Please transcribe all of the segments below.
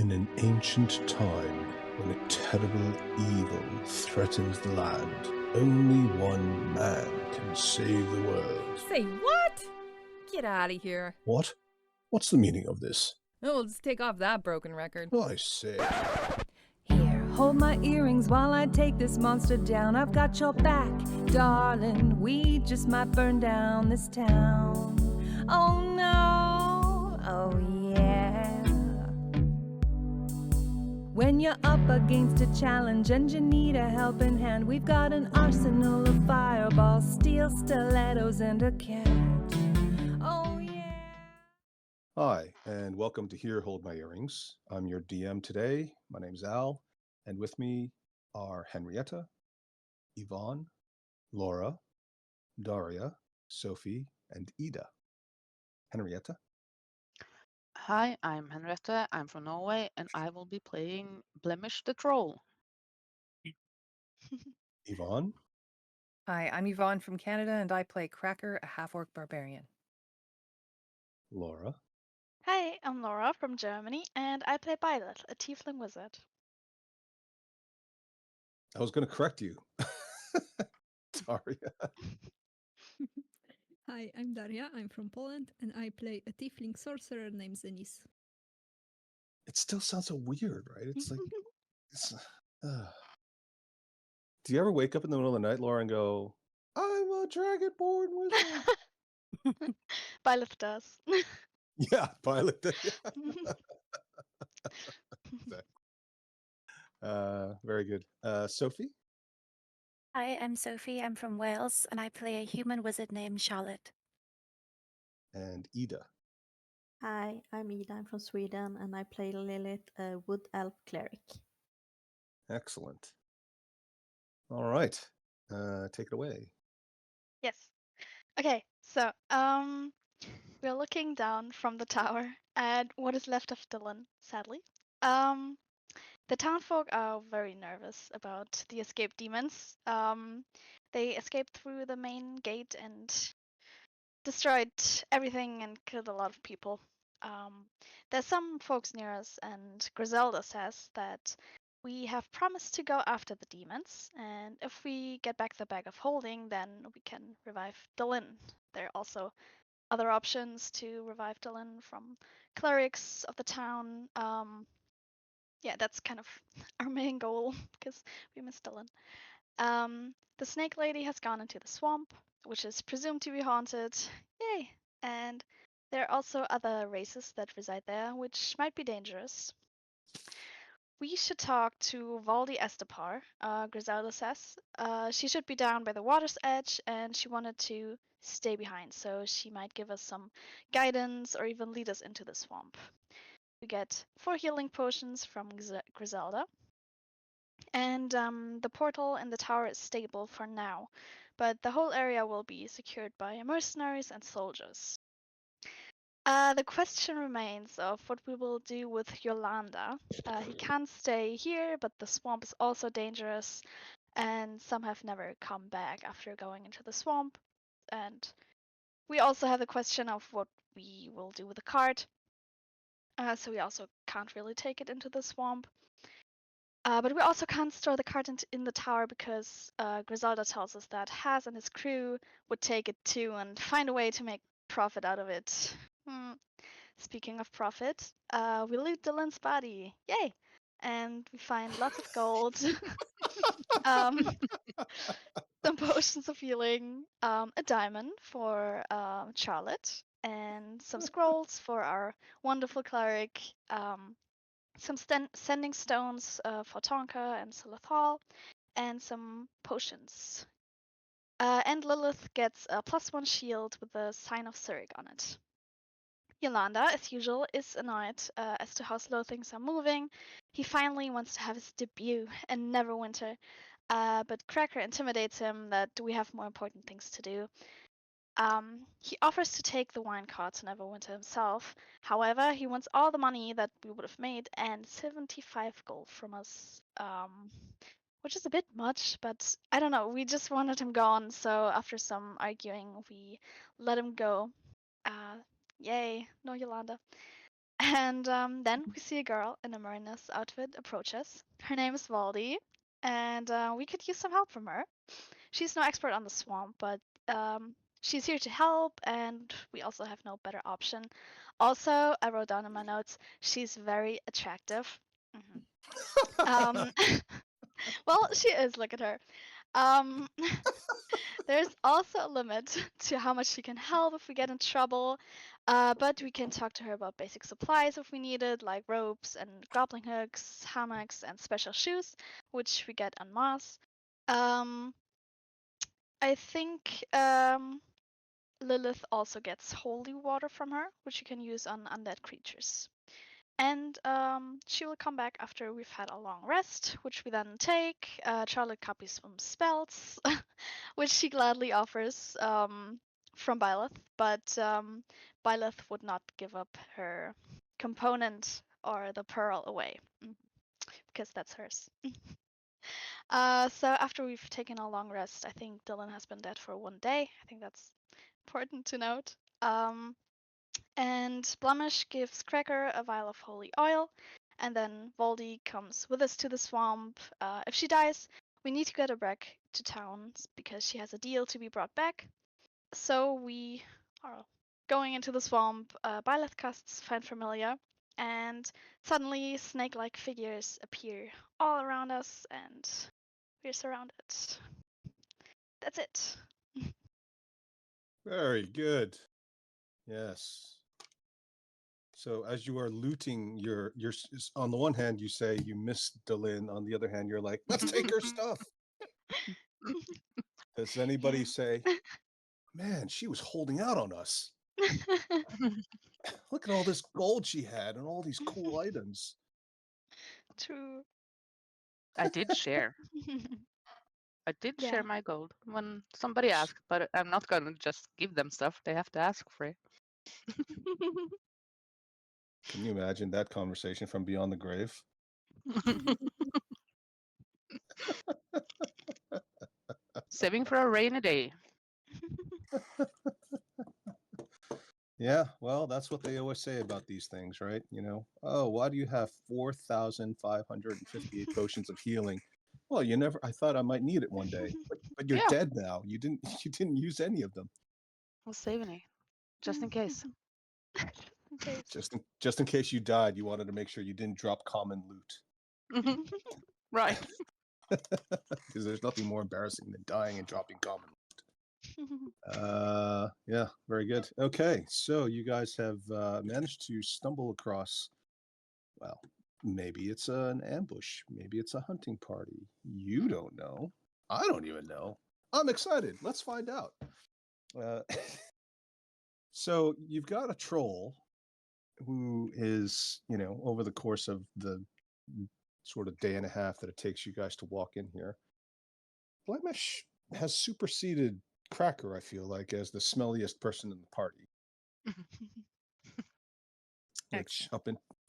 In an ancient time, when a terrible evil threatens the land, only one man can save the world. Say what? Get out of here. What? What's the meaning of this? Oh, we'll just take off that broken record. I say. Here, hold my earrings while I take this monster down. I've got your back, darling. We just might burn down this town. Oh no, oh yeah. When you're up against a challenge and you need a helping hand, we've got an arsenal of fireballs, steel stilettos, and a cat. Oh yeah. Hi, and welcome to Here Hold My Earrings. I'm your DM today. My name's Al, and with me are Henrietta, Yvonne, Laura, Daria, Sophie, and Ida. Henrietta? Hi, I'm Henriette. I'm from Norway, and I will be playing Blemish the Troll. Yvonne? Hi, I'm Yvonne from Canada, and I play Cracker, a half-orc barbarian. Laura? Hi, I'm Laura from Germany, and I play Violet, a tiefling wizard. I was going to correct you. Daria? Hi, I'm Daria. I'm from Poland, and I play a tiefling sorcerer named Zenis. It still sounds so weird, right? It's like, do you ever wake up in the middle of the night, Laura, and go, I'm a dragonborn wizard? Violet does. Yeah, Violet. Very good. Sophie? Hi, I'm Sophie. I'm from Wales, and I play a human wizard named Charlotte. And Ida? Hi, I'm Ida. I'm from Sweden, and I play Lilith, a wood elf cleric. Excellent. All right. Take it away. Yes. Okay, so we're looking down from the tower at what is left of Dylan, sadly. The townfolk are very nervous about the escaped demons. They escaped through the main gate and destroyed everything and killed a lot of people. There's some folks near us, and Griselda says that we have promised to go after the demons, and if we get back the bag of holding, then we can revive Dylan. There are also other options to revive Dylan from clerics of the town. Yeah, that's kind of our main goal because we miss Dylan. The snake lady has gone into the swamp, which is presumed to be haunted. Yay! And there are also other races that reside there, which might be dangerous. We should talk to Valdi Estepar, Griselda says. She should be down by the water's edge, and she wanted to stay behind, so she might give us some guidance or even lead us into the swamp. We get 4 healing potions from Griselda. And the portal in the tower is stable for now, but the whole area will be secured by mercenaries and soldiers. The question remains of what we will do with Yolanda. He can't stay here, but the swamp is also dangerous, and some have never come back after going into the swamp. And we also have the question of what we will do with the cart. So we also can't really take it into the swamp. But we also can't store the cart in the tower because Griselda tells us that Haz and his crew would take it too and find a way to make profit out of it. Speaking of profit, we loot Dylan's body. Yay! And we find lots of gold, some potions of healing, a diamond for Charlotte, and some scrolls for our wonderful cleric, some sending stones for Tonka and Silithal, and some potions. And Lilith gets a +1 shield with the sign of Zurich on it. Yolanda, as usual, is annoyed as to how slow things are moving. He finally wants to have his debut in Neverwinter, but Cracker intimidates him that we have more important things to do. He offers to take the wine cart to Neverwinter himself. However, he wants all the money that we would have made and 75 gold from us, which is a bit much, but I don't know. We just wanted him gone, so after some arguing, we let him go. Yay, no Yolanda. And then we see a girl in a mariner's outfit approach us. Her name is Valdi, and we could use some help from her. She's no expert on the swamp, but she's here to help, and we also have no better option. Also, I wrote down in my notes, she's very attractive. Um, well, she is. Look at her. Um, there's also a limit to how much she can help if we get in trouble, but we can talk to her about basic supplies if we need it, like ropes and grappling hooks, hammocks, and special shoes, which we get en masse. I think Lilith also gets holy water from her, which you can use on undead creatures. And she will come back after we've had a long rest, which we then take. Charlotte copies some spells, which she gladly offers from Byleth, but Byleth would not give up her component or the pearl away, because that's hers. So after we've taken a long rest, I think Dylan has been dead for 1 day. I think that's important to note. And Blemish gives Cracker a vial of holy oil, and then Voldy comes with us to the swamp. If she dies, we need to get her back to town because she has a deal to be brought back. So we are going into the swamp. Byleth casts Find Familiar, and suddenly snake-like figures appear all around us, and we're surrounded. That's it. Very good. Yes. So as you are looting your on the one hand you say you miss Delin, on the other hand you're like, let's take her stuff. Does anybody say, man, she was holding out on us. Look at all this gold she had and all these cool items. True. I did share. I did Yeah. share my gold when somebody asked, but I'm not gonna just give them stuff. They have to ask for it. Can you imagine that conversation from beyond the grave? Saving for a rainy day. Yeah, well, that's what they always say about these things, right? You know, oh, why do you have 4,558 potions of healing? Well, I thought I might need it one day, but you're Yeah. dead now. You didn't use any of them. We'll saving it just in case. Okay. Just in case you died, you wanted to make sure you didn't drop common loot. Right. Because there's nothing more embarrassing than dying and dropping common loot. Yeah, very good. Okay, so you guys have managed to stumble across, well, maybe it's an ambush, maybe it's a hunting party. You don't know. I don't even know. I'm excited. Let's find out. So you've got a troll who is, over the course of the sort of day and a half that it takes you guys to walk in here, Blemish has superseded Cracker, I feel like, as the smelliest person in the party.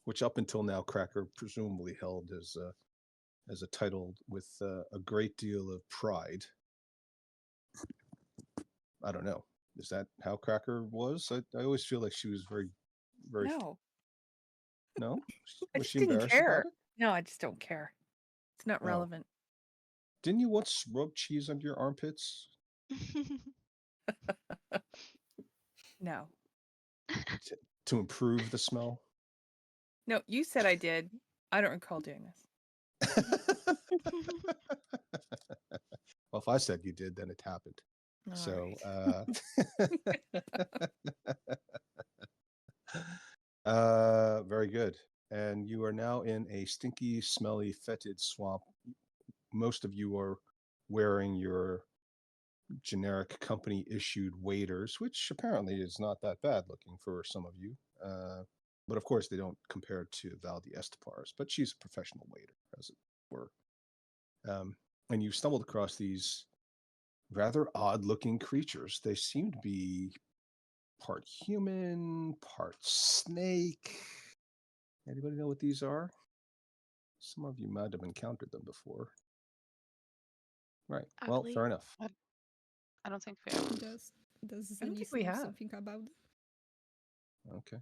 Which up until now, Cracker presumably held as a title with a great deal of pride. I don't know. Is that how Cracker was? I always feel like she was very, very. No. No? I Was just she didn't embarrassed care. about it? No, I just don't care. It's not Oh. relevant. Didn't you once rub cheese under your armpits? No. To improve the smell? No, you said I did. I don't recall doing this. Well, if I said you did, then it happened. All So, right. very good. And you are now in a stinky, smelly, fetid swamp. Most of you are wearing your generic company issued waders, which apparently is not that bad looking for some of you. But of course, they don't compare to Valdi Estepars, but she's a professional wader, as it were. And you've stumbled across these rather odd looking creatures. They seem to be part human, part snake. Anybody know what these are? Some of you might have encountered them before. Right. Well, Ugly. fair enough. I don't think we have. Does I don't think Zenith we know have. something about them? Okay.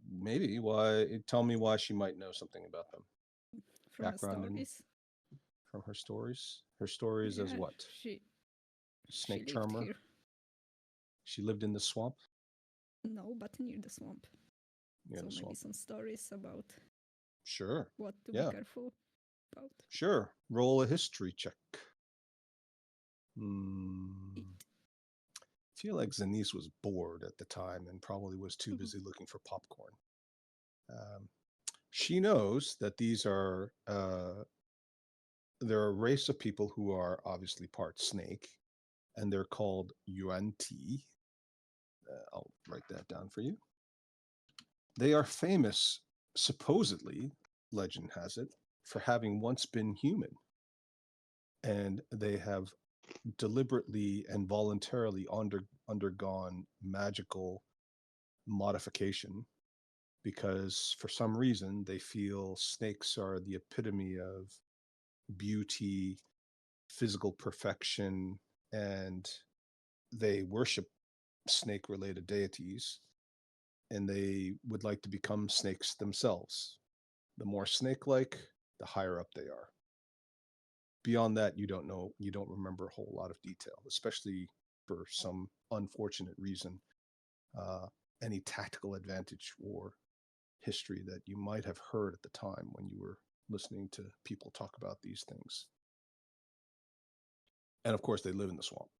Maybe. Why? Tell me why she might know something about them. From the Background stories. from her stories. Her stories as Yeah, what? She Snake lived charmer. here. She lived in the swamp. No, but near the swamp. Near So the maybe swamp. some stories about Sure. what to Yeah. be careful about. Sure. Roll a history check. Hmm. It. Feel like Zanice was bored at the time and probably was too busy looking for popcorn. She knows that these are they're a race of people who are obviously part snake, and they're called Yuan-Ti. I'll write that down for you. They are famous, supposedly, legend has it, for having once been human. And they have deliberately and voluntarily undergone magical modification because for some reason they feel snakes are the epitome of beauty, physical perfection, and they worship snake related deities and they would like to become snakes themselves. The more snake like, the higher up they are. Beyond that, you don't know, you don't remember a whole lot of detail, especially for some unfortunate reason, any tactical advantage or history that you might have heard at the time when you were listening to people talk about these things. And of course, they live in the swamp.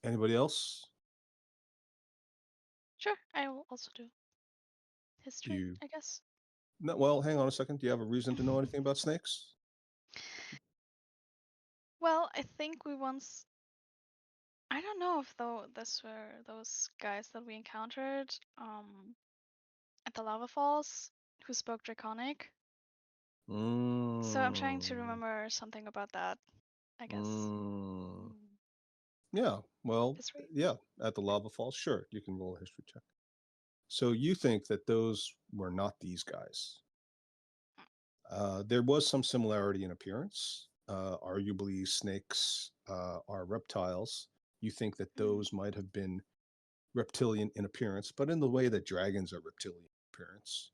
Anybody else? Sure, I will also do history, You I guess. no, well, hang on a second. Do you have a reason to know anything about snakes? Well, I think we once. I don't know if though this were those guys that we encountered at the lava falls who spoke Draconic. So I'm trying to remember something about that, I guess. Yeah, well, History? yeah, at the lava falls, sure, you can roll a history check. So you think that those were not these guys. There was some similarity in appearance. Arguably, snakes are reptiles. You think that those might have been reptilian in appearance, but in the way that dragons are reptilian in appearance.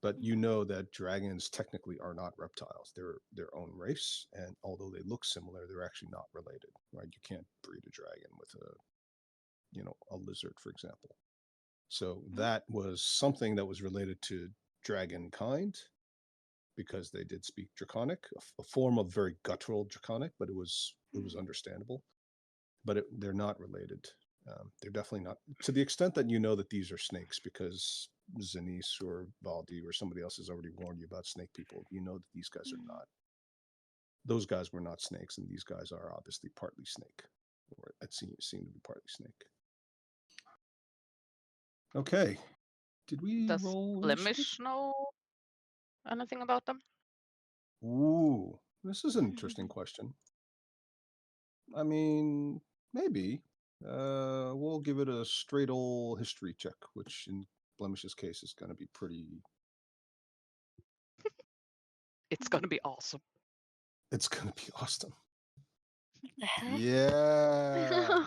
But you know that dragons technically are not reptiles. They're their own race, and although they look similar, they're actually not related, right? You can't breed a dragon with a lizard, for example. So that was something that was related to dragon kind because they did speak Draconic, a form of very guttural Draconic, but it was understandable. But they're not related. They're definitely not, to the extent that you know that these are snakes because Zanice or Valdi or somebody else has already warned you about snake people. You know that these guys are not. Those guys were not snakes, and these guys are obviously partly snake, or it seem to be partly snake. Okay. Did we Does roll Blemish know anything about them? Ooh, this is an interesting question. I mean, maybe. We'll give it a straight old history check, which in Blemish's case is going to be pretty. It's gonna be awesome. It's going to be awesome. The hell? Yeah.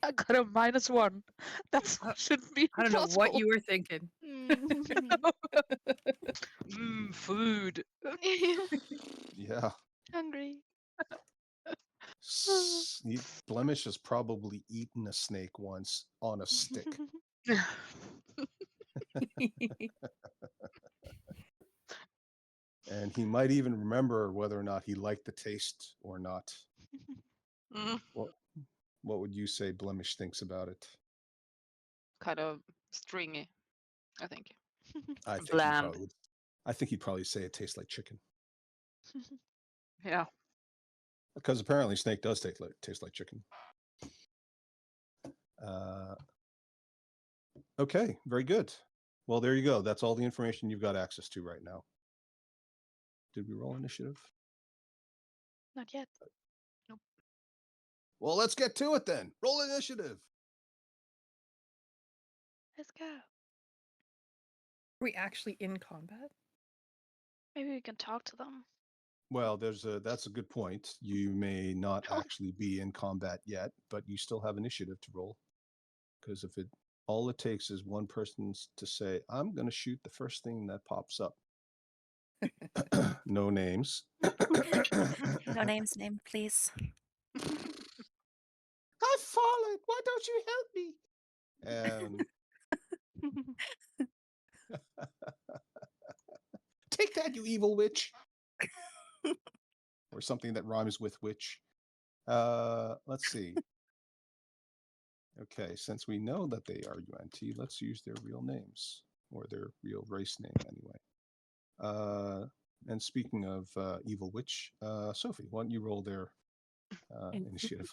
I got a -1. That's shouldn't be I don't know what possible. you were thinking. Food. Yeah. Hungry. Blemish has probably eaten a snake once on a stick. And he might even remember whether or not he liked the taste or not. What would you say Blemish thinks about it? Kind of stringy, I think. I think Bland. he'd probably say it tastes like chicken. Yeah. Because apparently snake does taste like chicken. Okay, very good. Well, there you go. That's all the information you've got access to right now. Did we roll initiative? Not yet. Nope. Well, let's get to it then. Roll initiative. Let's go. Are we actually in combat? Maybe we can talk to them. Well, that's a good point. You may not actually be in combat yet, but you still have initiative to roll. Because if all it takes is one person to say, "I'm going to shoot the first thing that pops up." No names. No names, name, please. I've fallen. Why don't you help me? And take that, you evil witch. Or something that rhymes with witch. Let's see. Okay, since we know that they are UNT, let's use their real names, or their real race name anyway. And speaking of evil witch, Sophie, why don't you roll their initiative?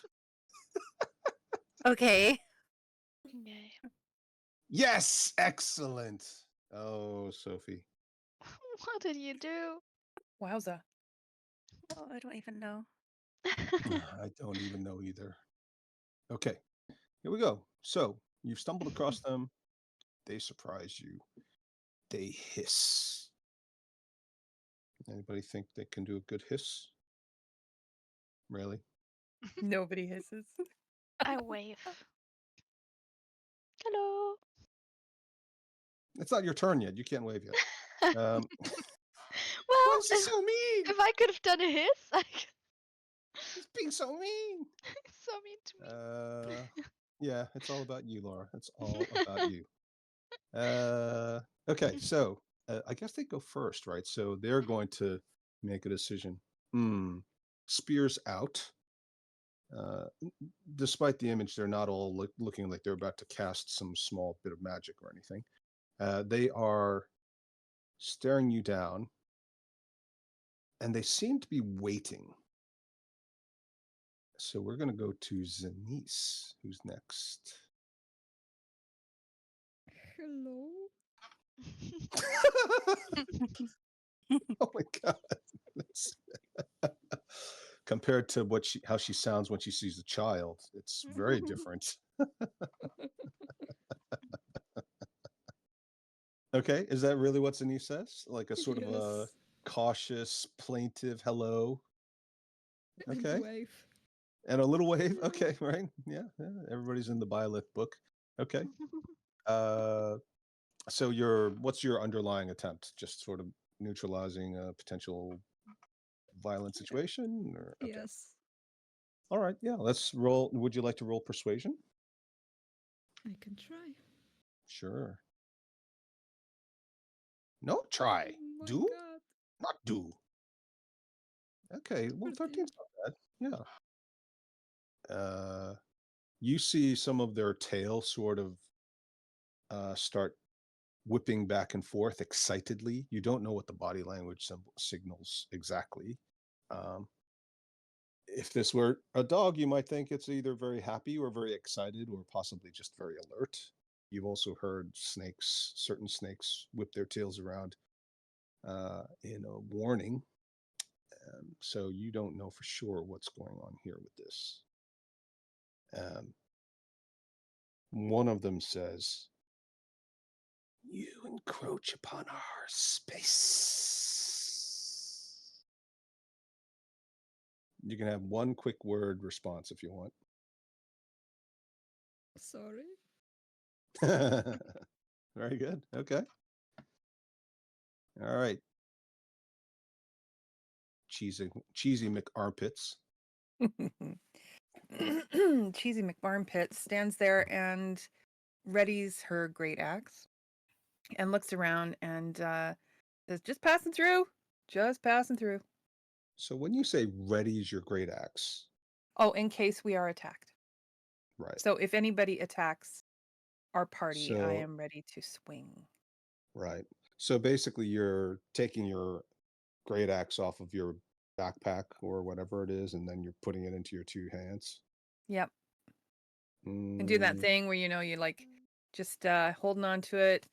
Okay. Yay. Yes, excellent. Oh, Sophie. What did you do? Wowza. Oh, I don't even know. I don't even know either. Okay, here we go. So you've stumbled across them. They surprise you. They hiss. Anybody think they can do a good hiss? Really? Nobody hisses. I wave. Hello. It's not your turn yet. You can't wave yet. Well, Why is he so mean? if I could have done a hiss, I could... He's being so mean. so mean to me. Yeah, it's all about you, Laura. It's all about you. Okay, so I guess they go first, right? So they're going to make a decision. Spears out. Despite the image, they're not all looking like they're about to cast some small bit of magic or anything. They are staring you down, and they seem to be waiting. So we're going to go to Zanice, who's next. Hello. Oh my god! Compared to how she sounds when she sees a child, it's very different. Okay, is that really what Zanice says? Like a sort of a Yes. cautious, plaintive hello? And Okay. wave. And a little wave? Okay, right? Yeah, everybody's in the Byleth book. Okay. So what's your underlying attempt? Just sort of neutralizing a potential violent situation? Or okay. Yes. All right, yeah, let's roll. Would you like to roll persuasion? I can try. Sure. No, try. Oh my Do? god. Not do. Okay, well, 13's not bad. Yeah. You see some of their tail sort of start whipping back and forth excitedly. You don't know what the body language signals exactly. If this were a dog, you might think it's either very happy or very excited or possibly just very alert. You've also heard certain snakes whip their tails around in a warning. So you don't know for sure what's going on here with this. One of them says, "You encroach upon our space." You can have one quick word response if you want. Sorry. Very good. Okay. All right. Cheesy McArmpits. Cheesy McBarnpit stands there and readies her great axe and looks around and says, just passing through. So when you say readies your great axe, Oh, in case we are attacked. right? So if anybody attacks our party, I So- am ready to swing. Right. So basically, you're taking your great axe off of your backpack or whatever it is, and then you're putting it into your two hands. Yep. And do that Mm, thing where, you like just holding on to it,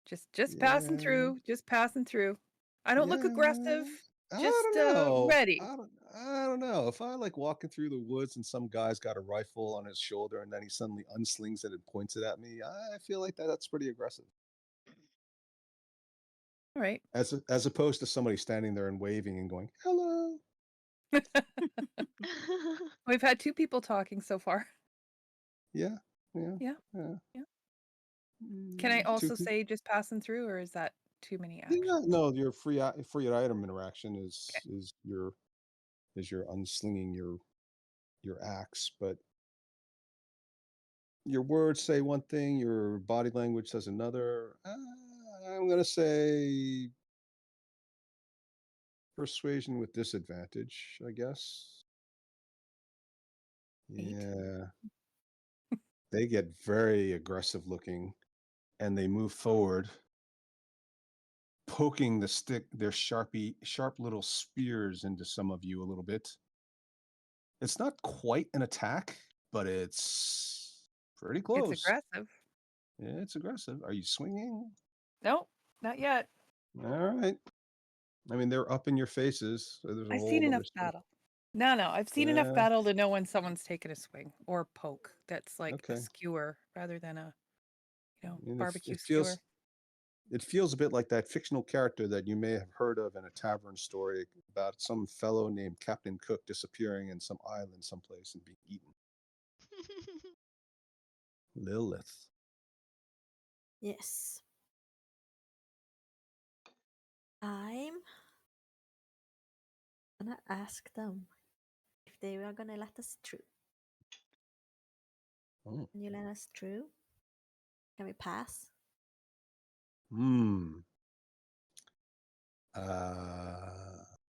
just passing Yeah. through, I don't look aggressive. I Just don't know. ready. I don't know. If I like walking through the woods and some guy's got a rifle on his shoulder and then he suddenly unslings it and points it at me, I feel like that's pretty aggressive. All right. as opposed to somebody standing there and waving and going, "Hello." We've had 2 people talking so far. Yeah, yeah, Yeah. yeah. Yeah. Can I 2 also people. say just passing through, or is that too many Yeah, actions? no, your free item interaction Okay. is your unslinging your axe, but your words say one thing, your body language says another. I'm gonna say persuasion with disadvantage, I guess. 8. Yeah, they get very aggressive looking, and they move forward, poking their sharp little spears into some of you a little bit. It's not quite an attack, but it's pretty It's close. aggressive. Yeah, it's aggressive. Are you swinging? Nope, not yet. All right. I mean, they're up in your faces, so there's a I've seen whole other enough stuff. battle. No, I've seen enough Yeah. battle to know when someone's taken a swing or poke. That's like a Okay. skewer rather than a, I mean, barbecue skewer. it feels a bit like that fictional character that you may have heard of in a tavern story about some fellow named Captain Cook disappearing in some island someplace and being eaten. Lilith. Yes. I'm gonna ask them if they are gonna let us through. Oh. Can you let us through? Can we pass? Hmm.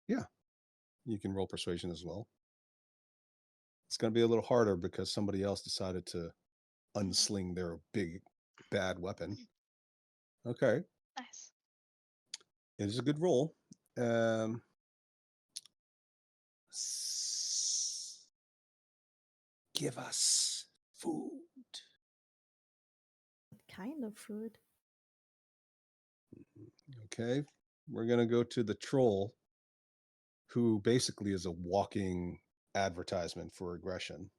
Yeah. You can roll persuasion as well. It's going to be a little harder because somebody else decided to unsling their big bad weapon. Okay. Nice. It is a good roll. Give us food. What kind of food? Okay. We're going to go to the troll, who basically is a walking advertisement for aggression.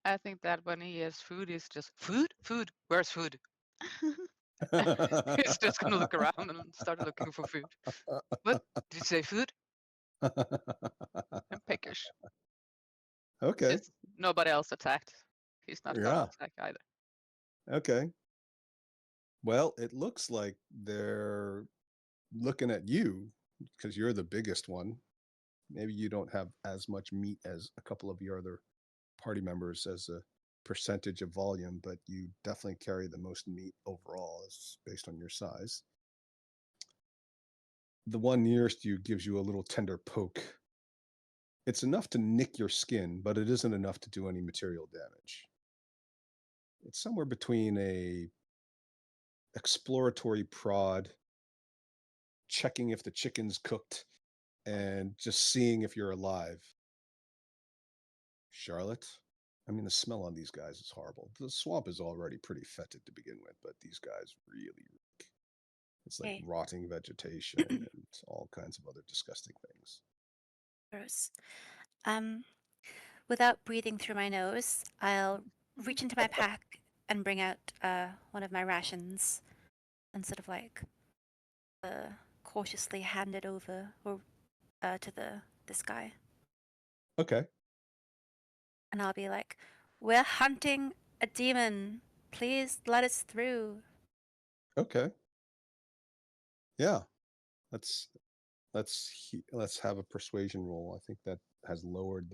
I think that when he has food, he's just food, food. Where's food? He's just gonna look around and start looking for food. What did you say? Food? And peckish. Okay. It's nobody else attacked. He's not gonna Yeah. attack either. Okay. Well, it looks like they're looking at you because you're the biggest one. Maybe you don't have as much meat as a couple of your other party members as a percentage of volume, but you definitely carry the most meat overall as based on your size. The one nearest you gives you a little tender poke. It's enough to nick your skin, but it isn't enough to do any material damage. It's somewhere between a exploratory prod, checking if the chicken's cooked, and just seeing if you're alive. Charlotte, I mean, the smell on these guys is horrible. The swamp is already pretty fetid to begin with, but these guys really reek. It's like Okay. rotting vegetation and all kinds of other disgusting things. Gross. Without breathing through my nose, I'll reach into my pack and bring out one of my rations and sort of like cautiously hand it over or to this guy. Okay. And I'll be like, "We're hunting a demon. Please let us through." Okay. Yeah. Let's have a persuasion roll. I think that has lowered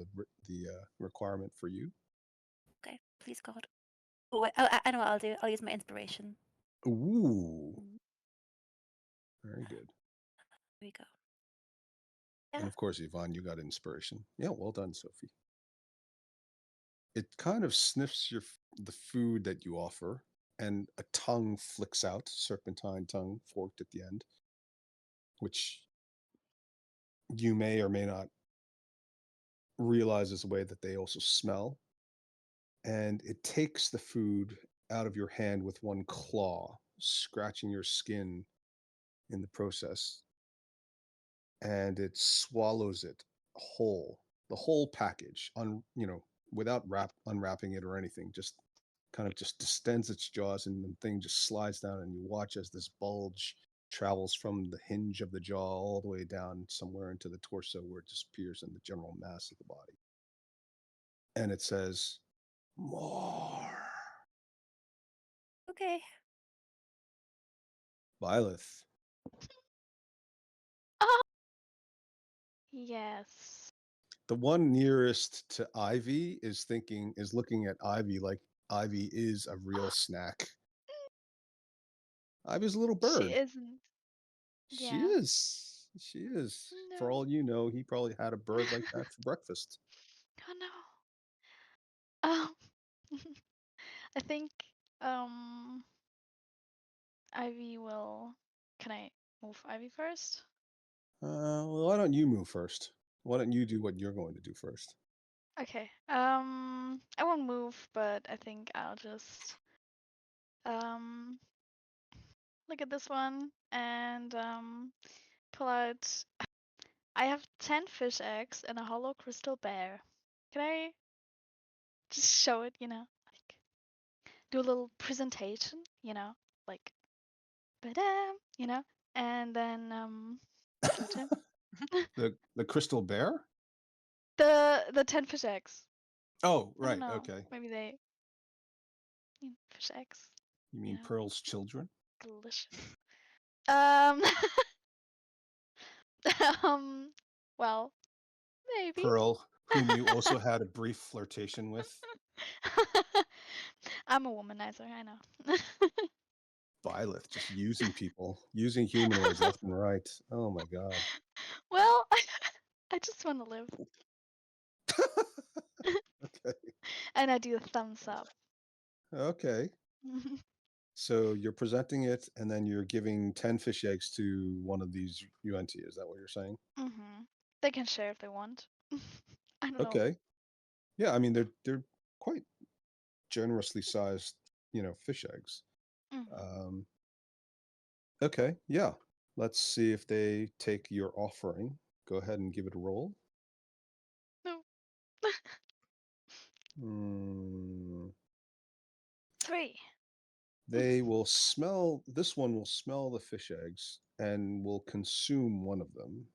the requirement for you. Okay, please God. Oh, wait, I know what I'll do. I'll use my inspiration. Ooh. Very good. Here we go. And Yeah. of course, Yvonne, you got inspiration. Yeah, well done, Sophie. It kind of sniffs the food that you offer, and a tongue flicks out, serpentine tongue forked at the end, which you may or may not realize is a way that they also smell. And it takes the food out of your hand with one claw, scratching your skin in the process. And it swallows it whole, the whole package, without unwrapping it or anything, just kind of just distends its jaws, and the thing just slides down, and you watch as this bulge travels from the hinge of the jaw all the way down somewhere into the torso, where it disappears in the general mass of the body. And it says, "More." Okay. Byleth. Oh! Yes. The one nearest to Ivy is looking at Ivy like Ivy is a real snack. Ivy's a little bird. She isn't. She Yeah. is. She is. For No. all you know, he probably had a bird like that for breakfast. Oh no. I think Ivy will. Can I move Ivy first? Well, why don't you move first? Why don't you do what you're going to do first? Okay. I won't move, but I think I'll just look at this one and pull out. I have 10 fish eggs and a hollow crystal bear. Can I just show it? Like do a little presentation. Like, ba-da, and then show it to him. The crystal bear? The 10 fish eggs. Oh, I don't right. know. Okay. Maybe they fish eggs. You mean Yeah. Pearl's children? Delicious. Well, maybe. Pearl, whom you also had a brief flirtation with. I'm a womanizer, I know. Byleth, just using people, using humanoids left and right. Oh my god. Well, I just want to live. Okay. And I do a thumbs up. Okay. So you're presenting it, and then you're giving 10 fish eggs to one of these UNT. Is that what you're saying? They can share if they want. I don't know. Okay. Yeah, I mean they're quite generously sized, fish eggs. Mhm. Okay, yeah. Let's see if they take your offering. Go ahead and give it a roll. No. 3. This one will smell the fish eggs and will consume one of them.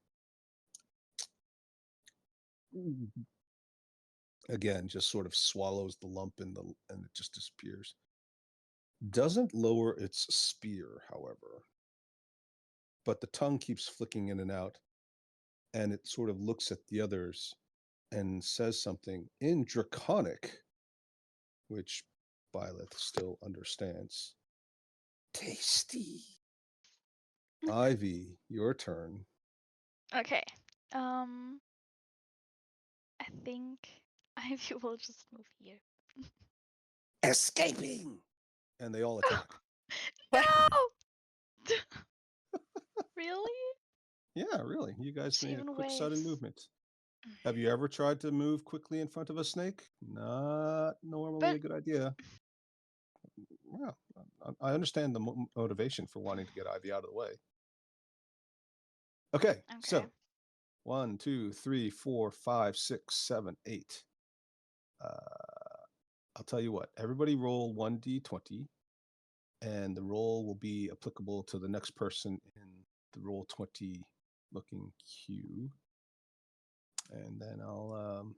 Again, just sort of swallows the lump and it just disappears. Doesn't lower its spear, however, but the tongue keeps flicking in and out, and it sort of looks at the others and says something in Draconic, which Byleth still understands. Tasty. Ivy, your turn. Okay. I think Ivy will just move here. Escaping! And they all attack. No! Really? Yeah, really. You guys She made a even quick sudden waves. movement. Have you ever tried to move quickly in front of a snake? Not normally a But- good idea. Well, I understand the motivation for wanting to get Ivy out of the way. Okay, so Okay. 1, 2, 3, 4, 5, 6, 7, 8. I'll tell you what, everybody roll 1d20, and the roll will be applicable to the next person in the roll 20 looking queue. And then I'll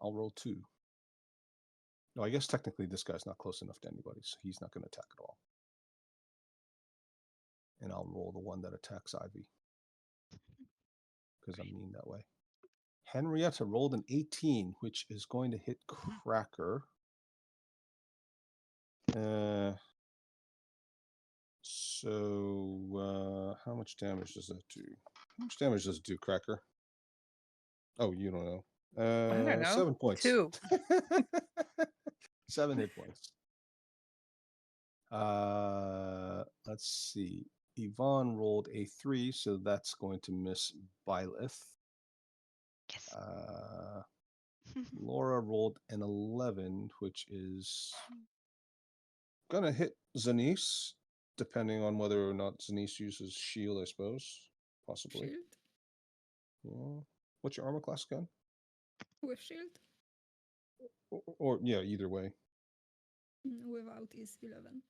roll 2. No, I guess technically this guy's not close enough to anybody, so he's not going to attack at all. And I'll roll the one that attacks Ivy, because I'm mean that way. Henrietta rolled an 18, which is going to hit Cracker. So how much damage does that do? How much damage does it do, Cracker? Oh, you don't know. I don't know. 7 points. 2. 7 hit points. Let's see. Yvonne rolled a 3, so that's going to miss Byleth. Yes. Laura rolled an 11, which is gonna hit Zanice, depending on whether or not Zanice uses shield, I suppose. Possibly. Shield Yeah. What's your armor class again? with shield. Or yeah, either way. Without is 11.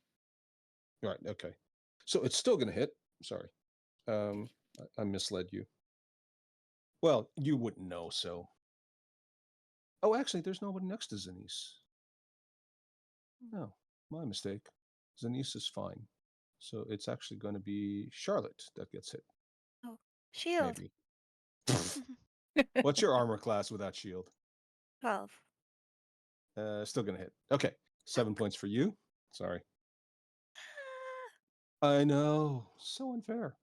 Right. Okay. So it's still going to hit. Sorry. I misled you. Well, you wouldn't know, so. Oh, actually, there's nobody next to Zanice. No, my mistake. Zanice is fine. So it's actually going to be Charlotte that gets hit. Shield. Maybe. What's your armor class without shield? 12. Still going to hit. Okay. 7 points for you. Sorry. I know. So unfair.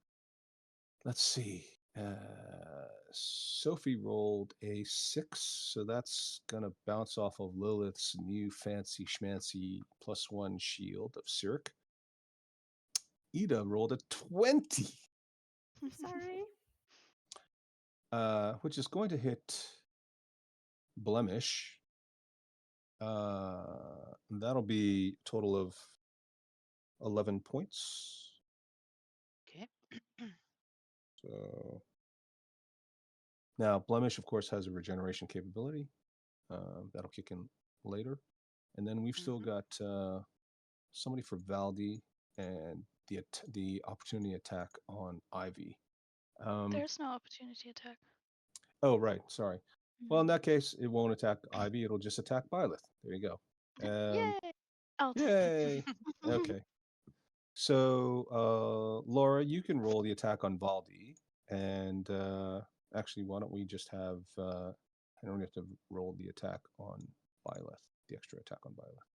Let's see. Sophie rolled a 6, so that's gonna bounce off of Lilith's new fancy schmancy +1 shield of Cyric. Ida rolled a 20, Sorry. which is going to hit Blemish. That'll be a total of 11 points. Okay. So now Blemish, of course, has a regeneration capability. That'll kick in later. And then we've still got somebody for Valdi and the opportunity attack on Ivy. There's no opportunity attack. Oh, right. Sorry. Well, in that case, it won't attack Ivy. It'll just attack Byleth. There you go. Yay! I'll take Yay. it. Okay. So, Laura, you can roll the attack on Valdi. And actually, why don't we just have Henrietta roll the attack on Byleth, the extra attack on Byleth.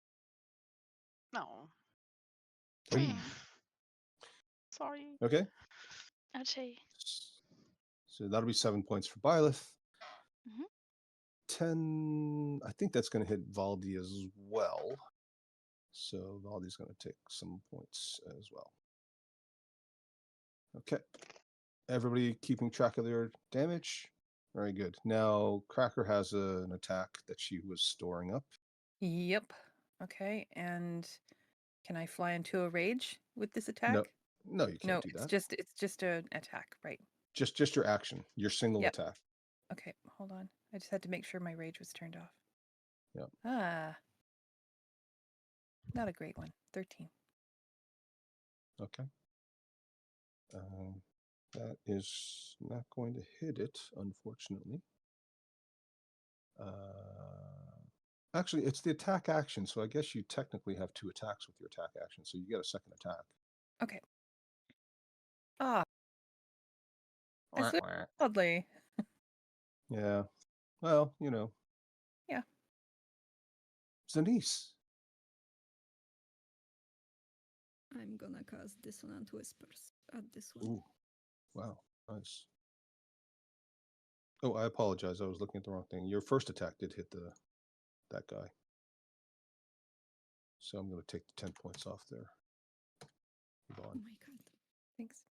No. Ooh. Sorry. Okay. Okay. So that'll be 7 points for Byleth. Mhm. 10. I think that's going to hit Valdi as well. So Valdi's going to take some points as well. Okay. Everybody keeping track of their damage? Very good. Now, Cracker has an attack that she was storing up. Yep. Okay. And can I fly into a rage with this attack? No, you can't No, do it's that. just an attack, right? Just your action, your single Yep. attack. Okay, hold on. I just had to make sure my rage was turned off. Yep. Ah. Not a great one. 13. Okay. That is not going to hit it, unfortunately. Actually, it's the attack action, so I guess you technically have 2 attacks with your attack action, so you get a second attack. Okay. Ah. I switched wildly. Yeah. Well, you know. Yeah. Zanice. I'm gonna cast Dissonant Whispers at this one. Ooh. Wow. Nice. Oh, I apologize. I was looking at the wrong thing. Your first attack did hit that guy. So I'm going to take the 10 points off there. Oh my god. Thanks.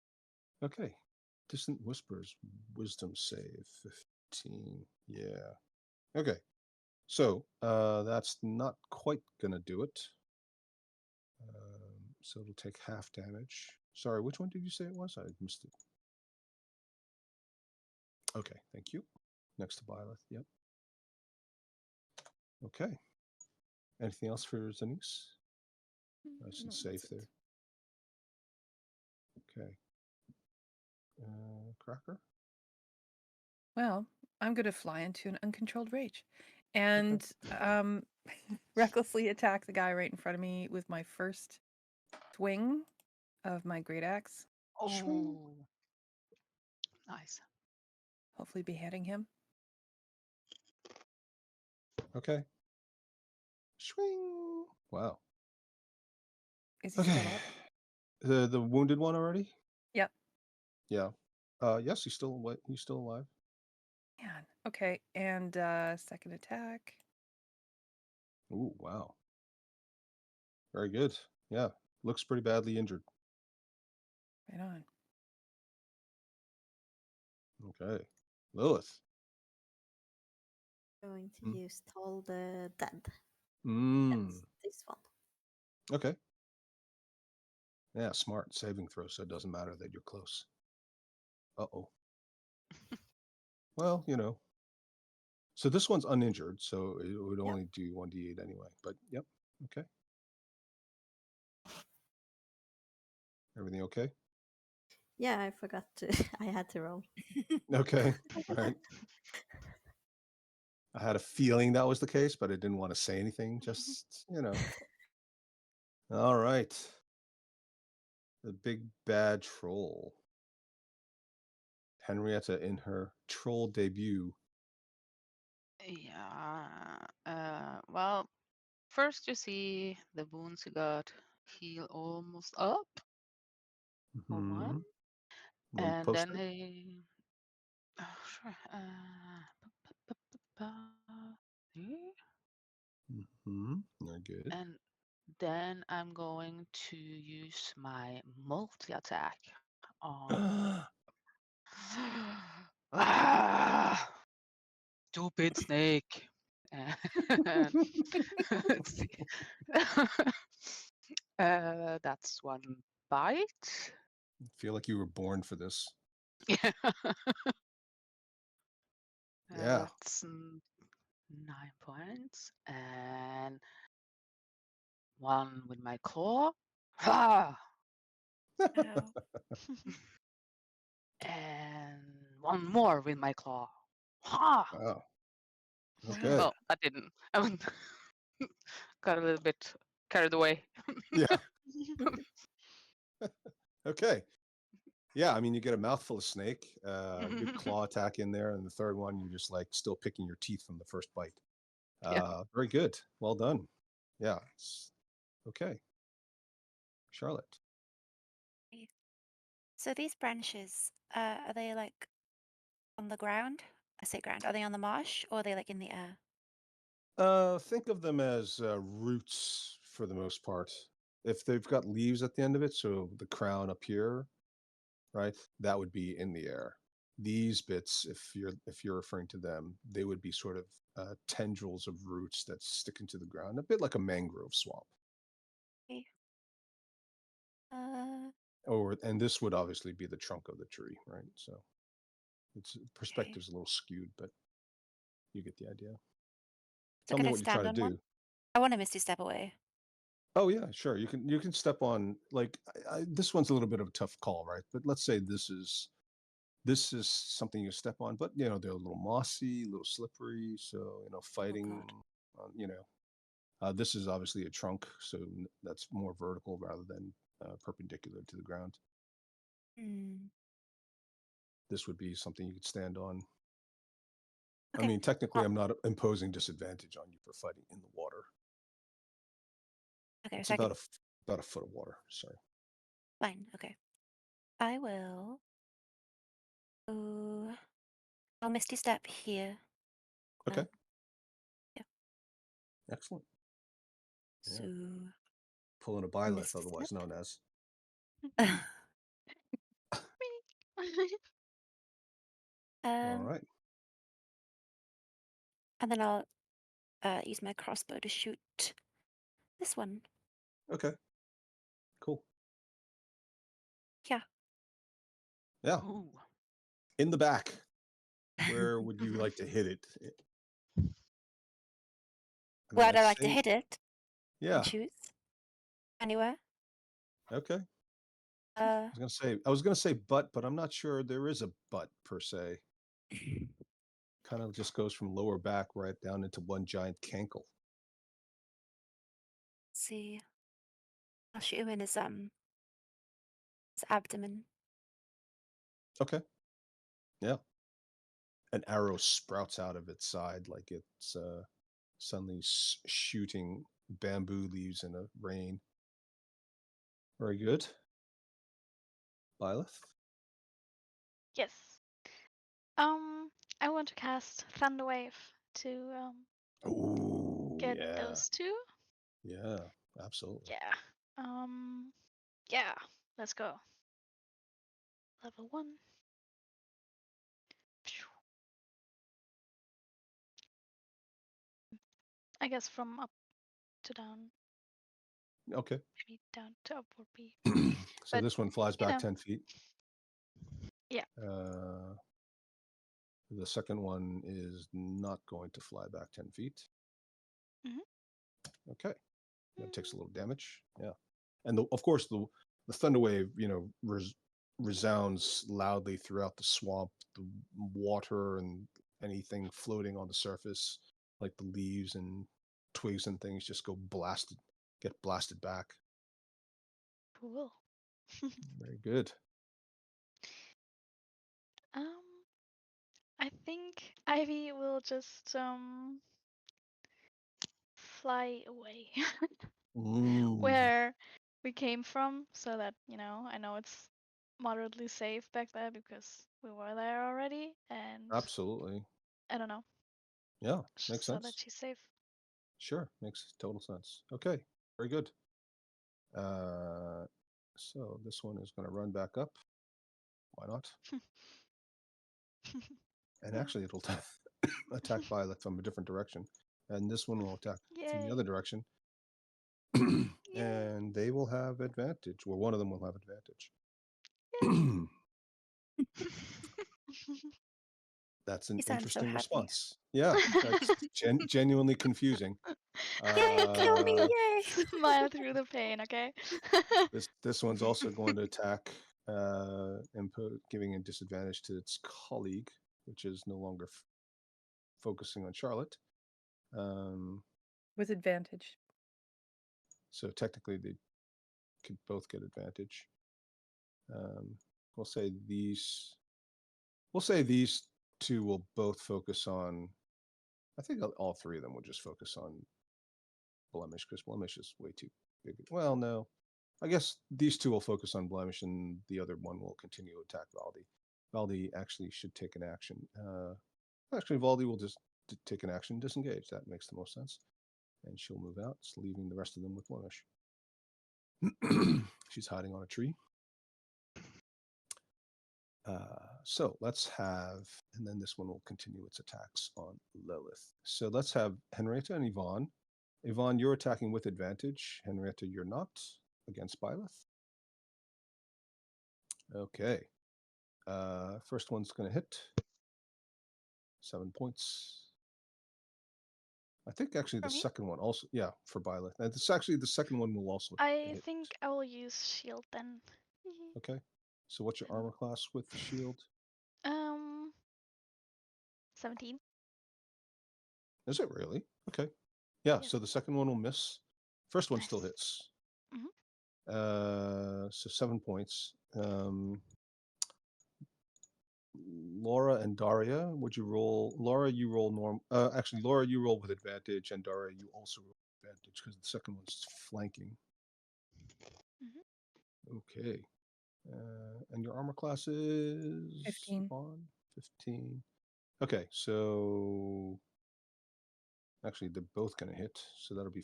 Okay. Distant Whispers, Wisdom save, 15. Yeah. Okay. So that's not quite going to do it. So it'll take half damage. Sorry, which one did you say it was? I missed it. Okay, thank you. Next to Byleth, yep. Okay. Anything else for Zanice? Nice and No, safe that's there. it. Okay. Cracker? Well, I'm going to fly into an uncontrolled rage and recklessly attack the guy right in front of me with my first swing of my great axe. Oh. Nice. Hopefully beheading him. Okay. Swing. Wow. Is he Okay. still up? The wounded one already? Yep. Yeah. Yes, he's still alive. Man. Okay. And second attack. Ooh, wow. Very good. Yeah. Looks pretty badly injured. Right on. Okay. Lilith. Going to use Toll the Dead. Mm. This one. Okay. Yeah, smart saving throw, so it doesn't matter that you're close. Uh-oh. Well, you know. So this one's uninjured, so it would only do 1d8 anyway. But yep. Okay. Everything okay? Yeah, I forgot to. I had to roll. Okay. All right. I had a feeling that was the case, but I didn't want to say anything. Just, All right. The big bad troll. Henrietta in her troll debut. Yeah. Well, first you see the wounds you got heal almost up for one, Mhm. One and then post-it. he. Oh, sure. There. Very good. And then I'm going to use my multi attack on. Ah, stupid snake. And let's see. That's one bite. I feel like you were born for this. Yeah. Yeah. That's 9 points. And one with my claw. Ah! Oh. And one more with my claw. Ha! Wow. Okay. Well, I didn't. I mean, got a little bit carried away. Yeah. Okay. Yeah, I mean, you get a mouthful of snake, good claw attack in there, and the third one, you're just like still picking your teeth from the first bite. Yeah. Very good. Well done. Yeah. Okay. Charlotte. So these branches, are they like on the ground? I say ground. Are they on the marsh or are they like in the air? Think of them as roots for the most part. If they've got leaves at the end of it, so the crown up here, right, that would be in the air. These bits, if you're referring to them, they would be sort of tendrils of roots that stick into the ground, a bit like a mangrove swamp. Okay. And this would obviously be the trunk of the tree, right? So its perspective's a little skewed, but you get the idea. So Tell can me I what you stand try to on do. one? I want to misty step away. Oh yeah, sure. You can step on like this one's a little bit of a tough call, right? But let's say this is something you step on, but they're a little mossy, a little slippery. So fighting, this is obviously a trunk, so that's more vertical rather than perpendicular to the ground. This would be something you could stand on. I Okay. mean, technically, Well, I'm not imposing disadvantage on you for fighting in the water. okay, It's so I could. about a foot of water. Sorry. Fine. Okay. I will. Oh, I'll misty step here. Okay. Yeah. Excellent. So. Pulling a I'll byleth, misty otherwise step. known as. All right. And then I'll use my crossbow to shoot this one. Okay. Cool. Yeah. Yeah. Ooh. In the back. Where would you like to hit it? Where would I like to hit it? Yeah. Choose. Anywhere. Okay. Uh. I was gonna say butt, but I'm not sure there is a butt per se. Kind of just goes from lower back right down into one giant cankle. Let's see. I'll shoot him in his abdomen. Okay. Yeah. An arrow sprouts out of its side like it's suddenly shooting bamboo leaves in a rain. Very good. Byleth? Yes. I want to cast Thunder Wave to Oh, get yeah. those two. Yeah, absolutely. Yeah. Yeah. Let's go. Level 1. I guess from up to down. Okay. Maybe down to up would be. So But, this one flies you back know. 10 feet. Yeah. The second one is not going to fly back 10 feet. Mhm. Okay. That takes a little damage. Yeah. And of course, the the thunder wave, resounds loudly throughout the swamp. The water and anything floating on the surface, like the leaves and twigs and things, just get blasted back. Cool. Very good. I think Ivy will just fly away Ooh, where we came from, so that I know it's moderately safe back there because we were there already, and absolutely. I don't know, Yeah, just makes so sense. that she's safe. Sure, makes total sense. Okay, very good. So this one is going to run back up. Why not? And actually, it'll attack Violet from a different direction, and this one will attack from the Yay. other direction. And they will have advantage. Well, one of them will have advantage. That's an You sound so interesting happy. response. Yeah, that's genuinely confusing. Yay, kill me! Uh, Yay! Smile through the pain, okay? this one's also going to attack, giving a disadvantage to its colleague, which is no longer focusing on Charlotte. With advantage. So technically, they could both get advantage. We'll say these two will both focus on. I think all three of them will just focus on Blemish, because Blemish is way too big. Well, no, I guess these two will focus on Blemish, and the other one will continue to attack Valdi. Valdi actually should take an action. Actually, Valdi will just take an action, disengage. That makes the most sense. And she'll move out, leaving the rest of them with Blemish. She's hiding on a tree. So let's have, and then this one will continue its attacks on Lilith. So let's have Henrietta and Yvonne. Yvonne, you're attacking with advantage. Henrietta, you're not, against Byleth. Okay. First one's going to hit. 7 points. I think actually For the me? second one also, yeah, for Byleth. And it's actually the second one will also I hit. think I will use shield then. Okay. So what's your armor class with the shield? 17. Is it really? Okay. Yeah, Yes. so the second one will miss. First one still Nice. hits. Mhm. So 7 points. Laura and Daria, would you roll? Laura, you roll norm. Actually, Laura, you roll with advantage, and Daria, you also roll with advantage because the second one's flanking. Okay. And your armor class is 15. on 15. Okay, so actually they're both going to hit, so that'll be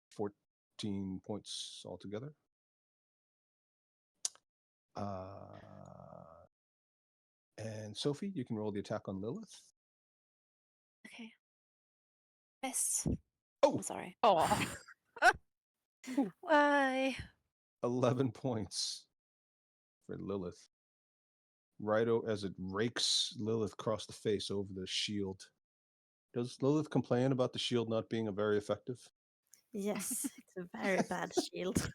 14 points altogether. And Sophie, you can roll the attack on Lilith. Okay. Miss. Oh, I'm sorry. Oh. Why? 11 points for Lilith. Right as it rakes Lilith across the face over the shield. Does Lilith complain about the shield not being very effective? Yes, it's a very bad shield.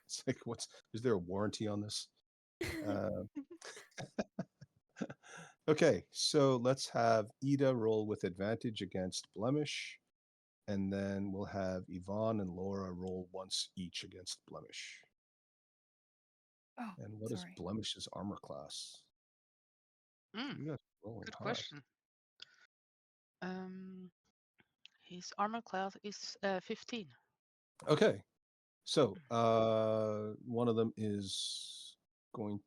It's like, is there a warranty on this? Okay, so let's have Ida roll with advantage against Blemish, and then we'll have Yvonne and Laura roll once each against Blemish. Oh, And what is sorry. Blemish's armor class? You guys are rolling Good high. question. His armor class is 15. Okay, so one of them is going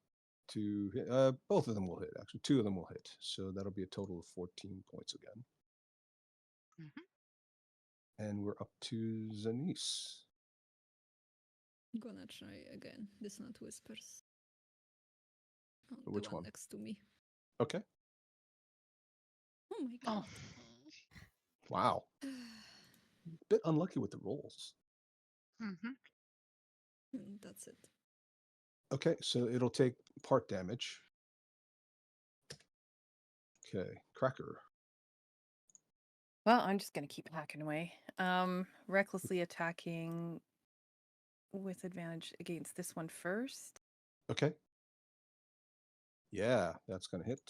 to hit. Both of them will hit. Actually, two of them will hit. So that'll be a total of 14 points again. And we're up to Zanice. I'm gonna try again. Dissonant Whispers. Oh, the Which one? next to me. Okay. Oh my god. Wow. Bit unlucky with the rolls. That's it. Okay, so it'll take part damage. Okay, Cracker. Well, I'm just gonna keep hacking away. Recklessly attacking with advantage against this one first. Okay. Yeah, that's gonna hit.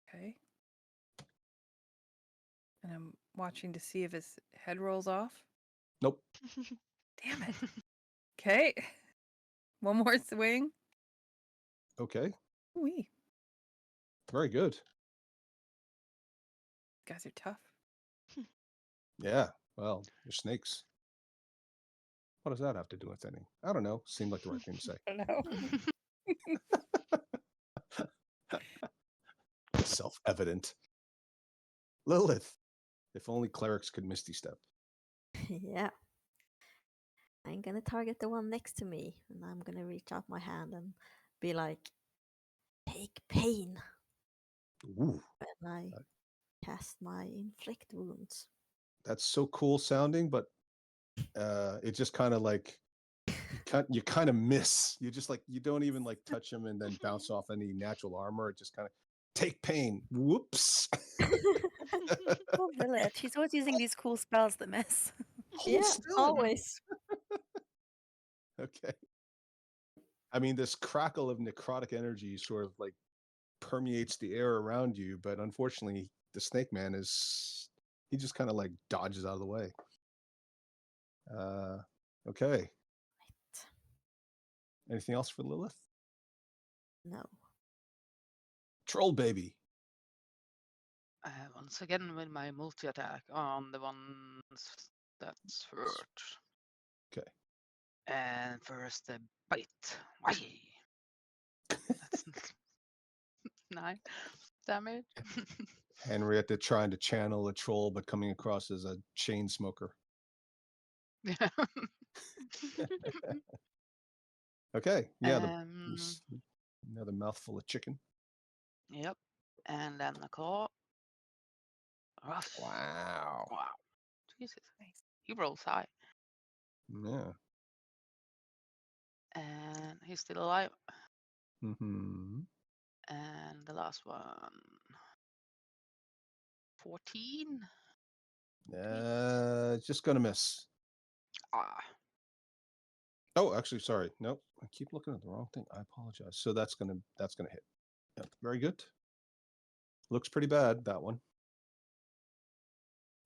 Okay. And I'm watching to see if his head rolls off. Nope. Damn it. Okay. One more swing. Okay. Wee. Very good. Guys are tough. Yeah. Well, they're snakes. What does that have to do with anything? I don't know. Seemed like the right thing to say. I don't know. Self-evident. Lilith. If only clerics could Misty Step. Yeah. I'm gonna target the one next to me, and I'm gonna reach out my hand and be like, "Take pain," Ooh, when I cast my inflict wounds. that's so cool sounding, but it just kind of like you kind of miss. You just like you don't even like touch him and then bounce off any natural armor. It just kind of take pain. Whoops. Poor Lilith. She's always using these cool spells that miss. Hold Yeah, still. always. Okay. I mean, this crackle of necrotic energy sort of like permeates the air around you, but unfortunately, the snake man he just kind of like dodges out of the way. Okay. Anything else for Lilith? No. Troll baby. Once again with my multi-attack on the ones that's hurt. Okay. And first the bite. Why? That's 9 damage. Henrietta trying to channel a troll, but coming across as a chain smoker. Yeah. Okay. Yeah. Um, Another mouthful of chicken. Yep. And then the claw. Rough. Wow. Wow. Jesus. He rolls high. Yeah. And he's still alive. Mm-hmm. And the last one. 14. Just gonna miss. Ah. Oh, actually, sorry. Nope. I keep looking at the wrong thing. I apologize. So that's gonna hit. Yep. Very good. Looks pretty bad, that one.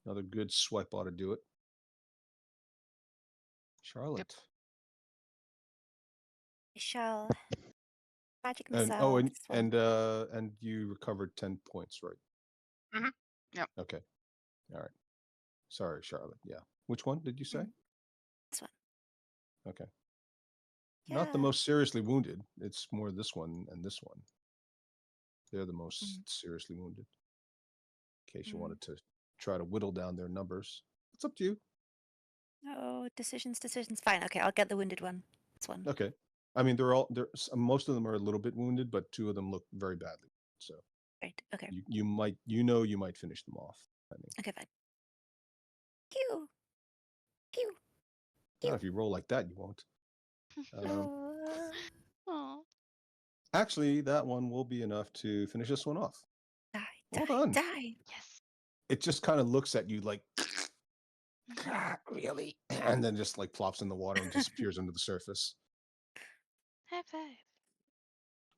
Another good swipe ought to do it. Charlotte. I shall magic And missile. this one. and you recovered 10 points, right? Mhm. Yep. Okay. All right. Sorry, Charlotte. Yeah. Which one did you say? This one. Okay. Not the Yeah. most seriously wounded. It's more this one and this one. They're the most seriously wounded. In case you wanted to try to whittle down their numbers. It's up to you. Oh, decisions. Fine. Okay, I'll get the wounded one. This one. Okay. I mean, most of them are a little bit wounded, but 2 of them look very badly. So Right. Okay. you might finish them off. I mean, Okay, fine. Pew. Pew. not if you roll like that, you won't. Aw. Actually, that one will be enough to finish this one off. Die. Well Die. done. Die. Yes. It just kind of looks at you like, really? And then just like plops in the water and disappears under the surface. High five.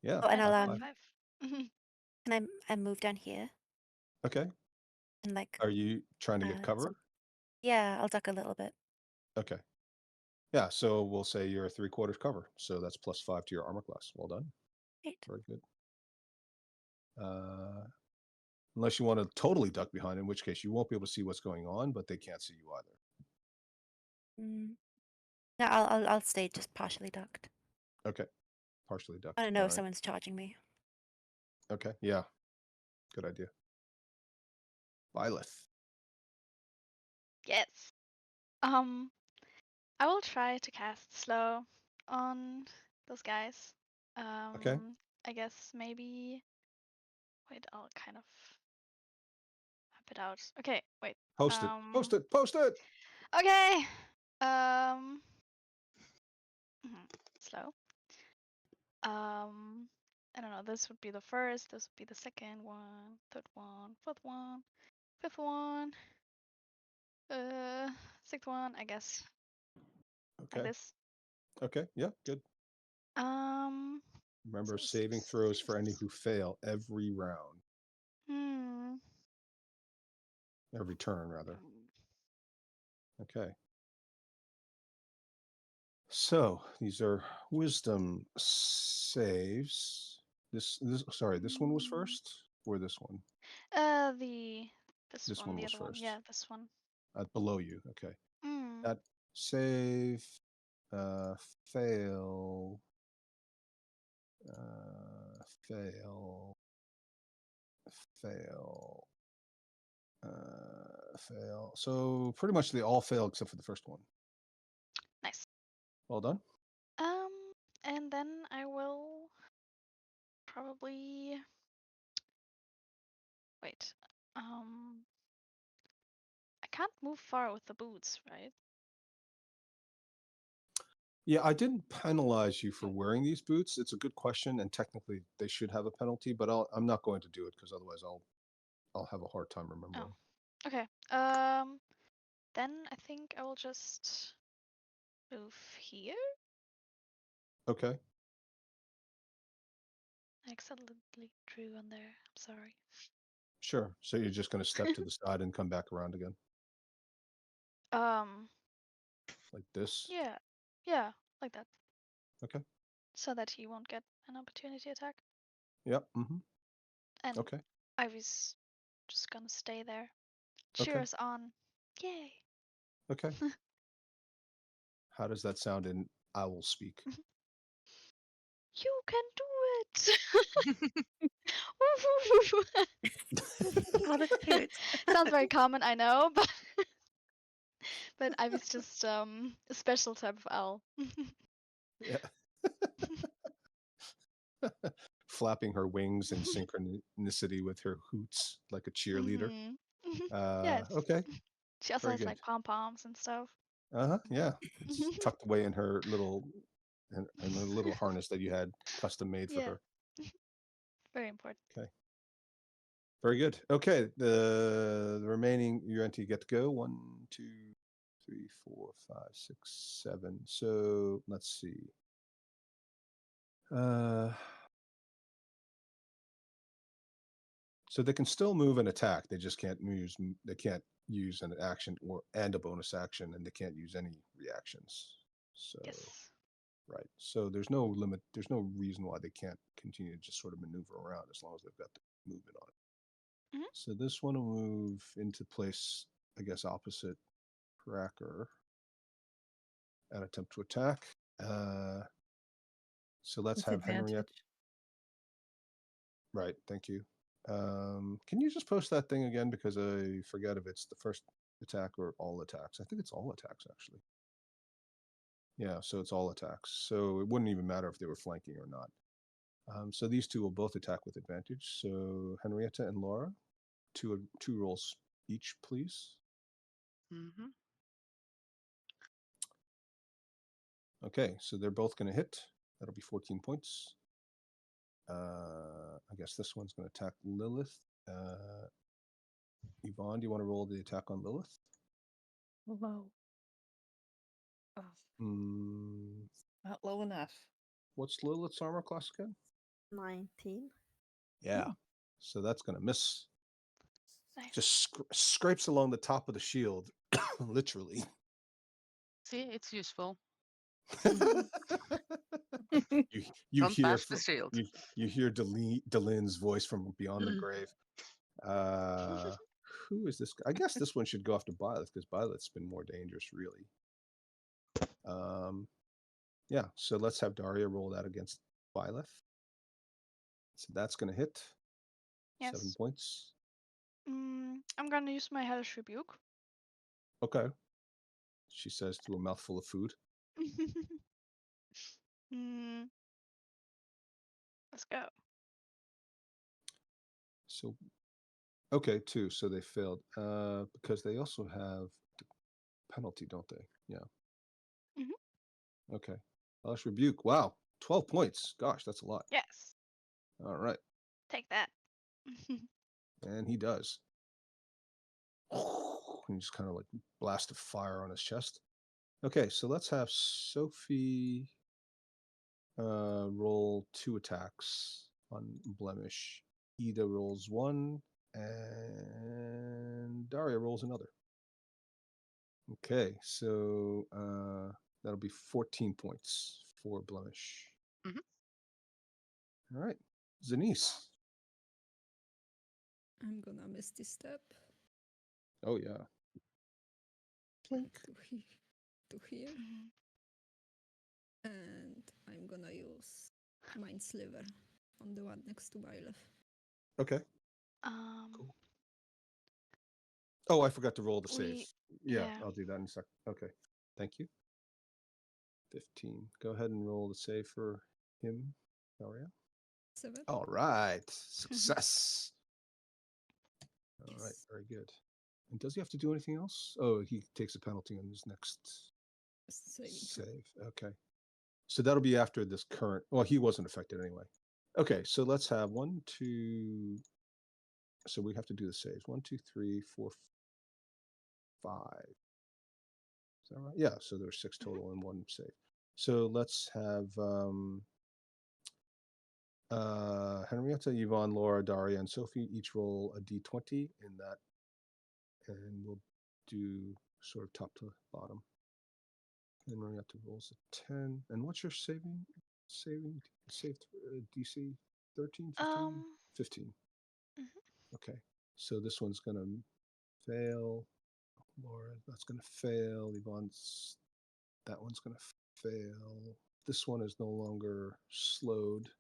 Yeah. Oh, and I'll high High five. five. Can I move down here Okay. and like Are you trying to get so- cover? yeah, I'll duck a little bit. Okay. Yeah, so we'll say you're a 3/4 cover. So that's +5 to your armor class. Well done. Right. Very good. Unless you want to totally duck behind, in which case you won't be able to see what's going on, but they can't see you either. No, I'll stay just partially ducked. Okay. Partially ducked. I don't know All if right. someone's charging me. Okay. Yeah. Good idea. Byleth. Yes. I will try to cast slow on those guys. Okay. I guess maybe. Wait, I'll kind of map it out. Okay, wait. Post it. Post it. Post it. Okay. Slow. I don't know. This would be the first. This would be the second one, third one, fourth one, fifth one, sixth one. I guess. Okay. Like this. Okay, yeah, good. Remember, saving throws for any who fail every round, every turn, rather. Okay. So these are wisdom saves. This one was first, or this one? This This one, one the was other one. first. Yeah, this one. Below you. Okay. Mm. That save, fail, fail, fail, fail. So pretty much they all fail except for the first one. Nice. Well done. And then I will probably wait. I can't move far with the boots, right? Yeah, I didn't penalize you for wearing these boots. It's a good question, and technically they should have a penalty, but I'm not going to do it because otherwise I'll have a hard time remembering. Oh, okay. Then I think I will just move here. Okay. I accidentally drew on there. I'm sorry. Sure. So you're just going to step to the side and come back around again, like this? Yeah, like that. Okay. So that he won't get an opportunity attack. Yep. Mm-hmm. And Okay. Ivy's just gonna stay there. Okay. Cheers on. Yay. Okay. How does that sound in owl speak? You can do it. Oh, that's cute. Sounds very common, I know, but Ivy's just a special type of owl. Yeah. Flapping her wings in synchronicity with her hoots like a cheerleader. Yeah, Okay. she also Very has like good. pom-poms and stuff. Yeah. It's tucked away in her little in a little harness that you had custom made for Yeah. her. Very important. Okay. Very good. Okay. The remaining Uranti get to go. 1, 2, 3, 4, 5, 6, 7. So let's see. So they can still move and attack. They just can't use. They can't use an action and a bonus action, and they can't use any reactions. So Yes. right. So there's no limit. There's no reason why they can't continue to just sort of maneuver around as long as they've got the movement on it. Mhm. So this one will move into place, I guess, opposite Cracker and attempt to attack. So let's With have Henriette. advantage. Right. Thank you. Can you just post that thing again? Because I forget if it's the first attack or all attacks. I think it's all attacks, actually. Yeah, so it's all attacks. So it wouldn't even matter if they were flanking or not. So these two will both attack with advantage. So Henrietta and Laura, two rolls each, please. Mm-hmm. Okay, so they're both going to hit. That'll be 14 points. I guess this one's going to attack Lilith. Yvonne, do you want to roll the attack on Lilith? Low. Oh, not low enough. What's Lilith's armor class again? 19. Yeah. So that's going to miss. Nice. Just scrapes along the top of the shield, literally. See, it's useful. you Don't hear bash the shield. you hear Delin's voice from beyond the grave. Who is this? I guess this one should go after Byleth because Byleth's been more dangerous, really. Yeah. So let's have Daria roll that against Byleth. So that's going to hit. Yes. 7 points. I'm gonna use my Hellish Rebuke. Okay. She says through a mouthful of food. Let's go. So, okay, 2. So they failed because they also have the penalty, don't they? Yeah. Mhm. Okay. Hellish Rebuke. Wow. 12 points. Gosh, that's a lot. Yes. All right. Take that. And he does. And just kind of like blast of fire on his chest. Okay, so let's have Sophie roll 2 attacks on Blemish. Ida rolls 1, and Daria rolls another. Okay, so that'll be 14 points for Blemish. Mhm. All right, Zanice. I'm gonna Misty Step Oh yeah. Blink. to here, Mhm. and I'm gonna use Mind Sliver on the one next to Byleth. Okay. Um, Cool. Oh, I forgot to roll the We- saves. Yeah, yeah. I'll do that in a sec. Okay, thank you. 15. Go ahead and roll the save for him, Daria. 7. All right, success. All right, Yes. very good. And does he have to do anything else? Oh, he takes a penalty on his next Saving throw. save. Okay. So that'll be after this current. Well, he wasn't affected anyway. Okay, so let's have 1, 2. So we have to do the saves. 1, 2, 3, 4, 5. Is that right? Yeah. So there's 6 total and 1 save. So let's have Henrietta, Yvonne, Laura, Daria, and Sophie each roll a d20 in that, and we'll do sort of top to bottom. Henrietta rolls a 10. And what's your save DC? 13, 15? 15. Mhm. Okay. So this one's gonna fail. Laura, that's gonna fail. Yvonne's, that one's gonna fail. This one is no longer slowed.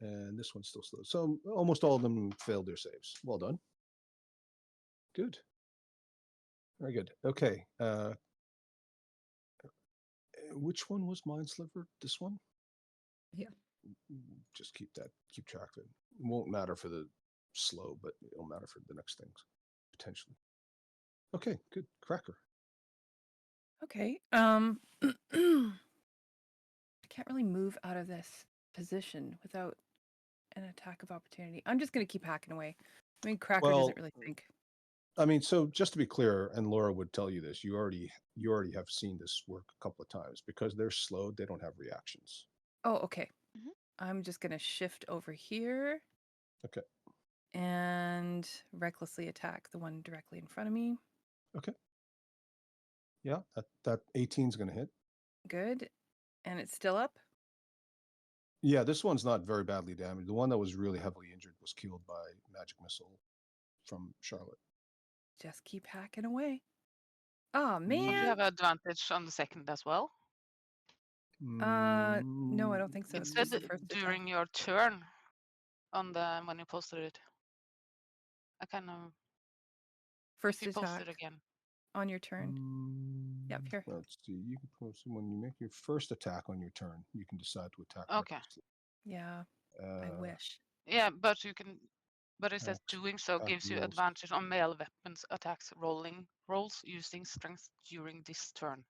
And this one's still slowed. So almost all of them failed their saves. Well done. Good. Very good. Okay. Which one was Mind Sliver? This one? Yeah. Just keep track of it. It won't matter for the slow, but it'll matter for the next things, potentially. Okay, good. Cracker. Okay. I can't really move out of this position without an attack of opportunity. I'm just gonna keep hacking away. I mean, Cracker Well, doesn't really think. I mean, so just to be clear, and Laura would tell you this, you already have seen this work a couple of times. Because they're slowed, they don't have reactions. Oh, okay. Mhm. I'm just gonna shift over here. Okay. And recklessly attack the one directly in front of me. Okay. Yeah, that 18 is going to hit. Good. And it's still up. Yeah, this one's not very badly damaged. The one that was really heavily injured was killed by magic missile from Charlotte. Just keep hacking away. Oh Don't you man. have advantage on the second as well? No, I don't think so. It It's said just the first during attack. your turn on the when you posted it. I kind of First you post attack it again. on your turn. Yep, here. Let's see. You can post when you make your first attack on your turn. You can decide to attack. Okay. recklessly. Yeah, I wish. Yeah, but you can. But it says Attack- doing so attack gives you rolls. advantage on melee weapons attacks rolls using strength during this turn.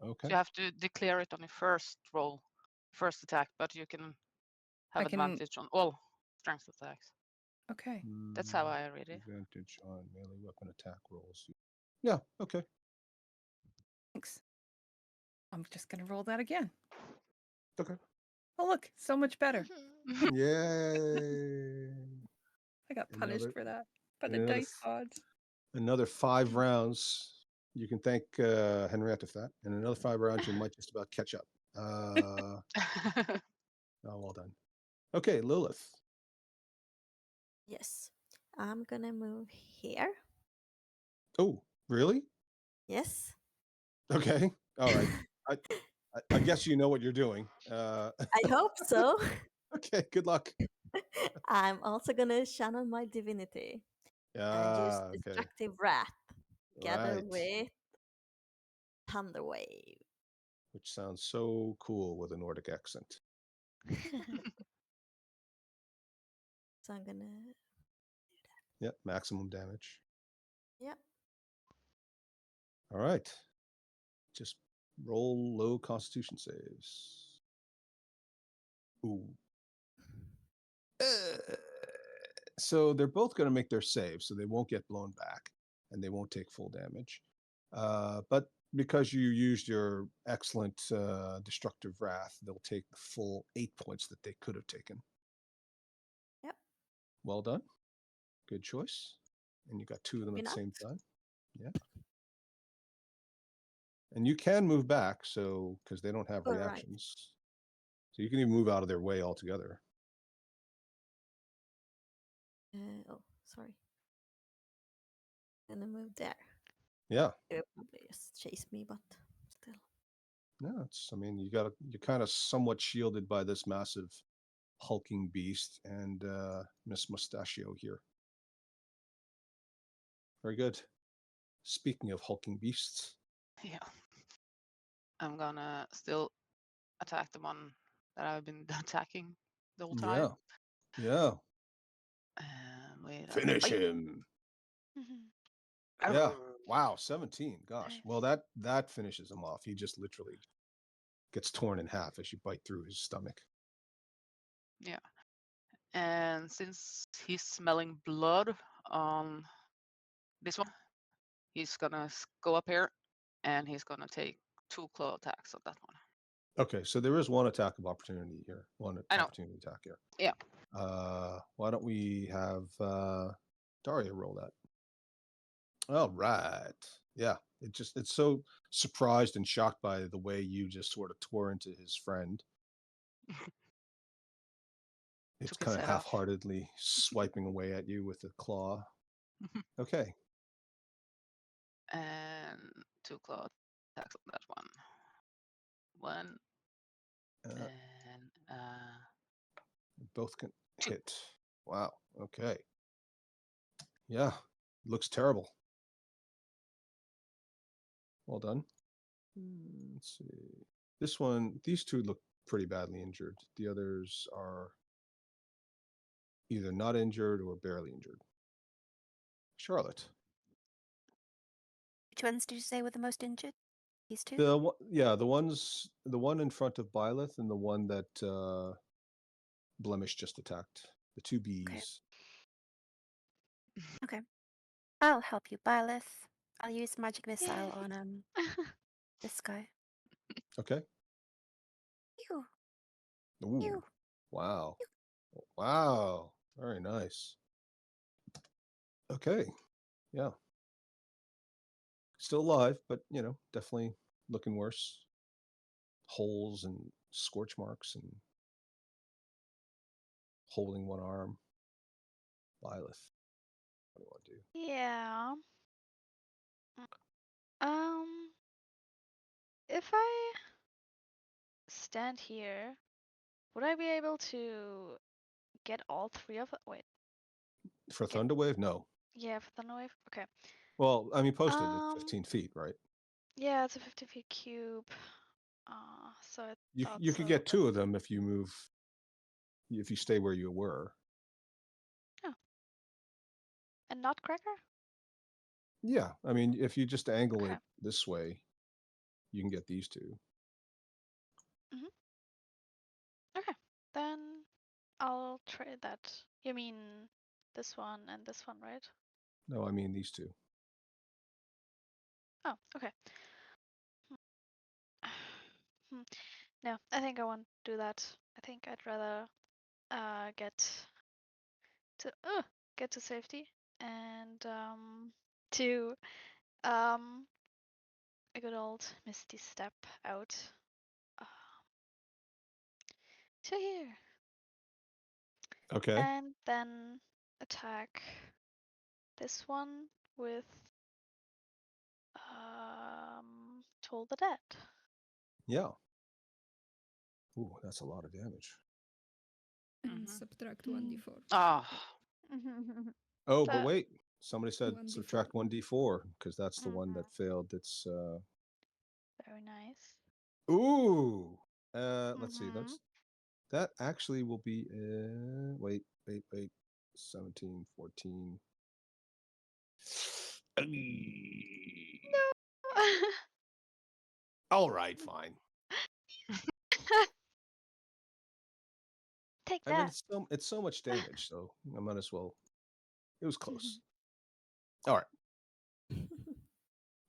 Okay. So you have to declare it on your first roll, first attack, but you can have I can- advantage on all strength attacks. Okay. That's how I read it. Advantage on melee weapon attack rolls. Yeah. Okay. Thanks. I'm just gonna roll that again. Okay. Oh look, so much better. Yay! I got punished Another- for that by the another dice f- gods. Another 5 rounds. You can thank Henrietta for that. And another 5 rounds, you might just about catch up. Oh, well done. Okay, Lilith. Yes. I'm gonna move here. Oh, really? Yes. Okay. All right. I guess you know what you're doing. I hope so. Okay, good luck. I'm also gonna channel my divinity and use Okay. destructive wrath together Right. with thunder wave. Which sounds so cool with a Nordic accent. So I'm gonna Yep, maximum damage. Yep. All right. Just roll low constitution saves. Ooh. So they're both going to make their saves, so they won't get blown back and they won't take full damage. But because you used your excellent destructive wrath, they'll take the full 8 points that they could have taken. Yep. Well done. Good choice. And you got 2 of them at the same time. Yeah. And you can move back, so because they don't have Oh, right. reactions. So you can even move out of their way altogether. Oh, sorry. Gonna move there. Yeah. It'll probably just chase me, but still. No, I mean, you're kind of somewhat shielded by this massive hulking beast and Miss Mustachio here. Very good. Speaking of hulking beasts. Yeah. I'm gonna still attack the one that I've been attacking the whole time. Yeah. And wait. Finish him. Mhm. Yeah. Wow. 17. Gosh. Nice. Well, that finishes him off. He just literally gets torn in half as you bite through his stomach. Yeah. And since he's smelling blood on this one, he's gonna go up here and he's gonna take 2 claw attacks on that one. Okay, so there is one attack of opportunity here. One I know. opportunity attack here. Yeah. Why don't we have Daria roll that? All right. Yeah. It's so surprised and shocked by the way you just sort of tore into his friend. It's Took his kind of head off. half-heartedly swiping away at you with a claw. Okay. And 2 claw attacks on that one. One Uh, and both can hit. Wow. Okay. Yeah. Looks terrible. Well done. Let's see. These 2 look pretty badly injured. The others are either not injured or barely injured. Charlotte. Which ones did you say were the most injured? These 2? The one in front of Byleth and the one that Blemish just attacked. The 2 bees. Okay. I'll help you, Byleth. I'll use magic missile on this guy. Okay. Ew. Ooh. Ew. Wow. Wow. Very nice. Okay. Yeah. Still alive, but definitely looking worse. Holes and scorch marks and holding one arm. Byleth. What do you want to do? Yeah. If I stand here, would I be able to get all 3 of it? Wait. For Thunderwave? No. Yeah, for Thunderwave? Okay. Well, I mean, posted it's 15 feet, right? Yeah, it's a 50-feet cube. So I thought You could so, get but- 2 of them if you stay where you were. Oh. And Nutcracker? Yeah, I mean, if you just angle Okay. it this way, you can get these 2. Okay, then I'll trade that. You mean this one and this one, right? No, I mean these 2. Oh, okay. No, I think I won't do that. I think I'd rather get to safety and to a good old Misty Step out to here. Okay. And then attack this one with Toll the Dead. Yeah. Ooh, that's a lot of damage. And subtract 1d4. Oh, Oh, but So- wait. Somebody said 1d4. subtract 1d4 because that's the one that failed. It's Very nice. ooh. Let's see. That actually will be wait. 17, 14. All right, fine. Take I mean, that. it's so much damage, so I might as well. It was close. All right.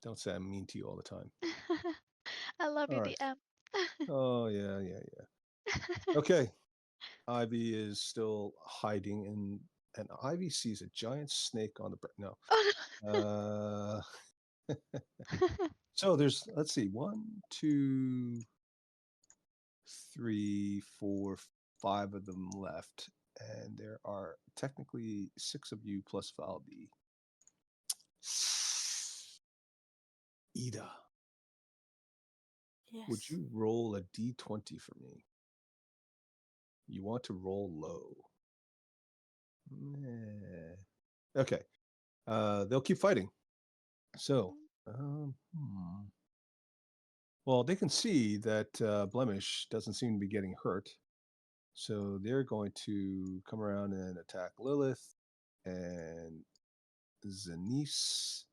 Don't say I'm mean to you all the time. I love you, All right. DM. Oh yeah. Okay. Ivy is still hiding and Ivy sees a giant snake on the no. Oh, Uh so there's let's see, 1, 2, 3, 4, 5 of them left. And there are technically 6 of you plus Valby. Ida, would Yes. you roll a d20 for me? You want to roll low. Okay. They'll keep fighting. So, well, they can see that Blemish doesn't seem to be getting hurt. So they're going to come around and attack Lilith and Zanice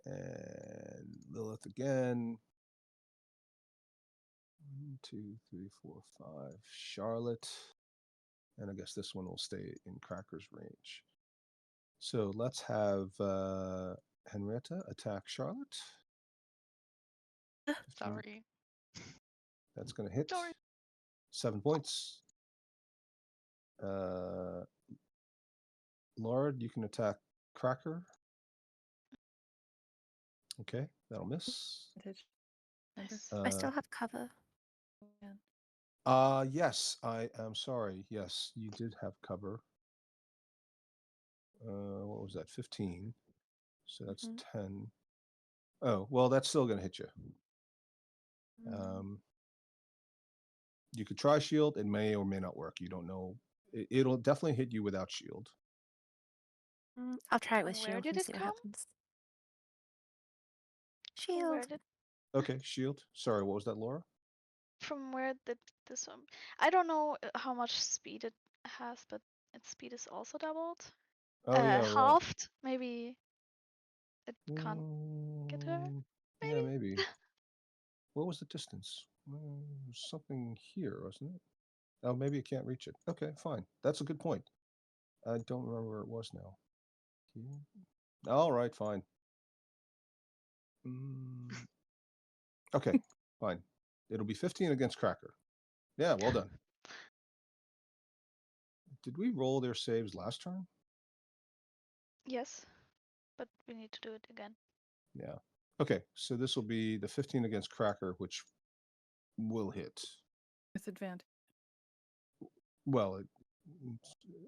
and Lilith again. 1, 2, 3, 4, 5. Charlotte. And I guess this one will stay in Cracker's range. So let's have Henrietta attack Charlotte. 15. Sorry. That's going to hit. Sorry. 7 points. Laura, you can attack Cracker. Okay, that'll miss. I still have cover. Yes, I am sorry. Yes, you did have cover. What was that? 15. So that's 10. Oh, well, that's still going to hit you. You could try shield. It may or may not work. You don't know. It'll definitely hit you without shield. I'll try it with Where shield did and it see what come? happens. From where Shield. did Okay, shield. Sorry, what was that, Laura? from where did this one? I don't know how much speed it has, but its speed is also doubled. Oh, yeah, right. Halved. Maybe it can't get her. Yeah, maybe. What was the distance? Something here, wasn't it? Oh, maybe it can't reach it. Okay, fine. That's a good point. I don't remember where it was now. Here? All right, fine. Okay, fine. It'll be 15 against Cracker. Yeah, well done. Did we roll their saves last turn? Yes, but we need to do it again. Yeah. Okay, so this will be the 15 against Cracker, which will hit. With advantage. Well,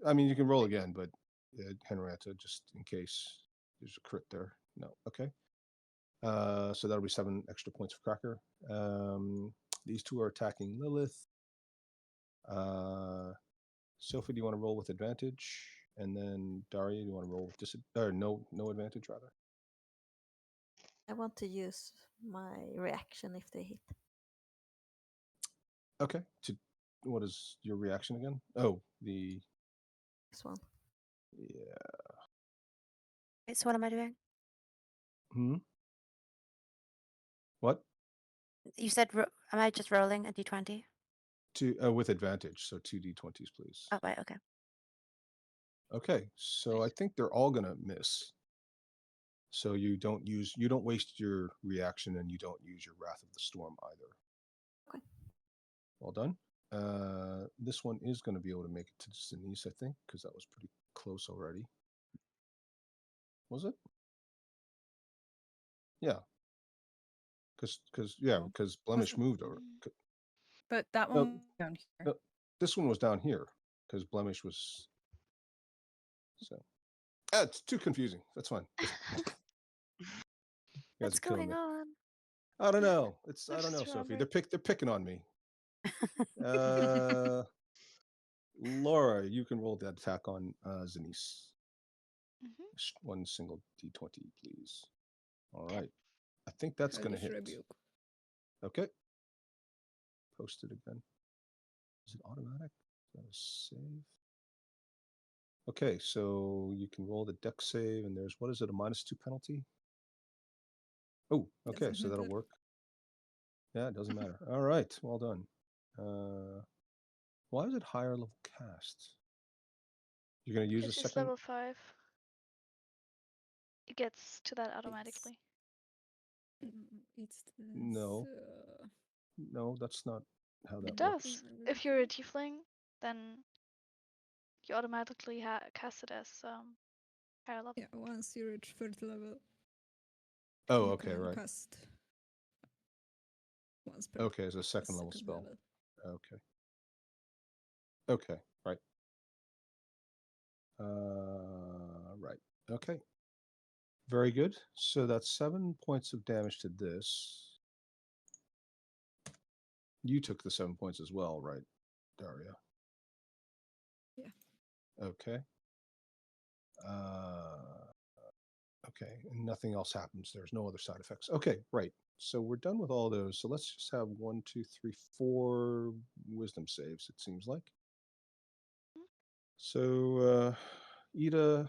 I mean, you can roll again, but Henrietta, just in case there's a crit there. No, okay. So that'll be 7 extra points for Cracker. These two are attacking Lilith. Sophie, do you want to roll with advantage? And then Daria, do you want to roll with no advantage rather? I want to use my reaction if they hit. Okay. What is your reaction again? Oh, This one. Yeah. Wait, so what am I doing? What? You said, am I just rolling a d20? With advantage, so 2 d20s, please. Oh, right, okay. Okay, so I think they're all gonna miss. So you don't waste your reaction and you don't use your Wrath of the Storm either. Okay. Well done. This one is going to be able to make it to Denise, I think, because that was pretty close already. Was it? Yeah. Because Blemish moved over. But that one was down here. No, this one was down here because Blemish was. So it's too confusing. That's fine. What's going on? I don't know. I don't know, Just Sophie. remembered. They're picking on me. Laura, you can roll that attack on Zanice. One single d20, please. All right. I think that's going to hit. Rebuke. Okay. Post it again. Is it automatic? Is that a save? Okay, so you can roll the deck save, and there's, what is it, a -2 penalty? Oh, okay, so that'll work. Yeah, it doesn't matter. All right, well done. Why is it higher level cast? You're going to use a She's second? level 5. It gets to that automatically. It's this, No. No, that's not how that It works. does. If you're a tiefling, then you automatically cast it as higher level. Yeah, once you reach third level, Oh, you okay, can right. cast once per Okay, as a second level second spell. level. Okay. Okay, right. Right. Okay. Very good. So that's 7 points of damage to this. You took the 7 points as well, right, Daria? Yeah. Okay. Okay, and nothing else happens. There's no other side effects. Okay, right. So we're done with all those. So let's just have 1, 2, 3, 4 wisdom saves, it seems like. So Ida,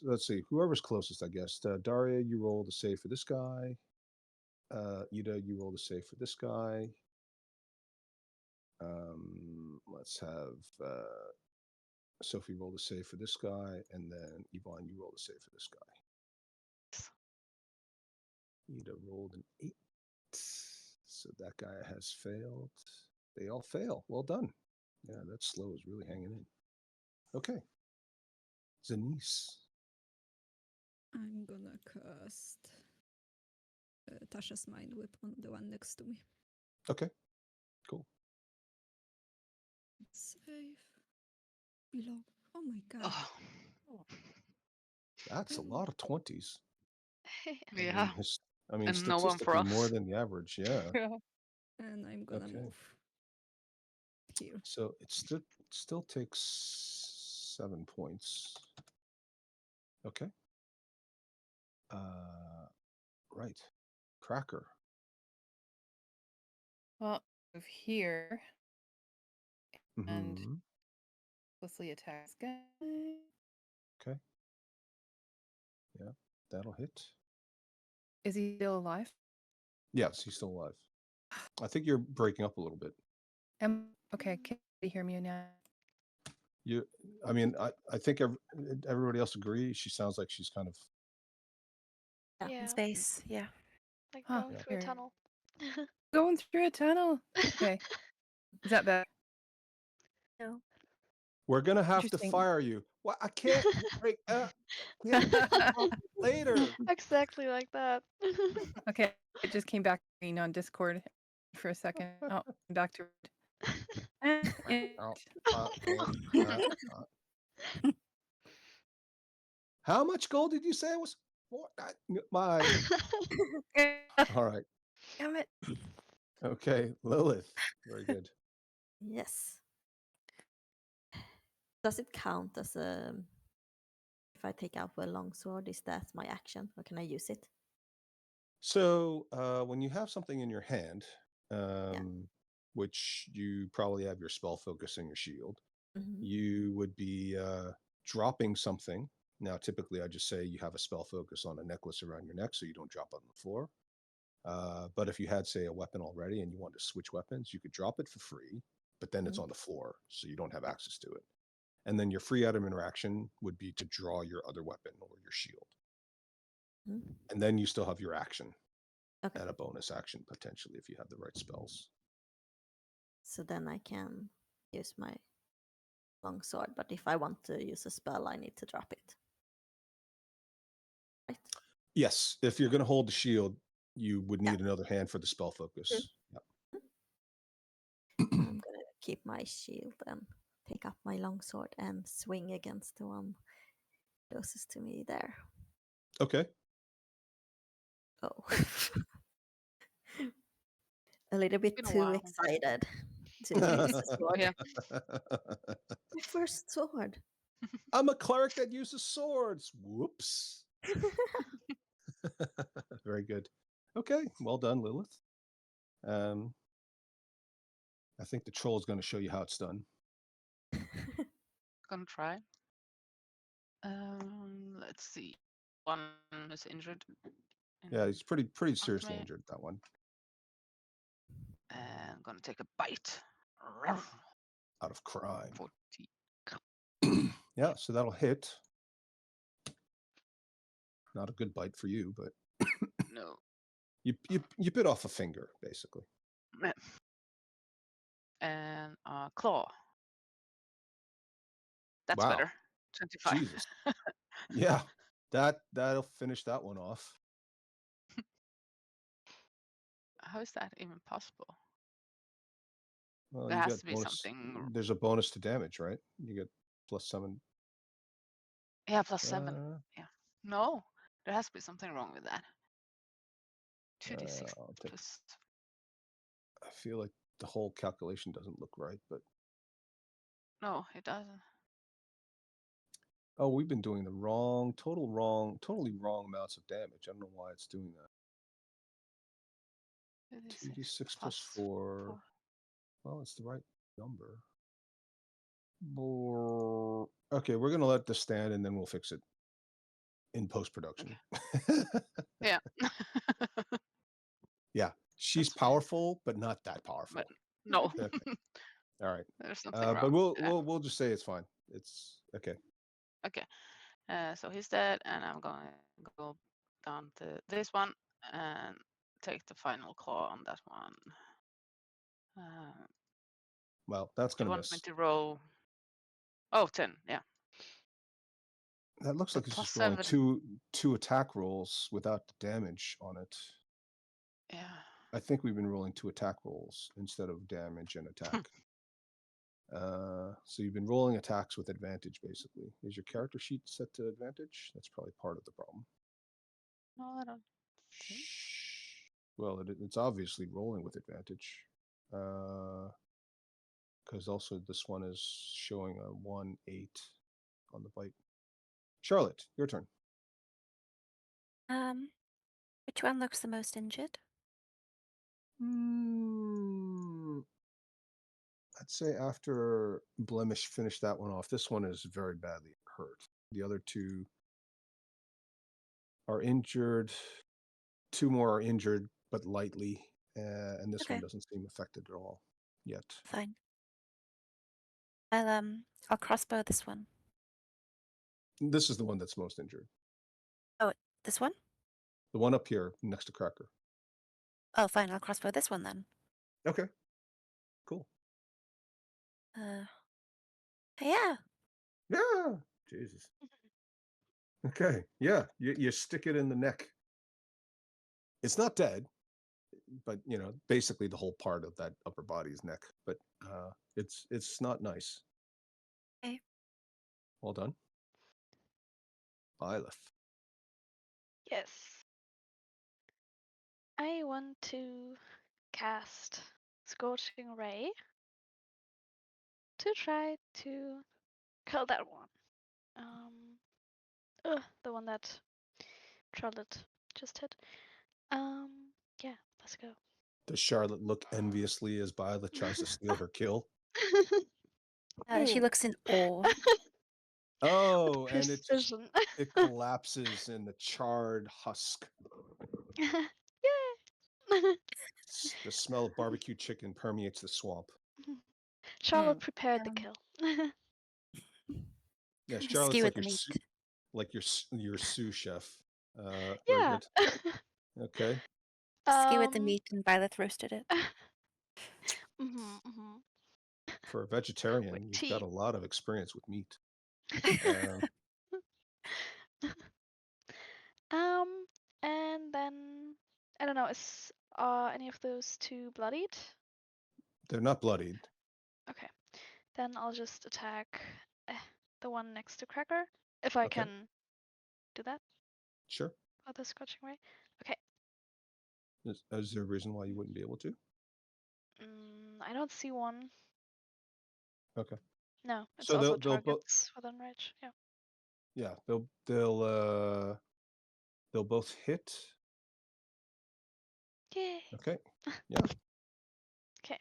let's see, whoever's closest, I guess. Daria, you roll the save for this guy. Ida, you roll the save for this guy. Let's have Sophie roll the save for this guy, and then Yvonne, you roll the save for this guy. Ida rolled an 8, so that guy has failed. They all fail. Well done. Yeah, that slow is really hanging in. Okay. Zanice. I'm gonna cast Tasha's Mind Whip on the one next to me. Okay, cool. Save. Below. Oh my god. Oh, That's a lot of 20s. yeah. I mean, And no one for statistically more us. than the average, yeah. And I'm gonna Okay. move here. So it still takes 7 points. Okay. Right. Cracker. Well, move here and Mhm. closely attack this guy. Okay. Yeah, that'll hit. Is he still alive? Yes, he's still alive. I think you're breaking up a little bit. Okay, can you hear me now? I mean, I think everybody else agrees. She sounds like she's kind of. Yeah, In space, yeah. like Huh, going through a weird. tunnel. Going through a tunnel. Okay. Is that bad? No. We're gonna have to Interesting. fire you. Well, I can't break up. Later. Exactly like that. Okay, it just came back green on Discord for a second. Oh, back to red. How much gold did you say it was? My. All right. Damn it. Okay, Lilith. Very good. Yes. Does it count as a? If I take out the longsword, is that my action, or can I use it? So when you have something in your hand, which you probably have your spell focus and your shield, you would be dropping something. Now, typically, I just say you have a spell focus on a necklace around your neck so you don't drop on the floor. But if you had, say, a weapon already and you wanted to switch weapons, you could drop it for free, but then it's on the floor, so you don't have access to it. And then your free item interaction would be to draw your other weapon or your shield. And then you still have your action and a bonus action, potentially, if you have the right spells. So then I can use my longsword, but if I want to use a spell, I need to drop it. Right? Yes, if you're going to hold the shield, you would need another hand for the spell focus. Yep. I'm going to keep my shield and pick up my longsword and swing against the one closest to me there. Okay. Oh. A little bit Been a too while. excited to use the sword. Yeah. My first sword. I'm a cleric that uses swords. Whoops. Very good. Okay, well done, Lilith. I think the troll is going to show you how it's done. Gonna try. Let's see. One is injured. Yeah, he's pretty seriously me. injured, that one. And gonna take a bite. Out of crime. 40. Yeah, so that'll hit. Not a good bite for you, but No. You bit off a finger, basically. Yeah. And claw. That's Wow. better. 25. Jesus. Yeah, that'll finish that one off. How is that even possible? Well, There you has got to be bonus. something. There's a bonus to damage, right? You get +7. Yeah, +7. Uh, Yeah. No, there has to be something wrong with that. 2d6 I'll take- plus. I feel like the whole calculation doesn't look right, but No, it doesn't. oh, we've been doing the totally wrong amounts of damage. I don't know why it's doing that. 2d6 plus 4. Well, it's the right number. Okay, we're gonna let this stand and then we'll fix it in post-production. Yeah. Yeah, she's That's fine. powerful, but not that powerful. But no. Okay. All right. There's something wrong. But we'll just say it's fine. It's okay. Okay. So he's dead, and I'm going to go down to this one and take the final claw on that one. Well, that's You gonna want miss. me to roll? Oh, 10. Yeah. That looks The like it's just rolling +7. two attack rolls without the damage on it. Yeah. I think we've been rolling 2 attack rolls instead of damage and attack. So you've been rolling attacks with advantage, basically. Is your character sheet set to advantage? That's probably part of the problem. No, I don't think. Well, it's obviously rolling with advantage. Because also this one is showing a 1-8 on the bite. Charlotte, your turn. Which one looks the most injured? I'd say after Blemish finished that one off, this one is very badly hurt. The other 2 are injured. 2 more are injured, but lightly. And this one Okay. doesn't seem affected at all yet. Fine. I'll crossbow this one. This is the one that's most injured. Oh, this one? The one up here next to Cracker. Oh, fine. I'll crossbow this one then. Okay. Cool. Yeah. Yeah. Jesus. Okay. Yeah. You stick it in the neck. It's not dead, but basically the whole part of that upper body is neck. But it's not nice. Okay. Well done. Byleth. Yes. I want to cast Scorching Ray to try to kill that one. The one that Charlotte just hit. Yeah, let's go. Does Charlotte look enviously as Byleth tries to steal her kill? She looks in awe. Oh, and Precision. it collapses in the charred husk. Yay! The smell of barbecue chicken permeates the swamp. Charlotte prepared the kill. Yeah, Charlotte's Skew like with your the meat. your sous chef. Very Yeah. good. Okay. Skew with the meat, and Violet roasted it. For a vegetarian, With you've got tea. a lot of experience with meat. And then I don't know, is any of those 2 bloodied? They're not bloodied. Okay. Then I'll just attack the one next to Cracker. If I Okay. can do that. Sure. Oh, the Scorching Ray. Okay. Is there a reason why you wouldn't be able to? I don't see one. Okay. No, it's So also they'll both. targets within range. Yeah. Yeah, they'll both hit. Yay. Okay. Yeah. Okay.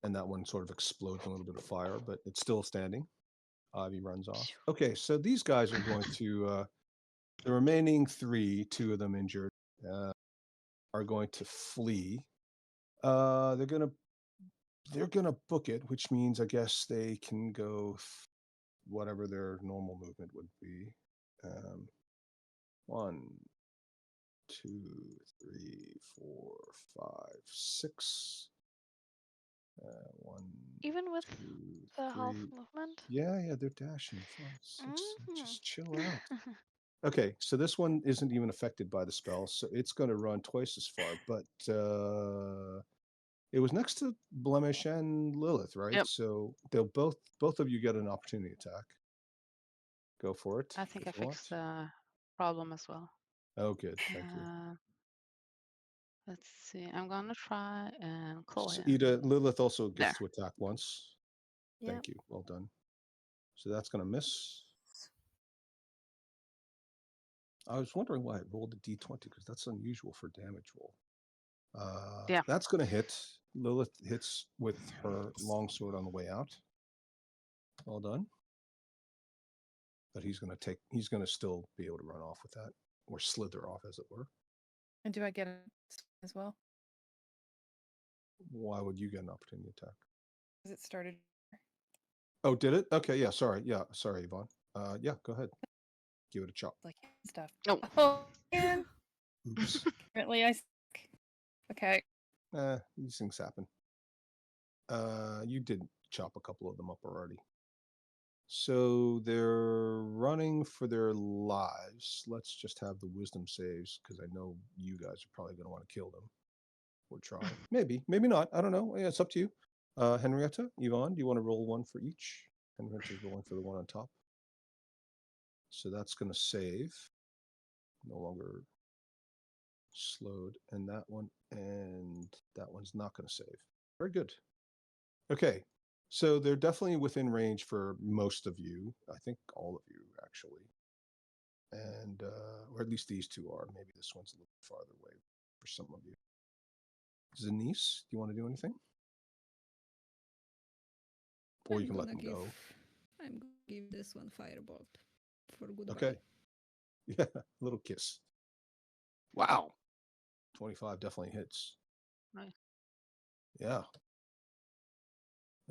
And that one sort of explodes in a little bit of fire, but it's still standing. Ivy runs off. Okay, so these guys are going to the remaining 3, 2 of them injured, are going to flee. They're gonna book it, which means I guess they can go whatever their normal movement would be. 1, 2, 3, 4, 5, 6. 1, Even with 2, the half 3. movement? Yeah, they're dashing. 5, 6. Mhm. Just chill out. Okay, so this one isn't even affected by the spell, so it's going to run twice as far. But it was next to Blemish and Lilith, right? Yep. So they'll both of you get an opportunity attack. Go for it. I think I if you want. fixed the problem as well. Oh, good. Thank you. Let's see. I'm gonna try and claw So him. Ida, Lilith also gets There. to attack once. Yep. Thank you. Well done. So that's going to miss. I was wondering why it rolled a d20 because that's unusual for damage roll. Yeah. That's going to hit. Lilith hits with her longsword on the way out. Well done. But he's going to still be able to run off with that, or slither off, as it were. And do I get it as well? Why would you get an opportunity attack? Because it started. Oh, did it? Okay, yeah, sorry. Yeah, sorry, Yvonne. Yeah, go ahead. Give it a chop. Like stuff. Oh. Oh, and Oops. apparently I suck. Okay. These things happen. You did chop a couple of them up already. So they're running for their lives. Let's just have the wisdom saves, because I know you guys are probably going to want to kill them. Or try. Maybe not. I don't know. Yeah, it's up to you. Henrietta, Yvonne, do you want to roll one for each? Henrietta's rolling for the one on top. So that's going to save. No longer slowed. And that one's not going to save. Very good. Okay. So they're definitely within range for most of you. I think all of you, actually. And, or at least these two are. Maybe this one's a little farther away for some of you. Zanice, do you want to do anything? Or you I'm can let gonna them go. I'm gonna give this one firebolt for goodbye. Okay. Yeah, a little kiss. Wow. 25 definitely hits. Nice. Yeah.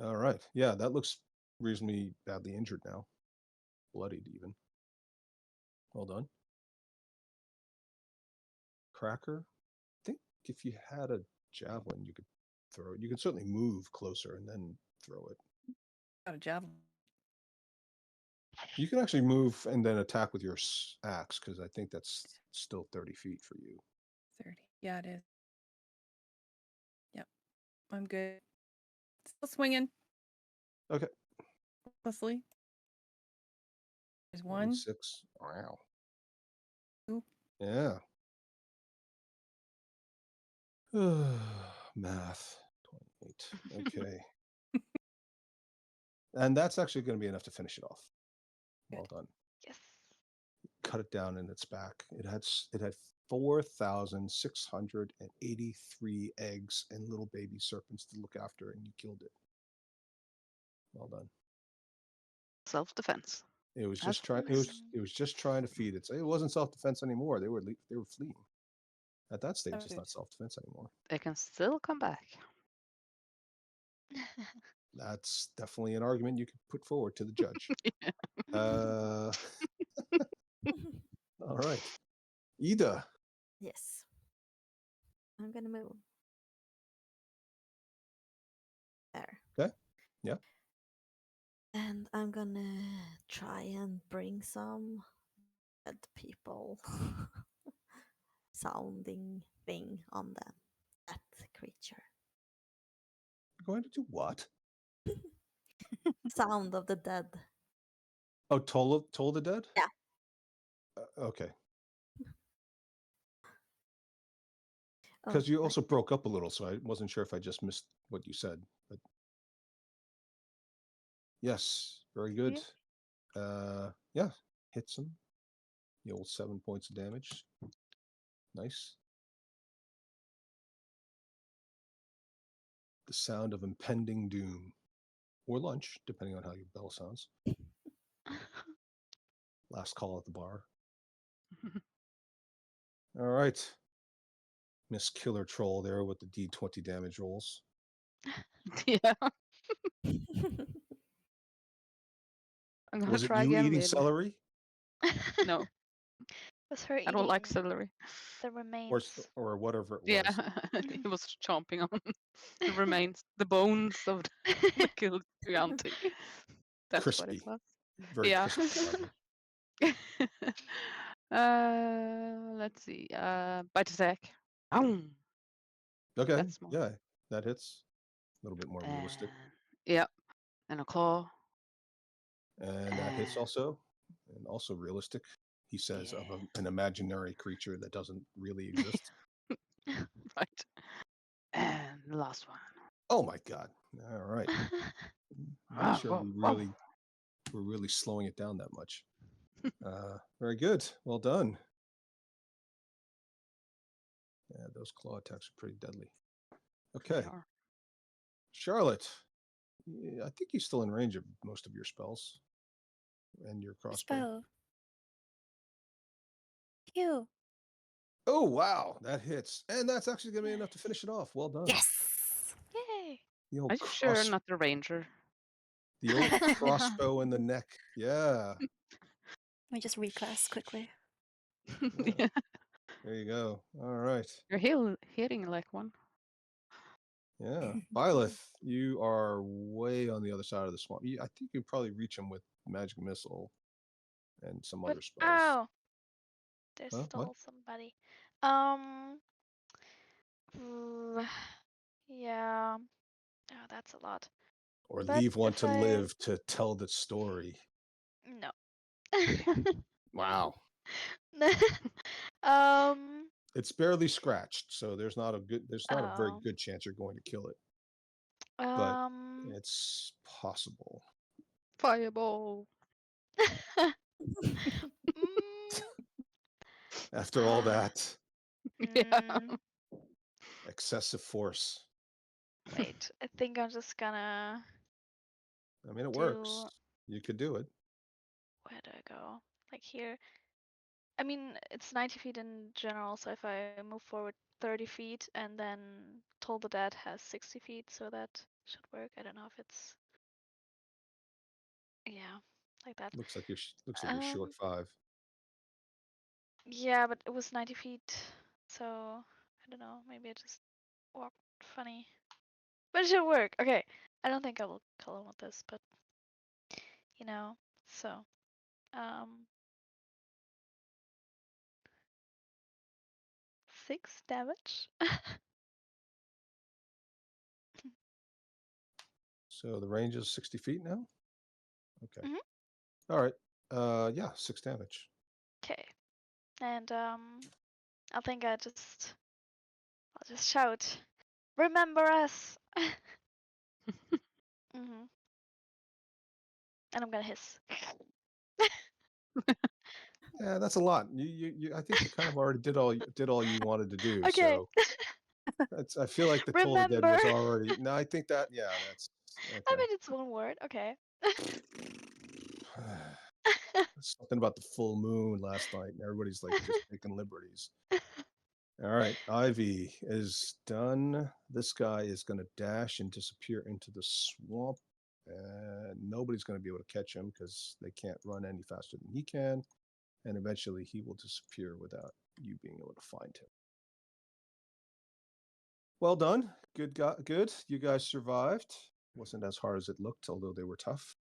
All right. Yeah, that looks reasonably badly injured now. Bloodied even. Well done. Cracker. I think if you had a javelin, you could throw it. You could certainly move closer and then throw it. Got a javelin. You can actually move and then attack with your axe, because I think that's still 30 feet for you. 30. Yeah, it is. Yep. I'm good. Still swinging. Okay. Leslie. There's one. 6. Wow. Two. Yeah. Math. 28. Okay. And that's actually going to be enough to finish it off. Well done. Yes. Cut it down in its back. It had 4,683 eggs and little baby serpents to look after, and you killed it. Well done. Self-defense. It was just trying. It was just trying to feed it. It wasn't self-defense anymore. They were fleeing. At that stage, it's not self-defense anymore. They can still come back. That's definitely an argument you could put forward to the judge. All right. Ida. Yes. I'm gonna move. There. Okay. Yeah. And I'm gonna try and bring some dead people sounding thing on them. That creature. You're going to do what? Sound of the dead. Oh, Toll the Dead? Yeah. Okay. Oh, Because you also broke up a little, so I wasn't sure if I just missed what you said. But yes, very good. Yeah, hits him. The old 7 points of damage. Nice. The sound of impending doom. Or lunch, depending on how your bell sounds. Last call at the bar. All right. Miss Killer Troll there with the D20 damage rolls. Yeah. I'm gonna Was it try you again. eating Lily. celery? No. Was her I don't like eating celery. the or remains? or whatever it was. Yeah, he was chomping on the remains, the bones of the killed Giganti. That's what it Crispy, was. very Yeah. crispy. Let's see. Bite attack. Boom. Okay, That's more. yeah, that hits. A little bit more And realistic, yeah, and a claw. and that hits And also, and also realistic. He says of yeah, an imaginary creature that doesn't really exist. right. And the last one. Oh my god! All right, not Wow, sure wow, we're really slowing it down that much. Very good. Well done. Yeah, those claw attacks are pretty deadly. Okay, They are. Charlotte. Yeah, I think he's still in range of most of your spells and your crossbow. Crossbow. Phew. Oh wow, that hits, and that's actually gonna be enough to finish it off. Well done. Yes. Yay! The old Are you sure not the ranger? the old crossbow in the neck. Yeah. Let me just reclass quickly. Yeah. Yeah. There you go. All right. You're hitting like one. Yeah. Byleth, you are way on the other side of the swamp. I think you probably reach him with magic missile and some But other spells. ow! There's Huh? still What? somebody. Yeah. Oh, that's a lot. Or But leave one if to I live to tell the story. no. Wow. um. It's barely scratched, so there's not a very Oh. good chance you're going to kill it, but it's possible. Fireball. After all that, Yeah. excessive force. Wait, I think I'm just gonna. I mean, it works. You could do it. Where do I go? Like here. I mean, it's 90 feet in general, so if I move forward 30 feet and then Toll the Dead has 60 feet, so that should work. I don't know if it's. Yeah, like that. Looks like you're short 5. Yeah, but it was 90 feet, so I don't know. Maybe I just walked funny. But it should work. Okay. I don't think I will kill him with this, but you know, so 6 damage. So the range is 60 feet now. Okay. Mhm. All right. Yeah, 6 damage. Okay. And I think I'll just shout, "Remember us!" Mhm. And I'm gonna hiss. Yeah, that's a lot. You I think you kind of already did all you wanted to do. Okay. So I feel like the Toll the Dead was Remember. already. No, I think that's I okay. mean, it's one word. Okay. Something about the full moon last night, and everybody's like just taking liberties. All right, Ivy is done. This guy is going to dash and disappear into the swamp. Nobody's going to be able to catch him because they can't run any faster than he can. And eventually he will disappear without you being able to find him. Well done. Good. You guys survived. Wasn't as hard as it looked, although they were tough.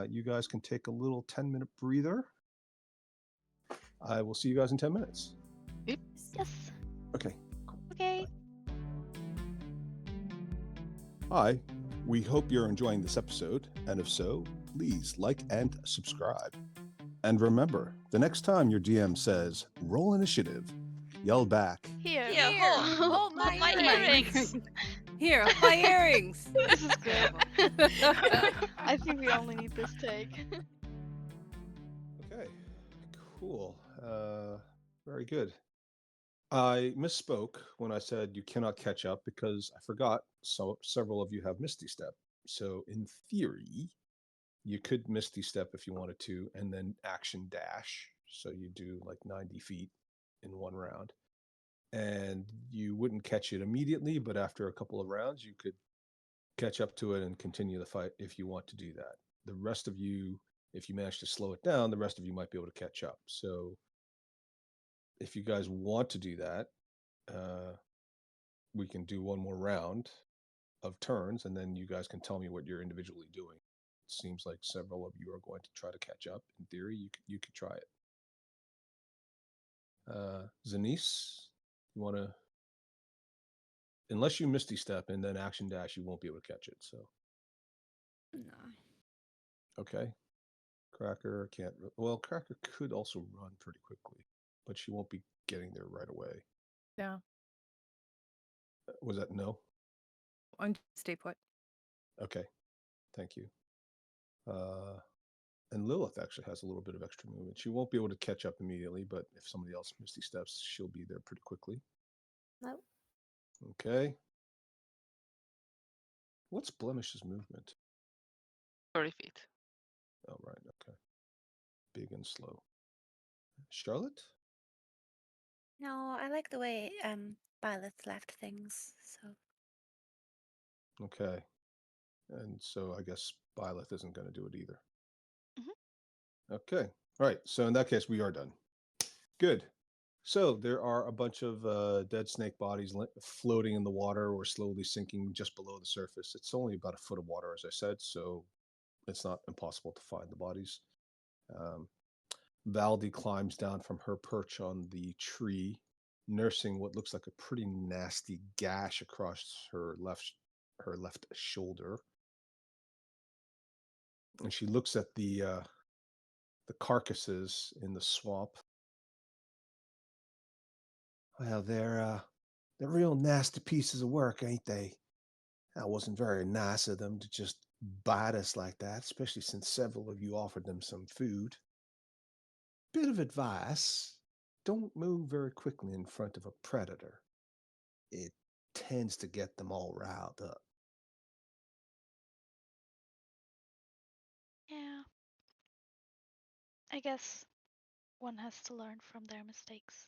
You guys can take a little 10-minute breather. I will see you guys in 10 minutes. Yes. Okay. Okay. Hi. We hope you're enjoying this episode, and if so, please like and subscribe. And remember, the next time your DM says, roll initiative, yell back, Here. Hold my earrings. Here, my earrings. This is good. I think we only need this take. Okay, cool. Very good. I misspoke when I said you cannot catch up because I forgot several of you have Misty Step. So in theory, you could Misty Step if you wanted to, and then action dash. So you do like 90 feet in one round. And you wouldn't catch it immediately, but after a couple of rounds, you could catch up to it and continue the fight if you want to do that. The rest of you, if you manage to slow it down, the rest of you might be able to catch up. So if you guys want to do that, we can do one more round of turns, and then you guys can tell me what you're individually doing. It seems like several of you are going to try to catch up. In theory, you could try it. Zanice, you want to? Unless you Misty Step and then Action Dash, you won't be able to catch it. So, No. okay. Cracker can't. Well, Cracker could also run pretty quickly, but she won't be getting there right away. Yeah. Was that no? Stay put. Okay, thank you. And Lilith actually has a little bit of extra movement. She won't be able to catch up immediately, but if somebody else Misty Steps, she'll be there pretty quickly. No. Okay. What's Blemish's movement? 30 feet. Oh, right. Okay. Big and slow. Charlotte? No, I like the way Violet left things. So Okay. And so I guess Byleth isn't going to do it either. Okay. All right. So in that case, we are done. Good. So there are a bunch of dead snake bodies floating in the water or slowly sinking just below the surface. It's only about a foot of water, as I said, so it's not impossible to find the bodies. Valdi climbs down from her perch on the tree, nursing what looks like a pretty nasty gash across her left shoulder. And she looks at the carcasses in the swamp. Well, they're real nasty pieces of work, ain't they? That wasn't very nice of them to just bite us like that, especially since several of you offered them some food. Bit of advice: don't move very quickly in front of a predator. It tends to get them all riled up. Yeah. I guess one has to learn from their mistakes.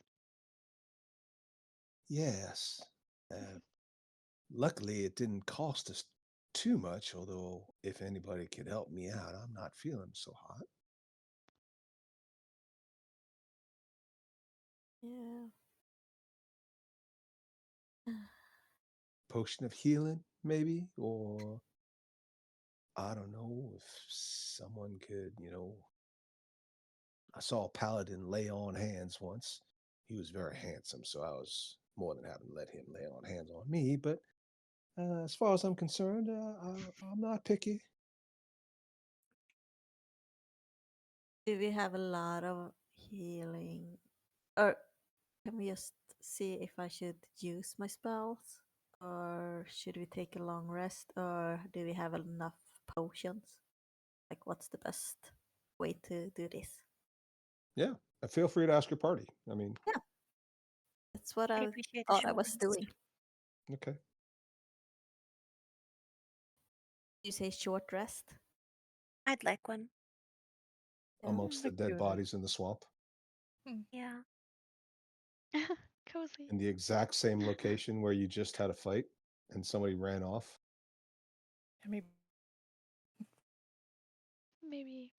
Yes. Luckily, it didn't cost us too much, although if anybody could help me out, I'm not feeling so hot. Yeah. Potion of healing, maybe? Or I don't know if someone could, I saw a paladin lay on hands once. He was very handsome, so I was more than happy to let him lay on hands on me. But as far as I'm concerned, I'm not picky. Do we have a lot of healing? Or can we just see if I should use my spells? Or should we take a long rest? Or do we have enough potions? Like, what's the best way to do this? Yeah, feel free to ask your party. I mean, Yeah, that's what I I appreciate the thought I short was rest. doing. okay. You say short rest? I'd like one. Amongst the Like two dead of them. bodies in the swamp, Yeah. Cozy. in the exact same location where you just had a fight and somebody ran off. I mean, Maybe.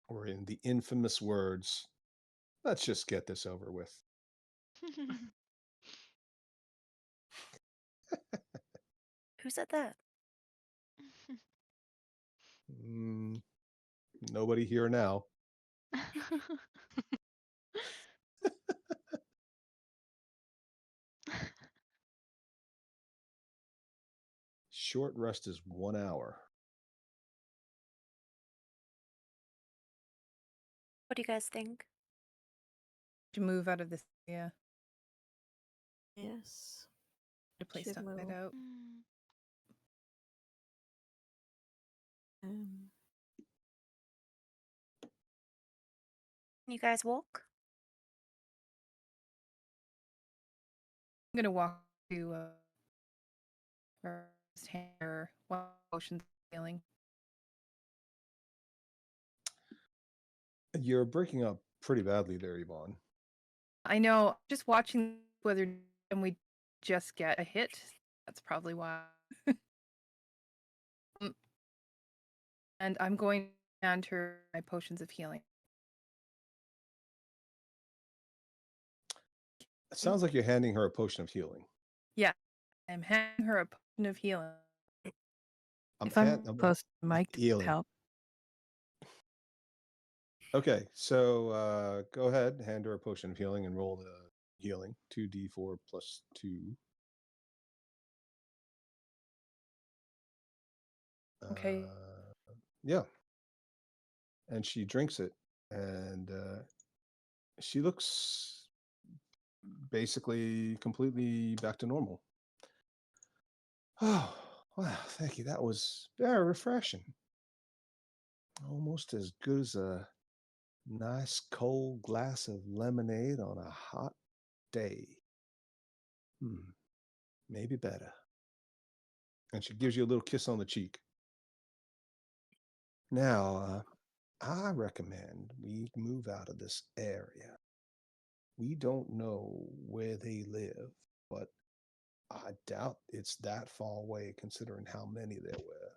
Or in the infamous words, let's just get this over with. Who said that? Nobody here now. Short rest is 1 hour. What do you guys think? to move out of this area Yes. to play Should stuff move. out. Mm. Um, Can you guys walk? I'm gonna walk to first hair one potion healing. You're breaking up pretty badly there, Yvonne. I know. Just watching whether and we just get a hit. That's probably why. And I'm going to enter my potions of healing. It sounds like you're handing her a potion of healing. Yeah, I'm handing her a potion of healing. I'm If I'm close to the mic, does it healing. help? Okay, so go ahead, hand her a potion of healing and roll the healing. 2d4 plus 2. Okay. Yeah. And she drinks it, and she looks basically completely back to normal. Oh, wow, thank you. That was very refreshing. Almost as good as a nice cold glass of lemonade on a hot day. Maybe better. And she gives you a little kiss on the cheek. Now, I recommend we move out of this area. We don't know where they live, but I doubt it's that far away considering how many there were.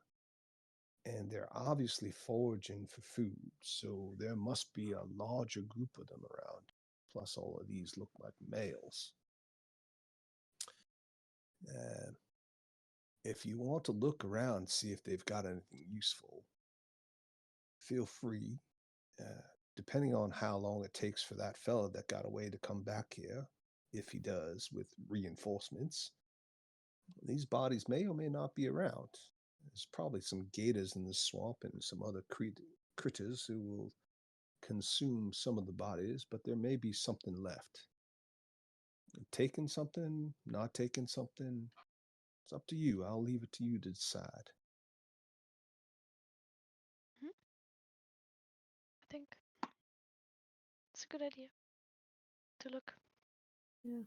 And they're obviously foraging for food, so there must be a larger group of them around. Plus, all of these look like males. If you want to look around, see if they've got anything useful, feel free. Depending on how long it takes for that fella that got away to come back here, if he does, with reinforcements, these bodies may or may not be around. There's probably some gators in the swamp and some other critters who will consume some of the bodies, but there may be something left. Taking something, not taking something, it's up to you. I'll leave it to you to decide. I think it's a good idea to look. Yeah.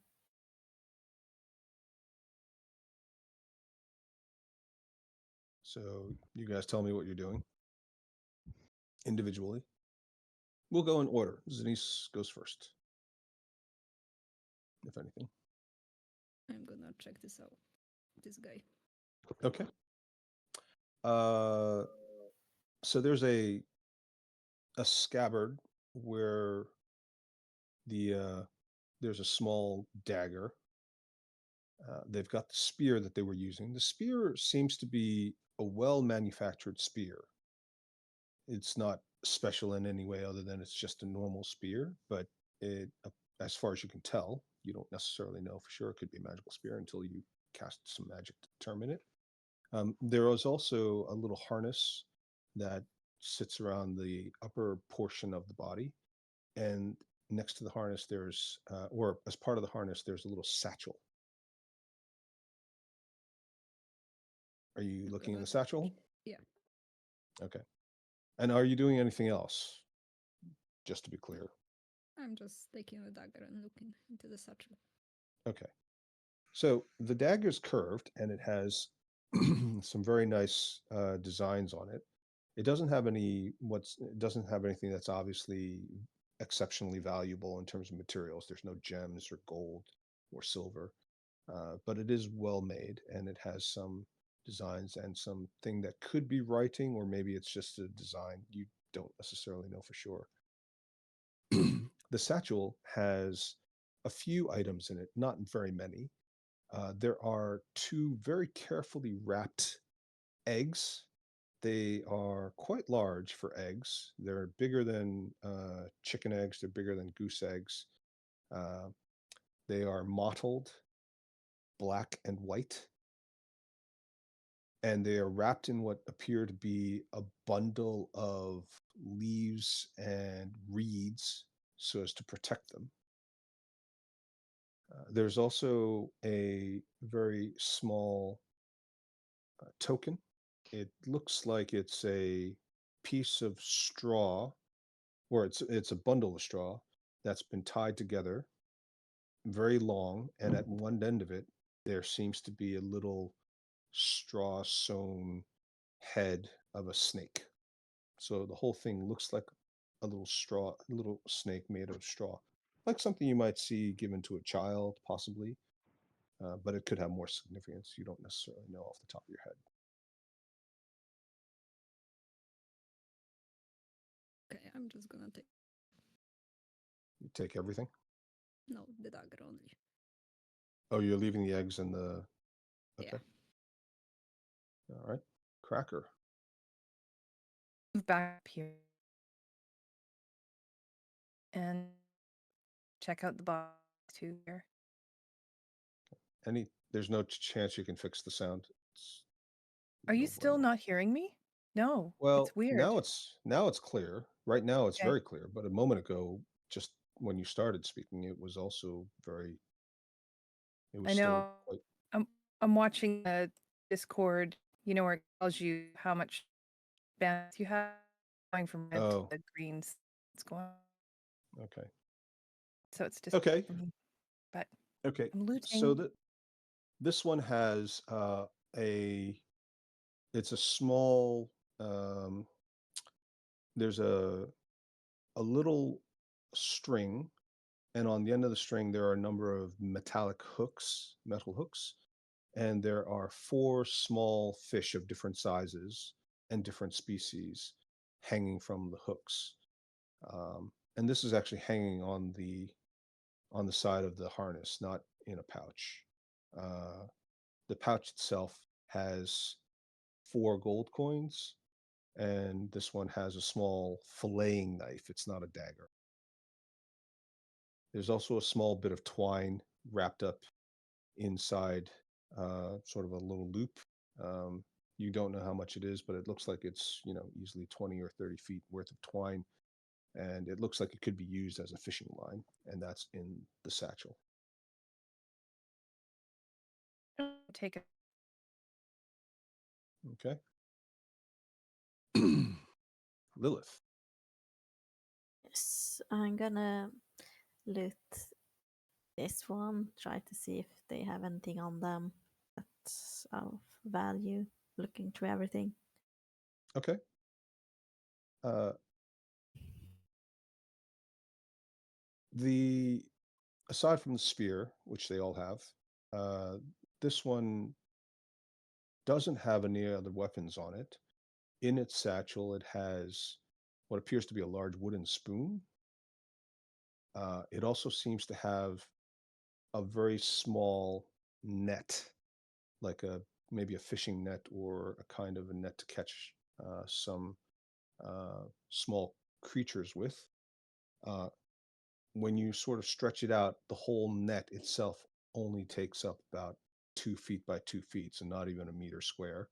So you guys tell me what you're doing individually. We'll go in order. Zanice goes first, if anything. I'm gonna check this out. This guy. Okay. So there's a scabbard where there's a small dagger. They've got the spear that they were using. The spear seems to be a well-manufactured spear. It's not special in any way other than it's just a normal spear, but as far as you can tell, you don't necessarily know for sure. It could be a magical spear until you cast some magic to determine it. There is also a little harness that sits around the upper portion of the body, and next to the harness there's or as part of the harness there's a little satchel. Are you looking in the satchel? Yeah. Okay. And are you doing anything else? Just to be clear. I'm just taking the dagger and looking into the satchel. Okay. So the dagger's curved and it has some very nice designs on it. It doesn't have anything that's obviously exceptionally valuable in terms of materials. There's no gems or gold or silver, but it is well made and it has some designs and something that could be writing, or maybe it's just a design. You don't necessarily know for sure. The satchel has a few items in it, not very many. There are 2 very carefully wrapped eggs. They are quite large for eggs. They're bigger than chicken eggs. They're bigger than goose eggs. They are mottled black and white. And they are wrapped in what appear to be a bundle of leaves and reeds so as to protect them. There's also a very small token. It looks like it's a piece of straw, or it's a bundle of straw that's been tied together, very long, and at one end of it there seems to be a little straw sewn head of a snake. So the whole thing looks like a little snake made of straw, like something you might see given to a child, possibly. But it could have more significance. You don't necessarily know off the top of your head. Okay, I'm just gonna take. You take everything? No, the dagger only. Oh, you're leaving the eggs in the. Yeah. Okay. All right. Cracker. Move back up here and check out the box too here. There's no chance you can fix the sound. Are you no still bueno. not hearing me? No. Well, it's weird. now it's clear. Right now it's Okay. very clear, but a moment ago, just when you started speaking, it was also very. It was I still know. quite. I'm watching Discord, where it tells you how much bandwidth you have, going from red Oh. to green. It's going. Okay. So it's just Okay. for me. But Okay. I'm looting. So this one has it's a small. There's a little string, and on the end of the string there are a number of metal hooks, and there are 4 small fish of different sizes and different species hanging from the hooks. And this is actually hanging on the side of the harness, not in a pouch. The pouch itself has 4 gold coins, and this one has a small filleting knife. It's not a dagger. There's also a small bit of twine wrapped up inside sort of a little loop. You don't know how much it is, but it looks like it's, easily 20 or 30 feet worth of twine. And it looks like it could be used as a fishing line, and that's in the satchel. Take it. Okay. Lilith. Yes, I'm gonna loot this one, try to see if they have anything on them that's of value, looking through everything. Okay. Aside from the spear, which they all have, this one doesn't have any other weapons on it. In its satchel, it has what appears to be a large wooden spoon. It also seems to have a very small net, like maybe a fishing net or a kind of a net to catch some small creatures with. When you sort of stretch it out, the whole net itself only takes up about 2 feet by 2 feet, so not even a meter square.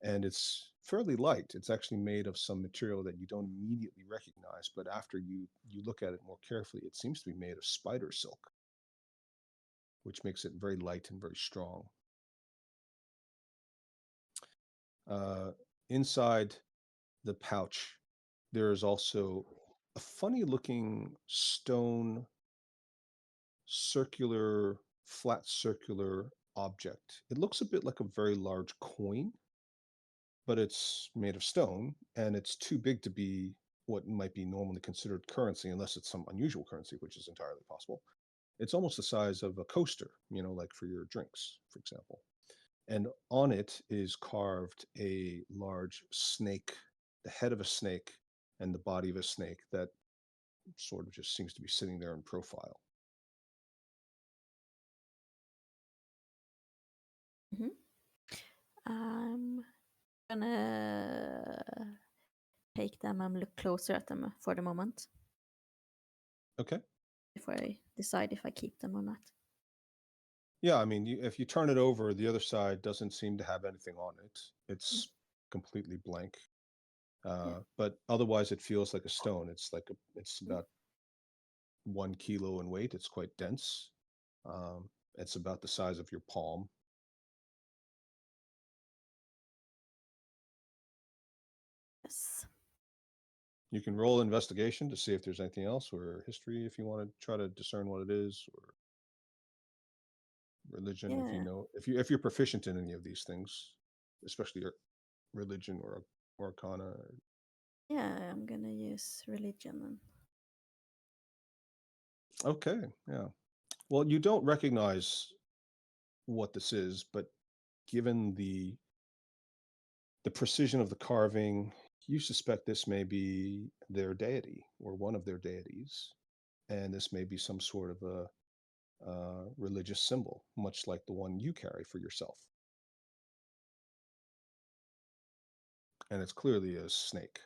And it's fairly light. It's actually made of some material that you don't immediately recognize, but after you look at it more carefully, it seems to be made of spider silk, which makes it very light and very strong. Inside the pouch, there is also a funny looking stone flat circular object. It looks a bit like a very large coin, but it's made of stone, and it's too big to be what might be normally considered currency, unless it's some unusual currency, which is entirely possible. It's almost the size of a coaster, like for your drinks, for example. And on it is carved a large snake, the head of a snake and the body of a snake that sort of just seems to be sitting there in profile. I'm gonna take them and look closer at them for the moment Okay. before I decide if I keep them or not. Yeah, I mean, if you turn it over, the other side doesn't seem to have anything on it. It's completely blank. But otherwise, it feels like a stone. It's about 1 kilo in weight. It's quite dense. It's about the size of your palm. Yes. You can roll investigation to see if there's anything else, or history if you want to try to discern what it is, or religion if you Yeah. know if you're proficient in any of these things, especially your religion or arcana. Yeah, I'm gonna use religion then. Okay, yeah. Well, you don't recognize what this is, but given the precision of the carving, you suspect this may be their deity or one of their deities. and this may be some sort of a religious symbol, much like the one you carry for yourself. And it's clearly a snake,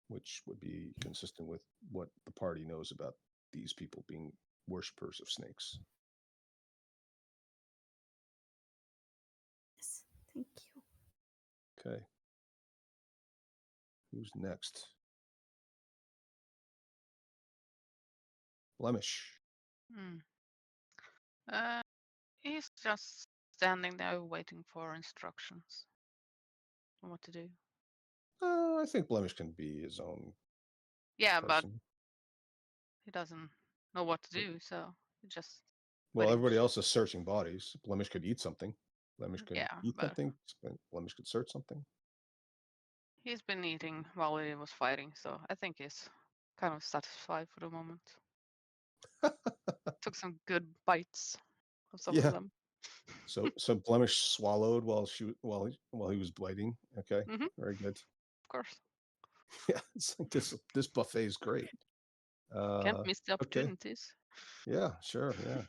which would be consistent with what the party knows about these people being worshippers of snakes. Yes, thank you. Okay. Who's next? Blemish. Hmm. He's just standing there waiting for instructions on what to do. I think Blemish can be his own Yeah, but person. he doesn't know what to do, so he just Well, waiting. everybody else is searching bodies. Blemish could eat something. Blemish could Yeah, eat but something. Blemish could search something. he's been eating while he was fighting, so I think he's kind of satisfied for the moment. Took some good bites of some Yeah. of them. So Blemish swallowed while he was biting. Okay, Mhm. very good. Of course, Yeah, it's like this buffet is great. can't miss the Okay. opportunities. Yeah, sure. Yeah.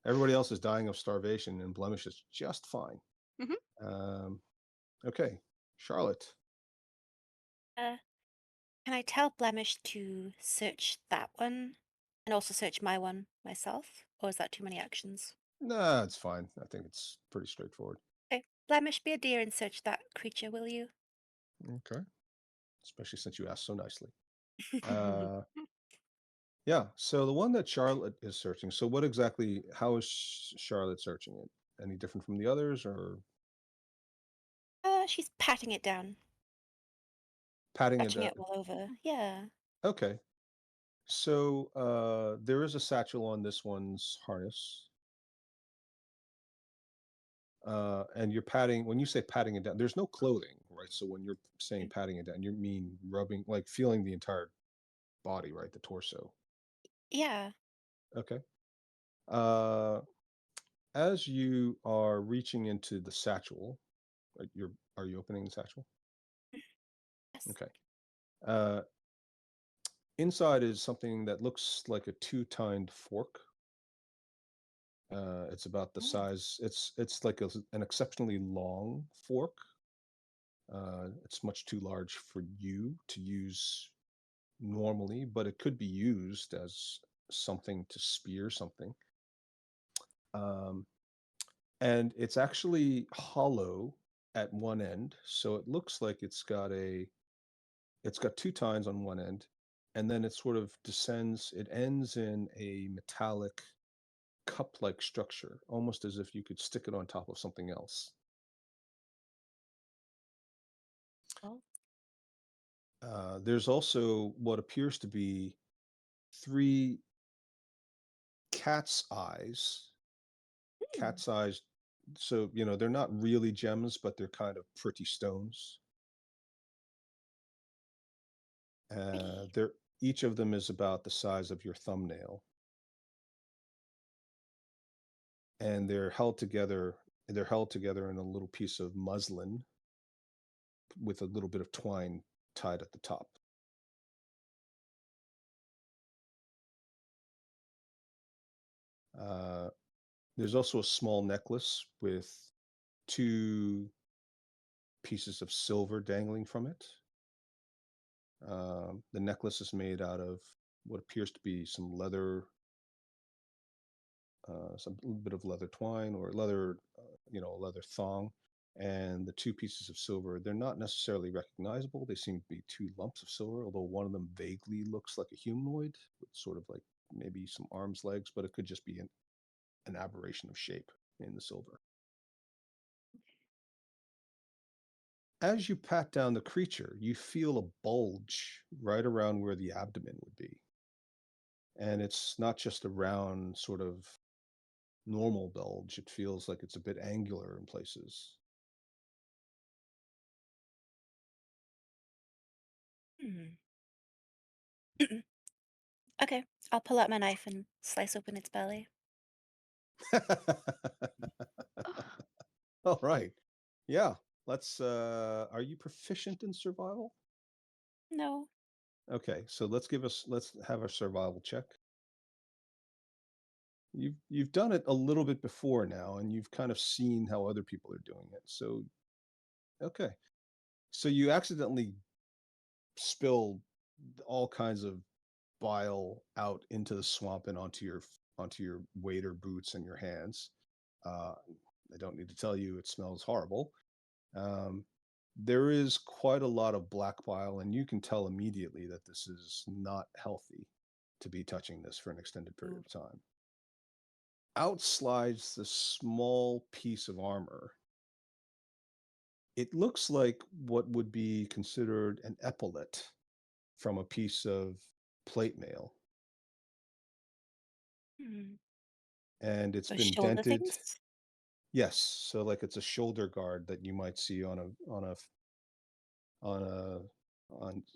Everybody else is dying of starvation, and Blemish is just fine. Mhm. Okay, Charlotte. Can I tell Blemish to search that one and also search my one myself? Or is that too many actions? Nah, it's fine. I think it's pretty straightforward. Okay. Blemish, be a dear and search that creature, will you? Okay. Especially since you asked so nicely. Yeah, so the one that Charlotte is searching. So how is Charlotte searching it? Any different from the others, or She's patting it down, patting it touching down? it all over. Yeah. Okay. So there is a satchel on this one's harness. And you're patting, when you say patting it down, there's no clothing, right? So when you're saying patting it down, you mean rubbing, like feeling the entire body, right? The torso. Yeah. Okay. As you are reaching into the satchel, like are you opening the satchel? Yes. Okay. Inside is something that looks like a two-tined fork. It's about the size. It's like an exceptionally long fork. It's much too large for you to use normally, but it could be used as something to spear something. And it's actually hollow at one end, so it looks like it's got two tines on one end, and then it sort of descends. It ends in a metallic cup-like structure, almost as if you could stick it on top of something else. Oh. There's also what appears to be 3 cat's eyes. Cat's eyes. So, they're not really gems, but they're kind of pretty stones. Each of them is about the size of your thumbnail. And they're held together in a little piece of muslin with a little bit of twine tied at the top. There's also a small necklace with 2 pieces of silver dangling from it. The necklace is made out of what appears to be some leather, some little bit of leather twine or leather, a leather thong. And the 2 pieces of silver, they're not necessarily recognizable. They seem to be 2 lumps of silver, although one of them vaguely looks like a humanoid with sort of like maybe some arms, legs, but it could just be an aberration of shape in the silver. As you pat down the creature, you feel a bulge right around where the abdomen would be. And it's not just a round sort of normal bulge. It feels like it's a bit angular in places. Okay, I'll pull out my knife and slice open its belly. All right. Yeah. Are you proficient in survival? No. Okay, so let's have a survival check. you've done it a little bit before now, and you've kind of seen how other people are doing it. So okay, so you accidentally spill all kinds of bile out into the swamp and onto your wader boots and your hands. I don't need to tell you it smells horrible. Um, there is quite a lot of black bile, and you can tell immediately that this is not healthy to be touching this for an extended period of time. Out slides the small piece of armor. It looks like what would be considered an epaulet from a piece of plate mail, Hmm. and it's Those been shoulder dented. things? Yes, so like it's a shoulder guard that you might see on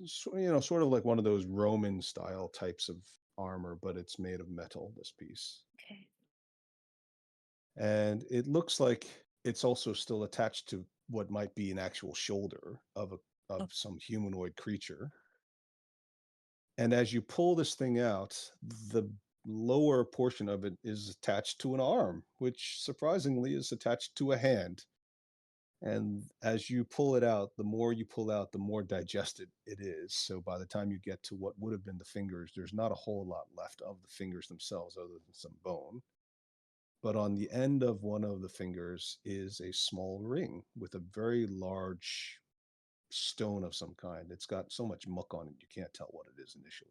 sort of like one of those Roman style types of armor, but it's made of metal, this piece. Okay. And it looks like it's also still attached to what might be an actual shoulder of some humanoid creature. And as you pull this thing out, the lower portion of it is attached to an arm, which surprisingly is attached to a hand. And as you pull it out, the more you pull out, the more digested it is. So by the time you get to what would have been the fingers, there's not a whole lot left of the fingers themselves other than some bone. But on the end of one of the fingers is a small ring with a very large stone of some kind. It's got so much muck on it, you can't tell what it is initially.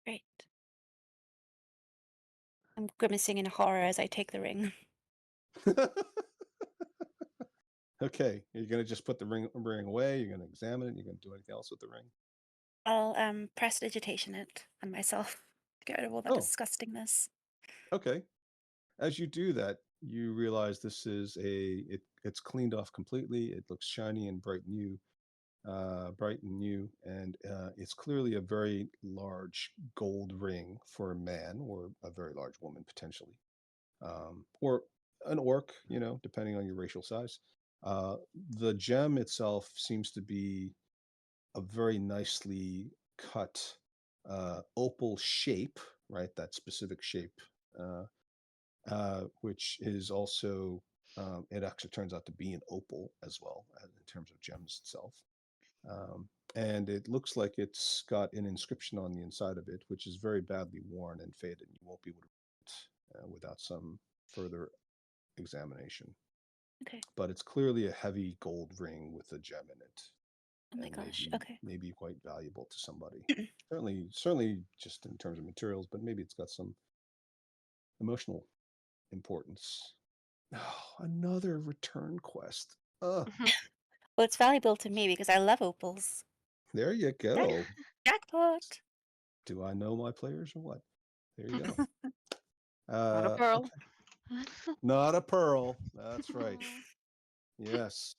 Great. I'm grimacing in horror as I take the ring. Okay, you're gonna just put the ring away. You're gonna examine it. You're gonna do anything else with the ring? I'll prestidigitation it on myself. Get rid of all that Oh. disgustingness. Okay. As you do that, you realize this is it's cleaned off completely. It looks shiny and bright new, and it's clearly a very large gold ring for a man or a very large woman potentially, or an orc, depending on your racial size. The gem itself seems to be a very nicely cut opal shape, right? That specific shape, which is also, it actually turns out to be an opal as well in terms of gems itself. And it looks like it's got an inscription on the inside of it, which is very badly worn and faded. You won't be able to read it without some further examination. Okay. But it's clearly a heavy gold ring with a gem in it. Oh my And gosh. maybe, Okay. maybe quite valuable to somebody. certainly just in terms of materials, but maybe it's got some emotional importance. Oh, another return quest. Well, it's valuable to me because I love opals. There you go. Jackpot. Do I know my players or what? There you go. Not a pearl. Okay. Not a pearl. That's right. Yes.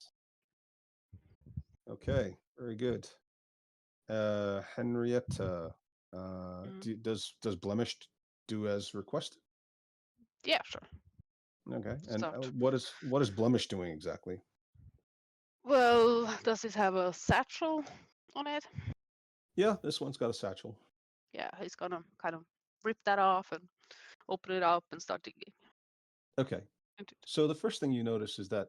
Okay. Very good. Henrietta, does Blemish do as requested? Yeah, sure. Okay. And Start. what is Blemish doing exactly? Well, does it have a satchel on it? Yeah, this one's got a satchel. Yeah, he's gonna kind of rip that off and open it up and start digging. Okay. So the first thing you notice is that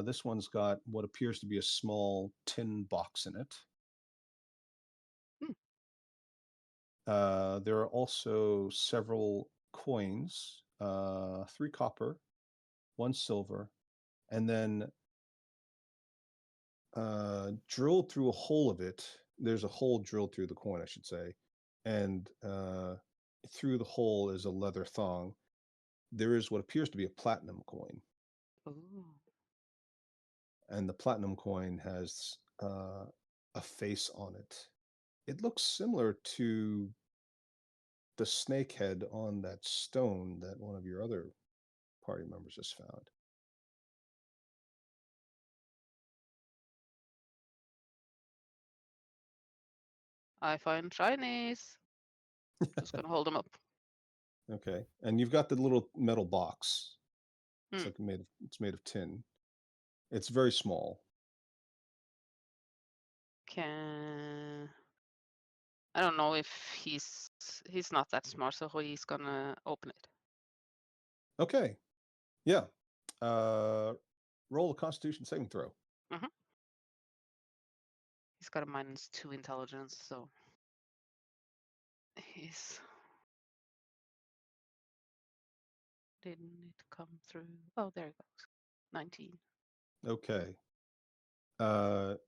this one's got what appears to be a small tin box in it. There are also several coins, 3 copper, 1 silver, and then drilled through a hole of it. There's a hole drilled through the coin, I should say, and through the hole is a leather thong. There is what appears to be a platinum coin. Ooh. And the platinum coin has a face on it. It looks similar to the snake head on that stone that one of your other party members has found. I find shinies. Just gonna hold them up. Okay, and you've got the little metal box. It's Hmm. like it's made of tin. It's very small. Can I don't know if he's not that smart, so he's gonna open it. Okay. Yeah. Roll a Constitution saving throw. He's got a -2 intelligence, so he's didn't it come through? Oh, there it goes. 19. Okay. The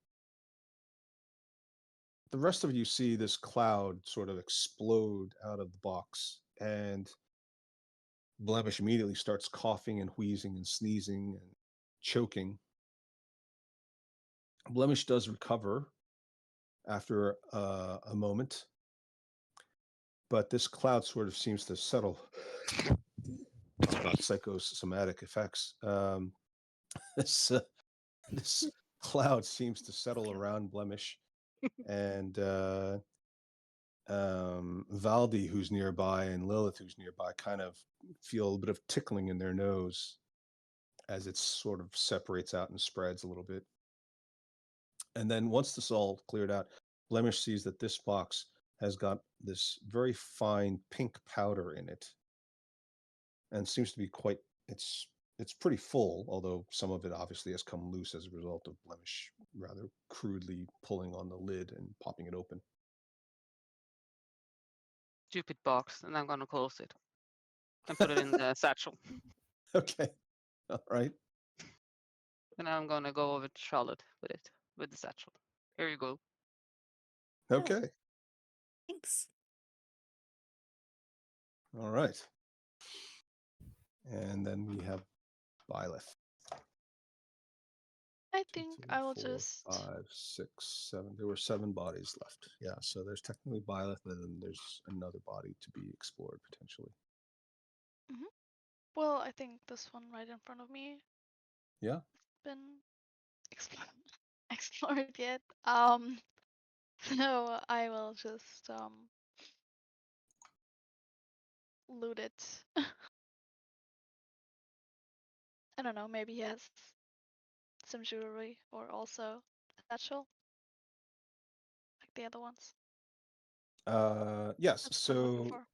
rest of you see this cloud sort of explode out of the box, and Blemish immediately starts coughing and wheezing and sneezing and choking. Blemish does recover after a moment, but this cloud sort of seems to settle. Talk about psychosomatic effects. This cloud seems to settle around Blemish, and Valdi, who's nearby, and Lilith, who's nearby, kind of feel a bit of tickling in their nose as it sort of separates out and spreads a little bit. And then once this all cleared out, Blemish sees that this box has got this very fine pink powder in it, and seems to be quite. It's pretty full, although some of it obviously has come loose as a result of Blemish rather crudely pulling on the lid and popping it open. Stupid box, and I'm gonna close it and put it in the satchel. Okay. All right. And I'm gonna go over to Charlotte with the satchel. Here you go. Okay. Thanks. All right. And then we have Byleth. I 2, think 3, I will 4, just. 5, 6, 7. There were 7 bodies left. Yeah, so there's technically Byleth, and then there's another body to be explored potentially. Well, I think this one right in front of me Yeah. been explored yet. So I will just loot it. I don't know, maybe he has some jewelry or also a satchel like the other ones. Yes. That's what I'm looking So for.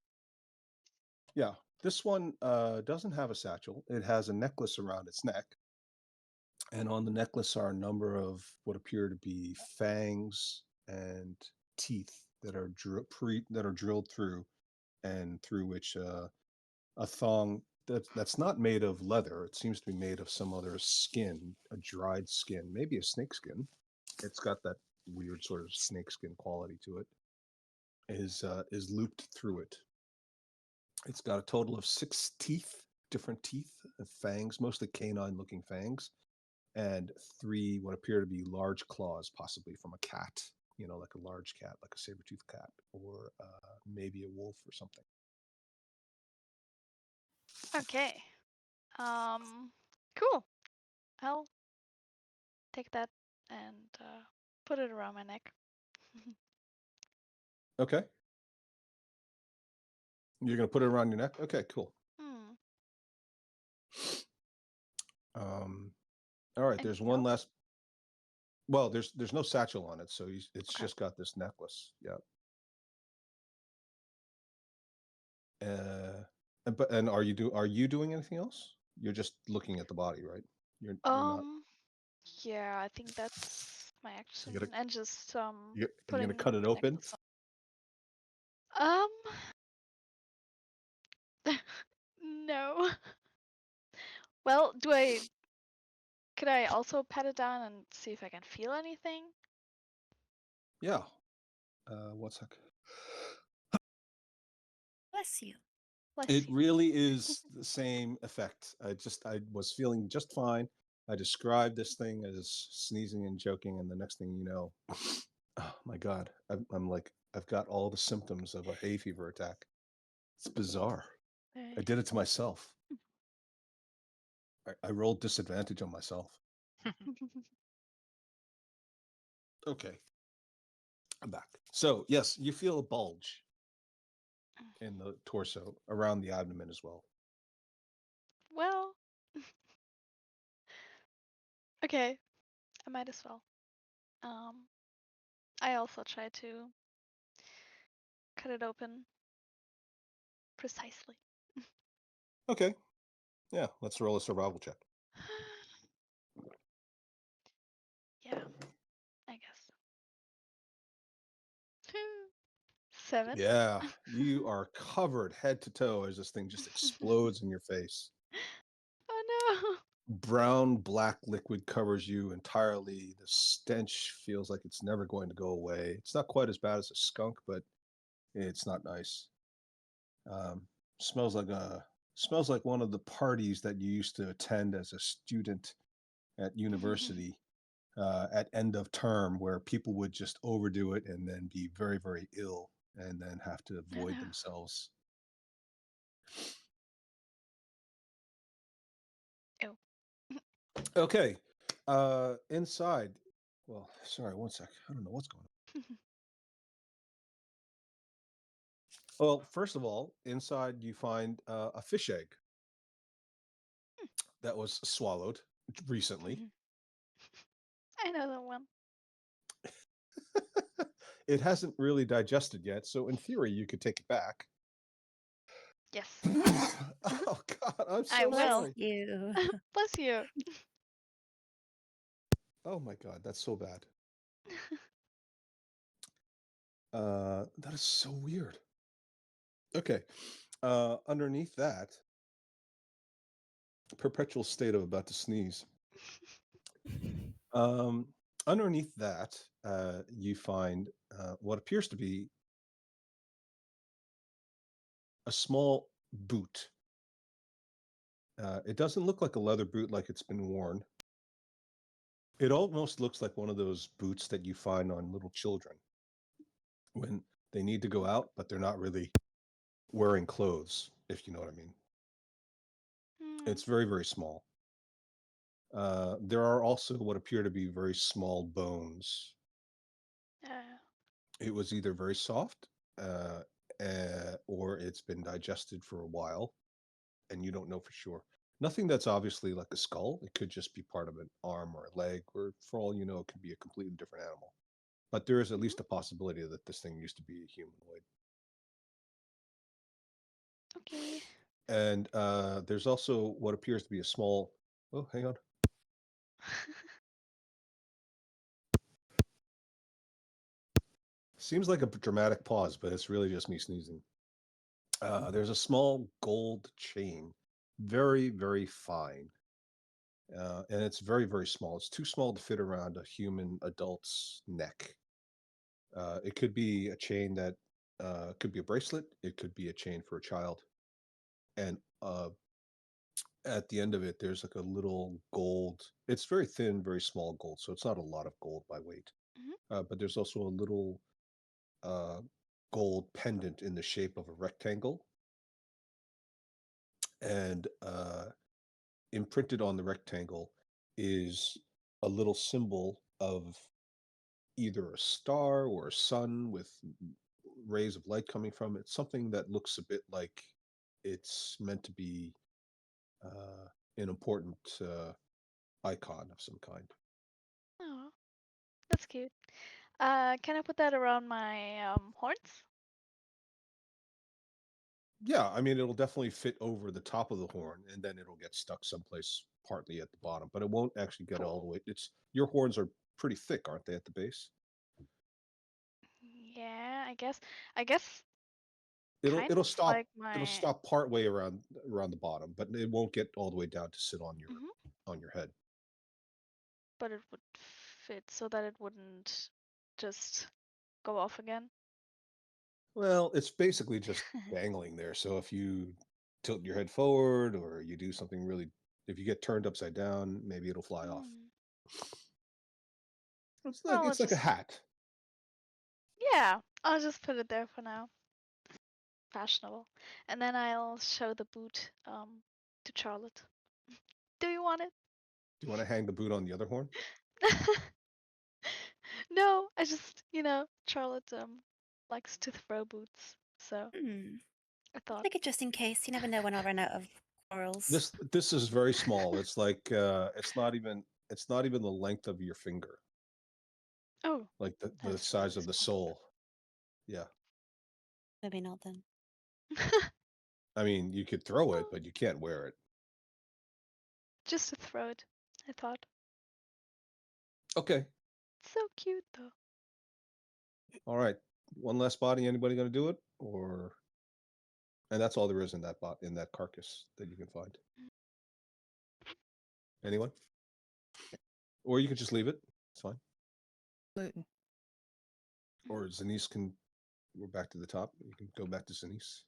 yeah, this one doesn't have a satchel. It has a necklace around its neck, and on the necklace are a number of what appear to be fangs and teeth that are drilled through, and through which a thong that's not made of leather. It seems to be made of some other skin, a dried skin, maybe a snake skin. It's got that weird sort of snakeskin quality to it. Is looped through it. It's got a total of 6 teeth, different teeth, fangs, mostly canine-looking fangs, and 3 what appear to be large claws, possibly from a cat. Like a large cat, like a saber-toothed cat, or maybe a wolf or something. Okay. Cool. I'll take that and put it around my neck. Okay. You're gonna put it around your neck? Okay, cool. All right. There's Anything one else? last. Well, there's no satchel on it, so it's Okay. just got this necklace. Yeah. And are you doing anything else? You're just looking at the body, right? You're not. Yeah, I think that's my action, gotta- and just You're putting gonna cut it the open. necklace on. No. Well, could I also pat it down and see if I can feel anything? Yeah. 1 sec. Bless you. Bless It you. really is the same effect. I was feeling just fine. I described this thing as sneezing and choking, and the next thing you know, oh my God, I'm like, I've got all the symptoms of a hay fever attack. It's bizarre. I did it to myself. I rolled disadvantage on myself. Okay. I'm back. So yes, you feel a bulge in the torso, around the abdomen as well. Well, okay, I might as well. I also try to cut it open precisely. Okay. Yeah, let's roll a survival check. Yeah, I guess. 7. Yeah, you are covered head to toe as this thing just explodes in your face. Oh no. Brown black liquid covers you entirely. The stench feels like it's never going to go away. It's not quite as bad as a skunk, but it's not nice. Smells like one of the parties that you used to attend as a student at university at end of term, where people would just overdo it and then be very, very ill and then have to avoid no. themselves. Ew. Okay. Inside. Well, sorry, one sec. I don't know what's going on. Well, first of all, inside you find a fish egg that was swallowed recently. I know that one. It hasn't really digested yet, so in theory, you could take it back. Yes. Oh God, I'm I so will. sorry. You. Bless you. Oh my God, that's so bad. That is so weird. Okay. Underneath that, perpetual state of about to sneeze. Underneath that, you find what appears to be a small boot. It doesn't look like a leather boot like it's been worn. It almost looks like one of those boots that you find on little children when they need to go out, but they're not really wearing clothes, if you know what I mean. It's very, very small. There are also what appear to be very small bones. It was either very soft or it's been digested for a while and you don't know for sure. Nothing that's obviously like a skull. It could just be part of an arm or a leg, or for all you know, it could be a completely different animal. But there is at least a possibility that this thing used to be a humanoid. Okay. And there's also what appears to be a small. Oh, hang on. Seems like a dramatic pause, but it's really just me sneezing. There's a small gold chain, very, very fine. And it's very, very small. It's too small to fit around a human adult's neck. It could be a chain that could be a bracelet. It could be a chain for a child. And at the end of it, there's like a little gold. It's very thin, very small gold. So it's not a lot of gold by weight. But there's also a little gold pendant in the shape of a rectangle. And imprinted on the rectangle is a little symbol of either a star or a sun with rays of light coming from it. Something that looks a bit like it's meant to be an important icon of some kind. Oh, that's cute. Can I put that around my horns? Yeah, I mean, it'll definitely fit over the top of the horn, and then it'll get stuck someplace partly at the bottom, but it won't actually get all the way. It's your horns are pretty thick, aren't they, at the base? Yeah, I guess. I guess It'll kind it'll of stop like it'll my. stop part way around the bottom, but it won't get all the way down to sit on your head. But it would fit so that it wouldn't just go off again. Well, it's basically just dangling there. So if you tilt your head forward or you do something really, if you get turned upside down, maybe it'll fly off. It's like Well, it's like a just hat. yeah. I'll just put it there for now. Fashionable, and then I'll show the boot to Charlotte. Do you want it? Do you want to hang the boot on the other horn? No, I just Charlotte likes to throw boots, so I thought. Take it just in case. You never know when I'll run out of corals. This is very small. It's like it's not even the length of your finger. Oh. Like the size of the sole. Yeah. Maybe not then. I mean, you could throw it, but you can't wear it. Just to throw it, I thought. Okay. So cute though. All right. One less body. Anybody going to do it? And that's all there is in that in that carcass that you can find. Anyone? Or you could just leave it. It's fine. Gluten. Or Zenise can. We're back to the top. You can go back to Zenise.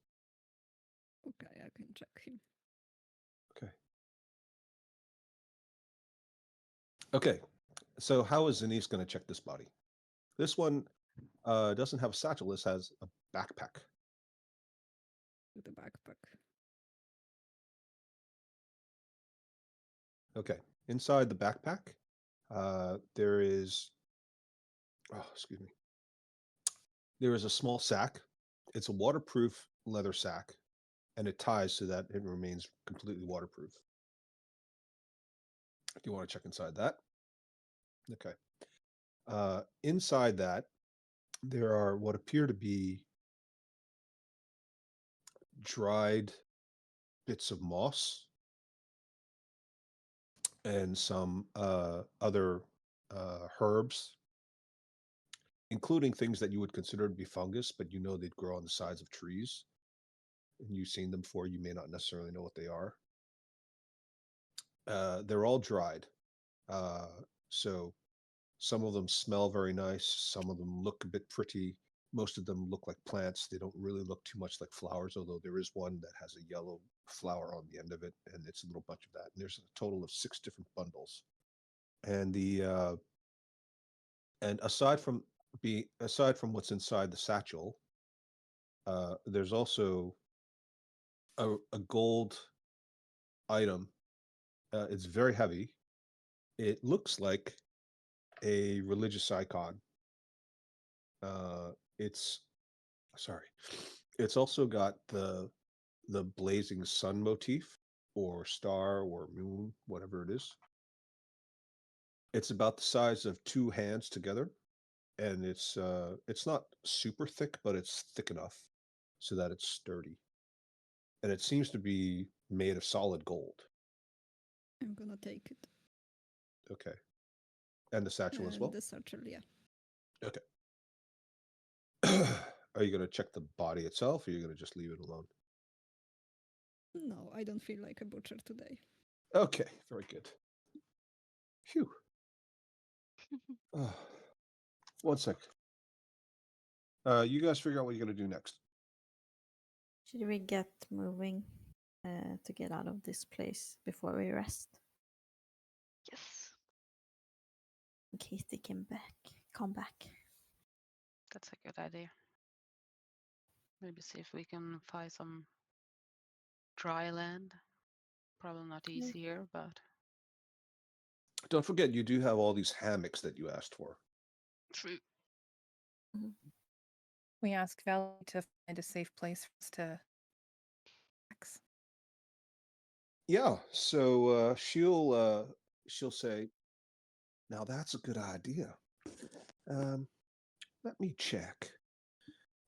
Okay, I can check him. Okay. So how is Zenise going to check this body? This one doesn't have a satchel. This has a backpack. With the backpack. Okay. Inside the backpack, there is. Oh, excuse me. There is a small sack. It's a waterproof leather sack, and it ties so that it remains completely waterproof. Do you want to check inside that? Okay. Inside that, there are what appear to be dried bits of moss and some other herbs, including things that you would consider to be fungus, but you know they'd grow on the sides of trees. And you've seen them before, you may not necessarily know what they are. They're all dried. So some of them smell very nice. Some of them look a bit pretty. Most of them look like plants. They don't really look too much like flowers, although there is one that has a yellow flower on the end of it, and it's a little bunch of that. And there's a total of 6 different bundles. And aside from what's inside the satchel, there's also a gold item. It's very heavy. It looks like a religious icon. It's also got the blazing sun motif or star or moon, whatever it is. It's about the size of 2 hands together, and it's not super thick, but it's thick enough so that it's sturdy. And it seems to be made of solid gold. I'm gonna take it. Okay. And the satchel as well? The satchel, yeah. Okay. Are you going to check the body itself, or are you going to just leave it alone? No, I don't feel like a butcher today. Okay, very good. Phew. 1 sec. You guys figure out what you're going to do next. Should we get moving to get out of this place before we rest? Yes. In case they come back. That's a good idea. Maybe see if we can find some dry land. Probably not easy here, but Don't forget, you do have all these hammocks that you asked for. true. We asked Valley to find a safe place for us to relax. Yeah, so she'll say, "Now that's a good idea. Let me check."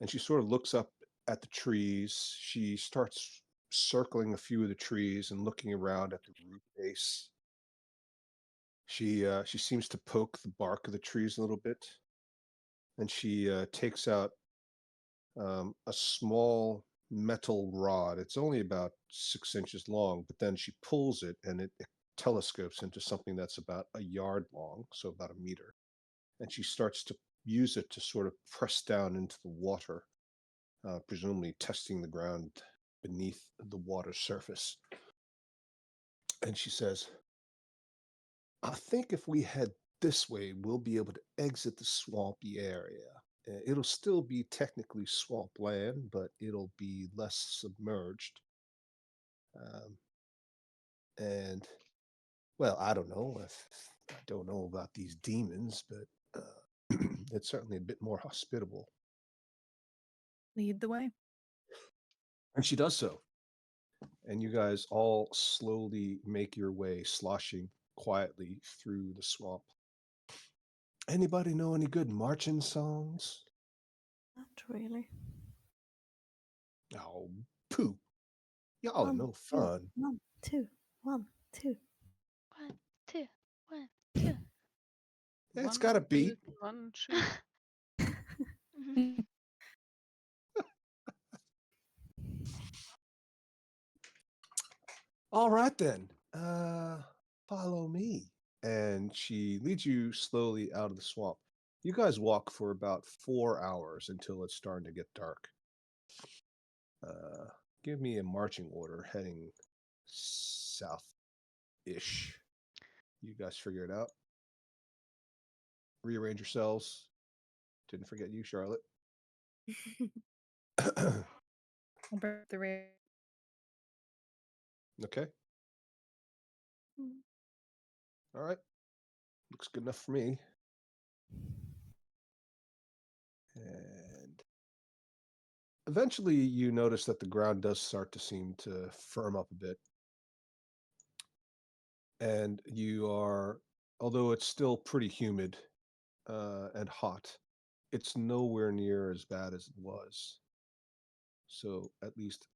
And she sort of looks up at the trees. She starts circling a few of the trees and looking around at the root base. She seems to poke the bark of the trees a little bit, and she takes out a small metal rod. It's only about 6 inches long, but then she pulls it and it telescopes into something that's about a yard long, so about a meter. And she starts to use it to sort of press down into the water, presumably testing the ground beneath the water surface. And she says, "I think if we head this way, we'll be able to exit the swampy area. It'll still be technically swamp land, but it'll be less submerged. And, well, I don't know. I don't know about these demons, but it's certainly a bit more hospitable." Lead the way. And she does so. And you guys all slowly make your way, sloshing quietly through the swamp. Anybody know any good marching songs? Not really. Oh, poo. Y'all are One, no two, fun. 1, 2, 1, 2. 1, 2, 1, 2. It's got a beat. 1, 2. Mhm. All right then. Follow me. And she leads you slowly out of the swamp. You guys walk for about 4 hours until it's starting to get dark. Give me a marching order heading south-ish. You guys figure it out. Rearrange yourselves. Didn't forget you, Charlotte. I'll bring up the rear. Okay. Mm. All right. Looks good enough for me. And eventually you notice that the ground does start to seem to firm up a bit. And you are, although it's still pretty humid and hot, it's nowhere near as bad as it was. So at least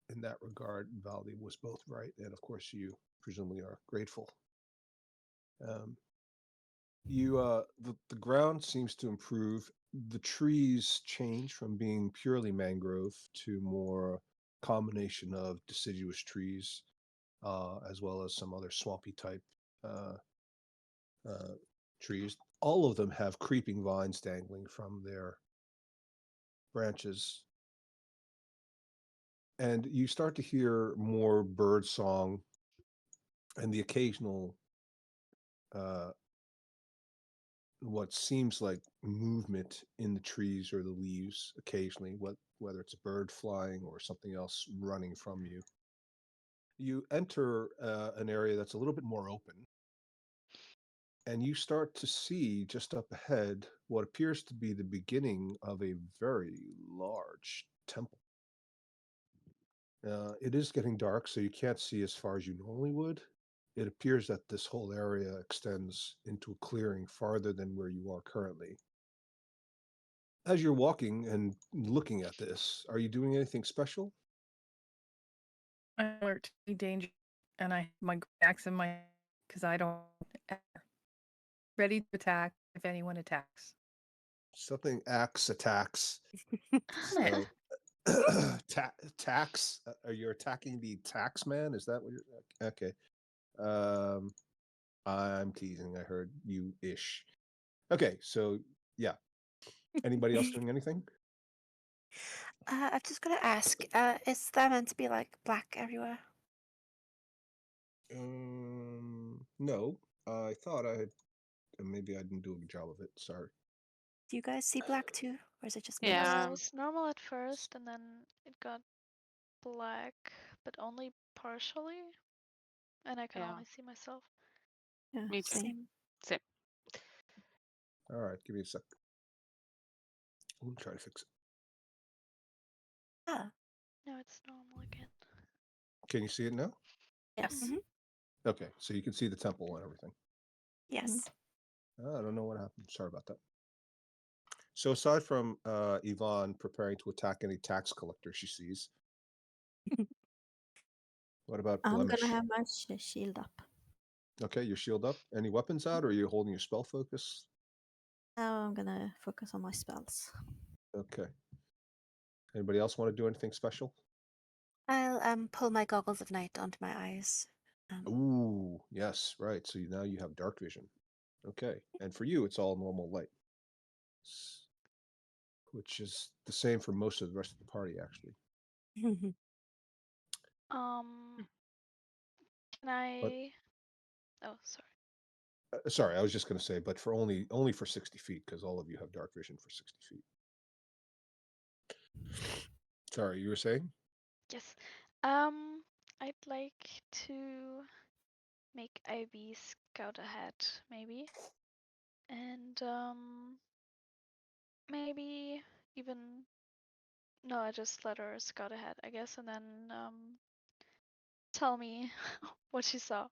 in that regard, Valdi was both right, and of course you presumably are grateful. The ground seems to improve. The trees change from being purely mangrove to more combination of deciduous trees, as well as some other swampy type uh, trees. All of them have creeping vines dangling from their branches. And you start to hear more bird song and the occasional what seems like movement in the trees or the leaves occasionally, whether it's a bird flying or something else running from you. You enter an area that's a little bit more open, and you start to see just up ahead what appears to be the beginning of a very large temple. It is getting dark, so you can't see as far as you normally would. It appears that this whole area extends into a clearing farther than where you are currently. As you're walking and looking at this, are you doing anything special? I'm alert to any danger, and I have my axe in my because I don't ready to attack if anyone attacks. Something axe attacks. Damn it. So, tax? Are you attacking the tax man? Is that what you're? Okay. Um, I'm teasing. I heard you ish. Okay, so yeah. Anybody else doing anything? I've just got to ask, is there meant to be like black everywhere? No. I thought I had. Maybe I didn't do a good job of it. Sorry. Do you guys see black too? Or is it just me? Yeah. It was normal at first, and then it got black, but only partially. And I can Yeah. only see myself. Yeah, Me too. same. Same. All right, give me a sec. I'm gonna try to fix it. Ah. Now it's normal again. Can you see it now? Yes. Mhm. Okay, so you can see the temple and everything. Yes. I don't know what happened. Sorry about that. So aside from Yvonne preparing to attack any tax collector she sees, what about I'm Blemish? gonna have my shield up. Okay, your shield up. Any weapons out, or are you holding your spell focus? Now I'm gonna focus on my spells. Okay. Anybody else want to do anything special? I'll pull my goggles of night onto my eyes. Ooh, yes, right. So now you have dark vision. Okay, and for you, it's all normal light, which is the same for most of the rest of the party, actually. Can I? Oh, sorry. Sorry, I was just going to say, but for only for 60 feet, because all of you have dark vision for 60 feet. Sorry, you were saying? Yes. I'd like to make Ivy scout ahead, maybe, and maybe even no, I just let her scout ahead, I guess, and then tell me what she saw.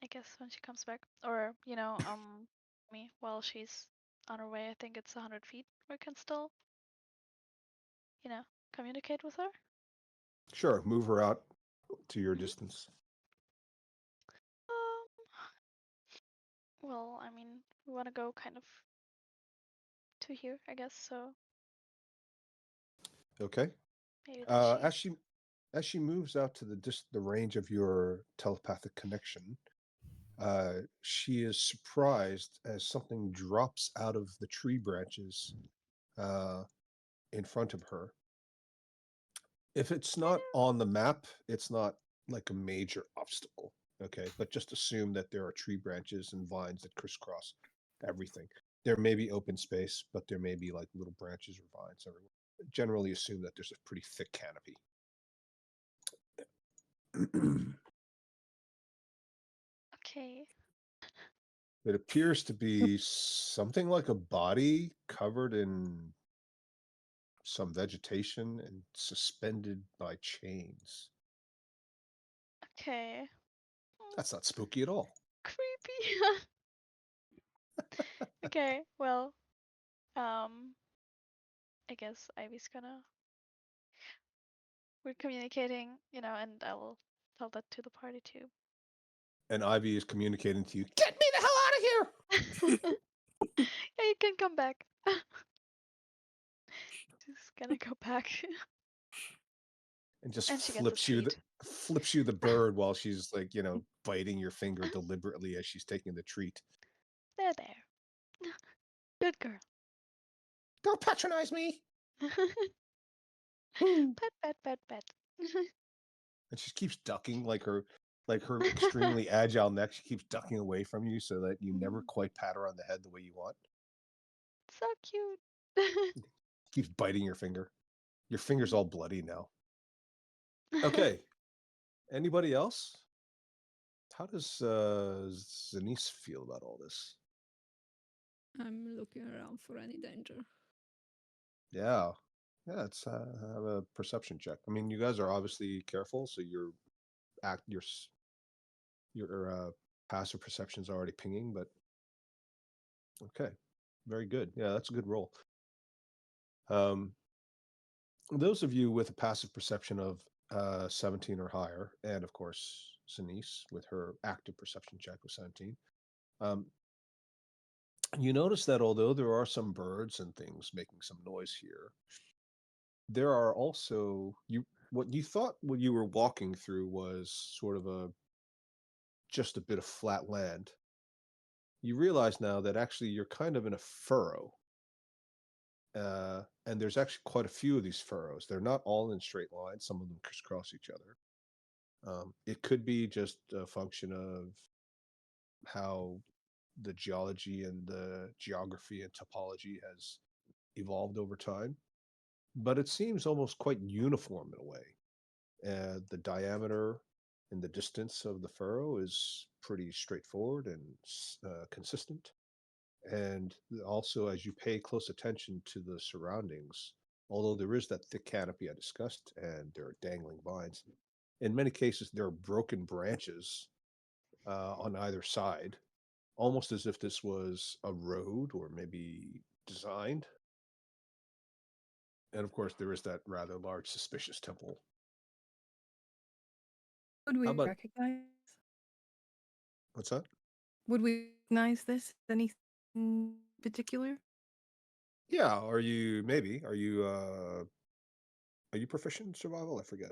I guess when she comes back, or me while she's on her way. I think it's 100 feet. We can still, communicate with her? Sure, move her out to your Mhm. distance. Well, I mean, we want to go kind of to here, I guess. So Okay. maybe that As she moves out to the range of your telepathic connection, she is surprised as something drops out of the tree branches in front of her. If it's not on the map, it's not like a major obstacle. Okay, but just assume that there are tree branches and vines that crisscross everything. There may be open space, but there may be like little branches or vines everywhere. Generally assume that there's a pretty thick canopy. Okay. It appears to be something like a body covered in some vegetation and suspended by chains. Okay. That's not spooky at all. Creepy. Okay. Well, I guess Ivy's gonna. We're communicating, and I will tell that to the party too. And Ivy is communicating to you, get me the hell out of here! Yeah, you can come back. She's gonna go back. And just And she gets a flips you the bird while she's like, biting your finger deliberately as she's taking the treat. There. Good girl. Don't patronize me! Pet. And she keeps ducking like her extremely agile neck. She keeps ducking away from you so that you never quite pat her on the head the way you want. So cute. Keeps biting your finger. Your finger's all bloody now. Okay. Anybody else? How does Zanice feel about all this? I'm looking around for any danger. Yeah. Let's have a perception check. I mean, you guys are obviously careful, so your passive perception's already pinging, but okay. Very good. Yeah, that's a good roll. Those of you with a passive perception of 17 or higher, and of course Zanice with her active perception check of 17, you notice that although there are some birds and things making some noise here, there are also what you thought when you were walking through was sort of just a bit of flat land. You realize now that actually you're kind of in a furrow. And there's actually quite a few of these furrows. They're not all in straight lines. Some of them crisscross each other. It could be just a function of how the geology and the geography and topology has evolved over time, but it seems almost quite uniform in a way. The diameter and the distance of the furrow is pretty straightforward and consistent. And also, as you pay close attention to the surroundings, although there is that thick canopy I discussed and there are dangling vines, in many cases there are broken branches on either side, almost as if this was a road or maybe designed. And of course, there is that rather large suspicious temple. Would we How about- recognize? What's that? Would we recognize this? Anything in particular? Yeah, are you proficient in survival? I forget.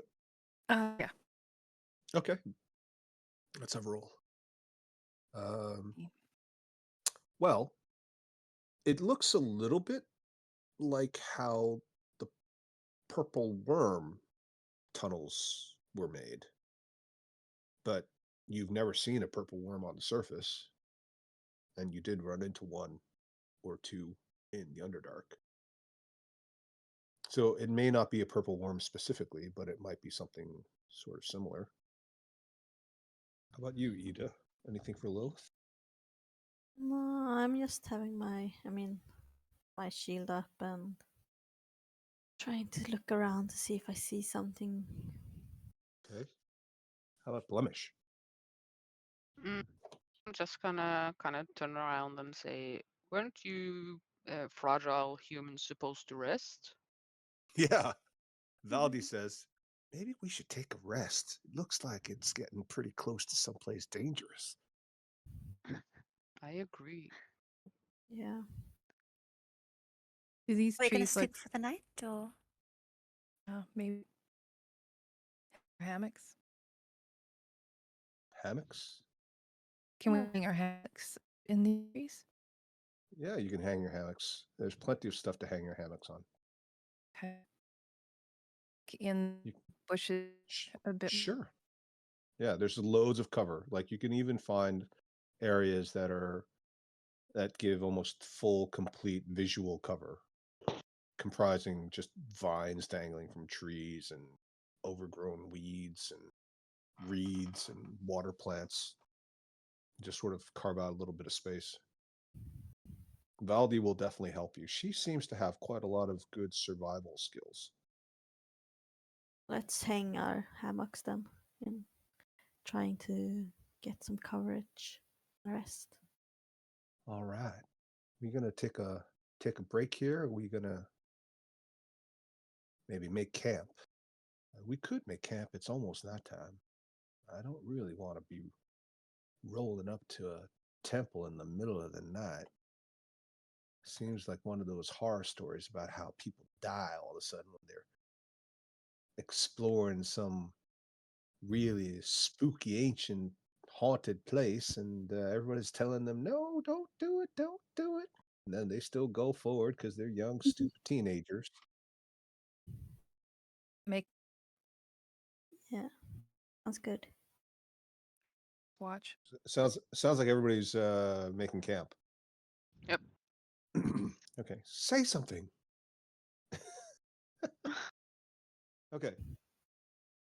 Yeah. Okay. Let's have a roll. Well, it looks a little bit like how the purple worm tunnels were made. But you've never seen a purple worm on the surface, and you did run into one or two in the Underdark. So it may not be a purple worm specifically, but it might be something sort of similar. How about you, Ida? Anything for Lilith? No, I'm just having my shield up and trying to look around to see if I see something. Okay. How about Blemish? I'm just gonna kind of turn around and say, weren't you fragile humans supposed to rest? Yeah. Valdi says, maybe we should take a rest. It looks like it's getting pretty close to someplace dangerous. I agree. Yeah. Do these Are we gonna trees look sleep for the night, or maybe hammocks? Hammocks? Can we Yeah. hang our hammocks in the trees? Yeah, you can hang your hammocks. There's plenty of stuff to hang your hammocks on. Okay. In You- bushes a bit. Sure. Yeah, there's loads of cover. Like you can even find areas that give almost full, complete visual cover, comprising just vines dangling from trees and overgrown weeds and reeds and water plants. Just sort of carve out a little bit of space. Valdi will definitely help you. She seems to have quite a lot of good survival skills. Let's hang our hammocks then and trying to get some coverage. Rest. All right. We're gonna take a break here. We're gonna maybe make camp. We could make camp. It's almost that time. I don't really want to be rolling up to a temple in the middle of the night. Seems like one of those horror stories about how people die all of a sudden when they're exploring some really spooky, ancient, haunted place, and everybody's telling them, "No, don't do it, don't do it." And then they still go forward because they're young, stupid teenagers. Make Yeah. Sounds good. watch. Sounds like everybody's making camp. Yep. Okay, say something. Okay.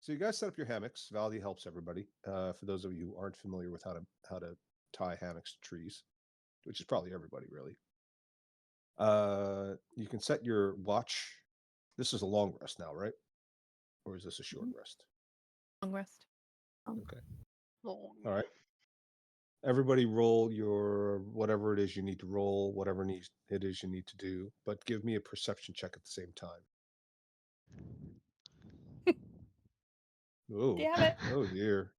So you guys set up your hammocks. Valdi helps everybody. For those of you who aren't familiar with how to tie hammocks to trees, which is probably everybody really. You can set your watch. This is a long rest now, right? Or is this a short rest? Long rest. Okay. Long. All right. Everybody roll your whatever it is you need to roll, whatever it is you need to do, but give me a perception check at the same time. Oh, Damn it. oh dear.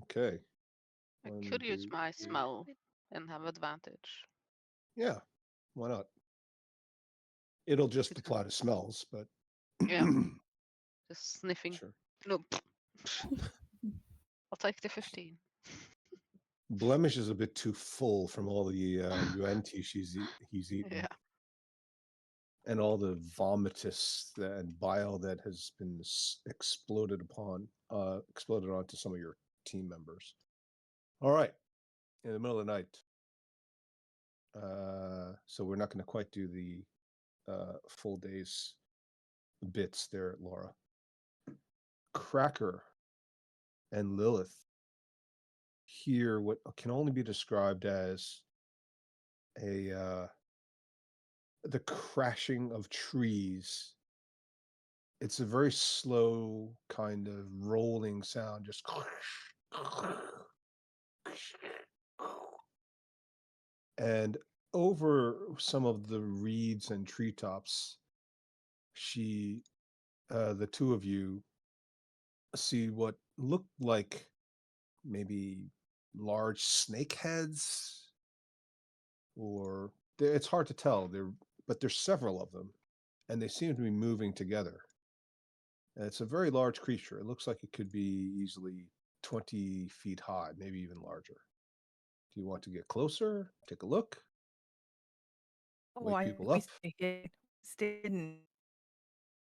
Okay. I One, could use two, my three. smell and have advantage. Yeah, why not? It'll just It's apply to smells, but Yeah. Just sniffing. sure. No. I'll take the 15. Blemish is a bit too full from all the UNT he's eaten. Yeah. And all the vomitus and bile that has been exploded onto some of your team members. All right, in the middle of the night. So we're not going to quite do the full day's bits there, Laura. Cracker and Lilith hear what can only be described as the crashing of trees. It's a very slow kind of rolling sound, just and over some of the reeds and treetops, the two of you see what look like maybe large snake heads, or it's hard to tell. But there's several of them, and they seem to be moving together. And it's a very large creature. It looks like it could be easily 20 feet high, maybe even larger. Do you want to get closer? Take a look. Oh, Wake I people we up. stayed hidden.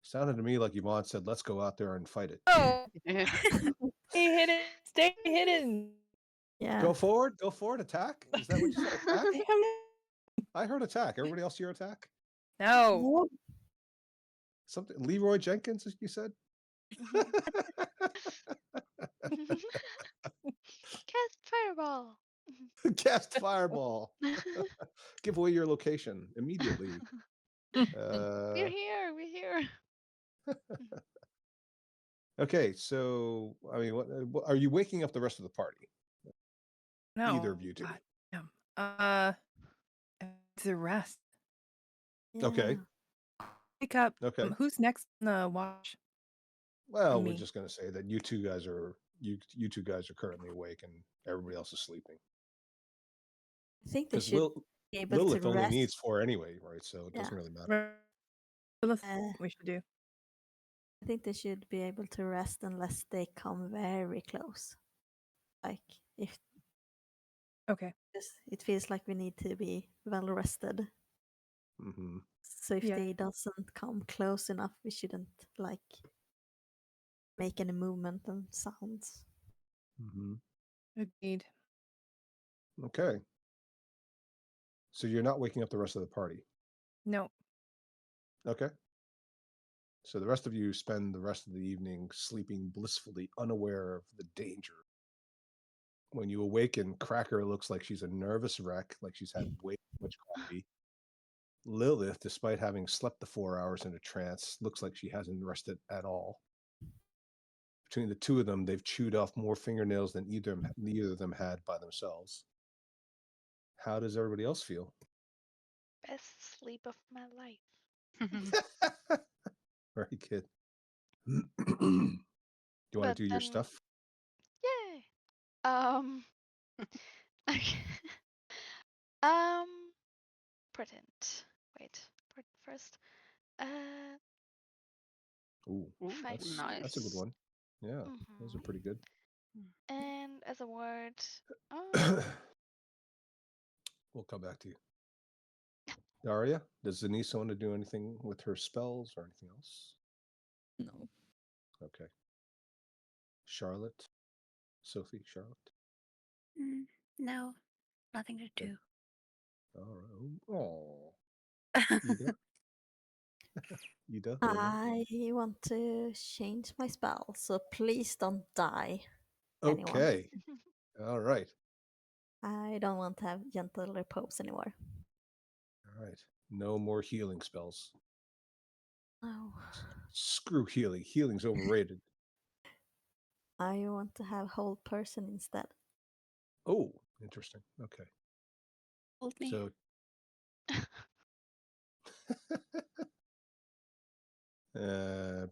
Sounded to me like Yvonne said, "Let's go out there and fight it." Oh, Yeah. stay hidden. Stay hidden. Yeah. Go forward, attack. Is that what you said? Attack? Damn it. I heard attack. Everybody else hear attack? No. Something Leroy Jenkins, you said? Cast fireball. Cast fireball. Give away your location immediately. We're here. We're here. Okay, so I mean, what are you waking up the rest of the party? No. Either of you do. God, no. a rest. Okay. Yeah. Wake up. Okay. Who's next on the watch? Well, we're me. just gonna say that you two guys are currently awake and everybody else is sleeping. I think they Because should be able Lilith to only rest. needs 4 anyway, right? So it Yeah. doesn't really matter. Let's Uh, we should do. I think they should be able to rest unless they come very close. Like if Okay. it feels like we need to be well rested. Mm-hmm. So if Yeah. they doesn't come close enough, we shouldn't like make any movement and sounds. Mm-hmm. Agreed. Okay. So you're not waking up the rest of the party. No. Okay. So the rest of you spend the rest of the evening sleeping blissfully, unaware of the danger. When you awaken, Cracker looks like she's a nervous wreck, like she's had way too much coffee. Lilith, despite having slept the 4 hours in a trance, looks like she hasn't rested at all. Between the two of them, they've chewed off more fingernails than either of them had by themselves. How does everybody else feel? Best sleep of my life. Very good. Do you want But to do your then- stuff? Yay. Okay. Pretend. Wait. First. Ooh, Find that's a good Nice. one. Yeah, those are pretty good. And as a word. We'll come back to you. Daria, does Zanisa want to do anything with her spells or anything else? No. Okay. Charlotte? Sophie, Charlotte? No, nothing to do. All right. Oh. Ida? Ida? Lorna? I want to change my spell, so please don't die. anyone. Okay. All right. I don't want to have gentle repose anymore. All right. No more healing spells. No. Screw healing. Healing's overrated. I want to have whole person instead. Oh, interesting. Okay. Hold me. So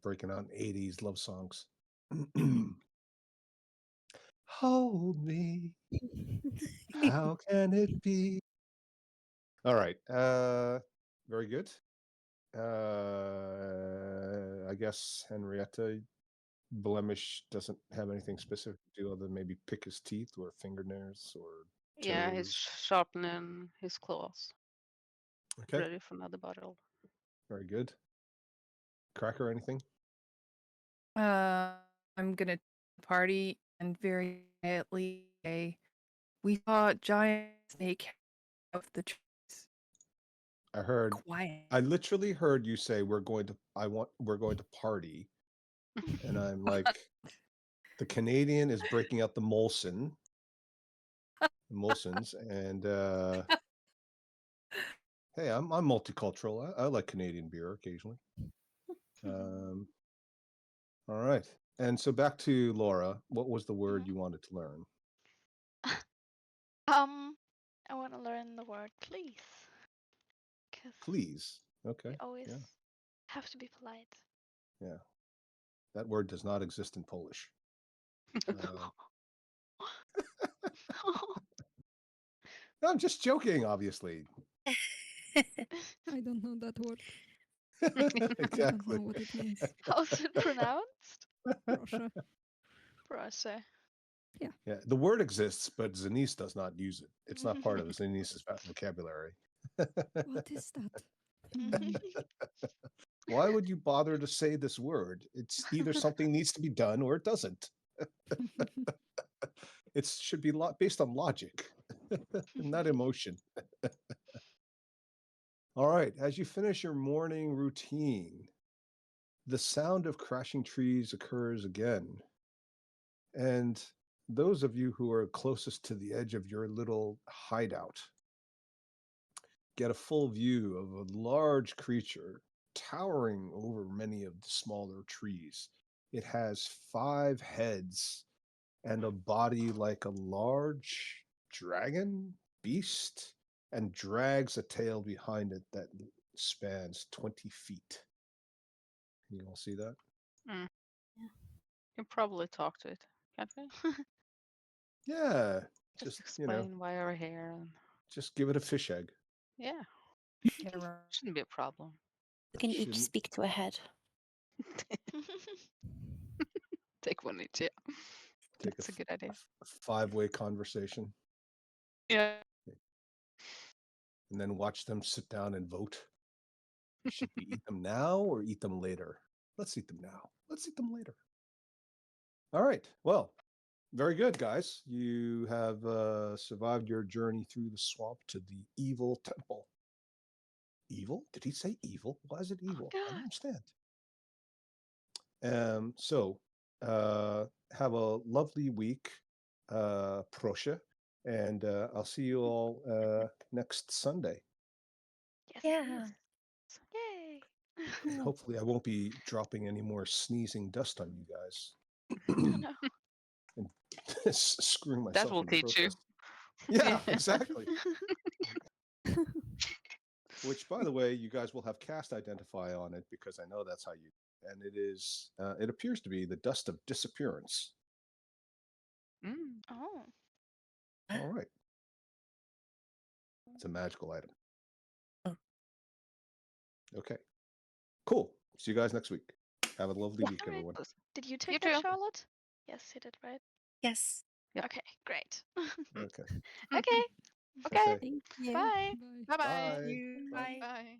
breaking out 80s love songs. Hold me. How can it be? All right. Very good. I guess Henrietta Blemish doesn't have anything specific to do other than maybe pick his teeth or fingernails or Yeah, he's toes. sharpening his claws. Okay. Ready for another battle. Very good. Cracker, anything? I'm gonna party and very quietly say, we saw a giant snake of the trees. I heard. Quiet. I literally heard you say we're going to party, and I'm like, the Canadian is breaking out the Molsons, and hey, I'm multicultural. I like Canadian beer occasionally. All right, and so back to Laura. What was the word you wanted to learn? I want to learn the word please. 'Cause Please. Okay. we always Yeah. have to be polite. Yeah. That word does not exist in Polish. I'm just joking, obviously. I don't know that word. I don't Exactly. know what it means. How's it pronounced? Russia. Russia. Yeah, the word exists, but Zanice does not use it. It's not part of Zanice's vocabulary. What is that? Why would you bother to say this word? It's either something needs to be done or it doesn't. It should be based on logic, not emotion. All right, as you finish your morning routine, the sound of crashing trees occurs again. And those of you who are closest to the edge of your little hideout get a full view of a large creature towering over many of the smaller trees. It has 5 heads and a body like a large dragon beast and drags a tail behind it that spans 20 feet. Can you all see that? Mm. Yeah. Can probably talk to it, can't we? Yeah. Just Just, you know, explain why we're here. And just give it a fish egg. yeah, Yeah, right. shouldn't be a problem. We can each Shouldn't- speak to a head. Take one each. Yeah, Take that's a good idea. a 5-way conversation Yeah. and then watch them sit down and vote. Should we eat them now or eat them later? Let's eat them now. Let's eat them later. All right. Well, very good, guys. You have survived your journey through the swamp to the evil temple. Evil? Did he say evil? Why is it evil? I God. don't understand. So have a lovely week, Proscia, and I'll see you all next Sunday. Yes. Yeah. Yay. And hopefully, I won't be dropping any more sneezing dust on you guys. Oh, no. And screwing myself. That will in the teach you. process. Yeah, Yeah. exactly. Which, by the way, you guys will have cast identify on it because I know that's how you. And it is. It appears to be the dust of disappearance. Mm. Oh. All right. It's a magical item. Oh. Okay. Cool. See you guys next week. Have a lovely week, Alright. everyone. Did you You take that, too. Charlotte? Yes, you did, right? Yes. Yep. Okay, great. Okay. Okay. Okay. Okay. Thank you. Bye. Bye. Bye-bye. Bye. Bye. Bye.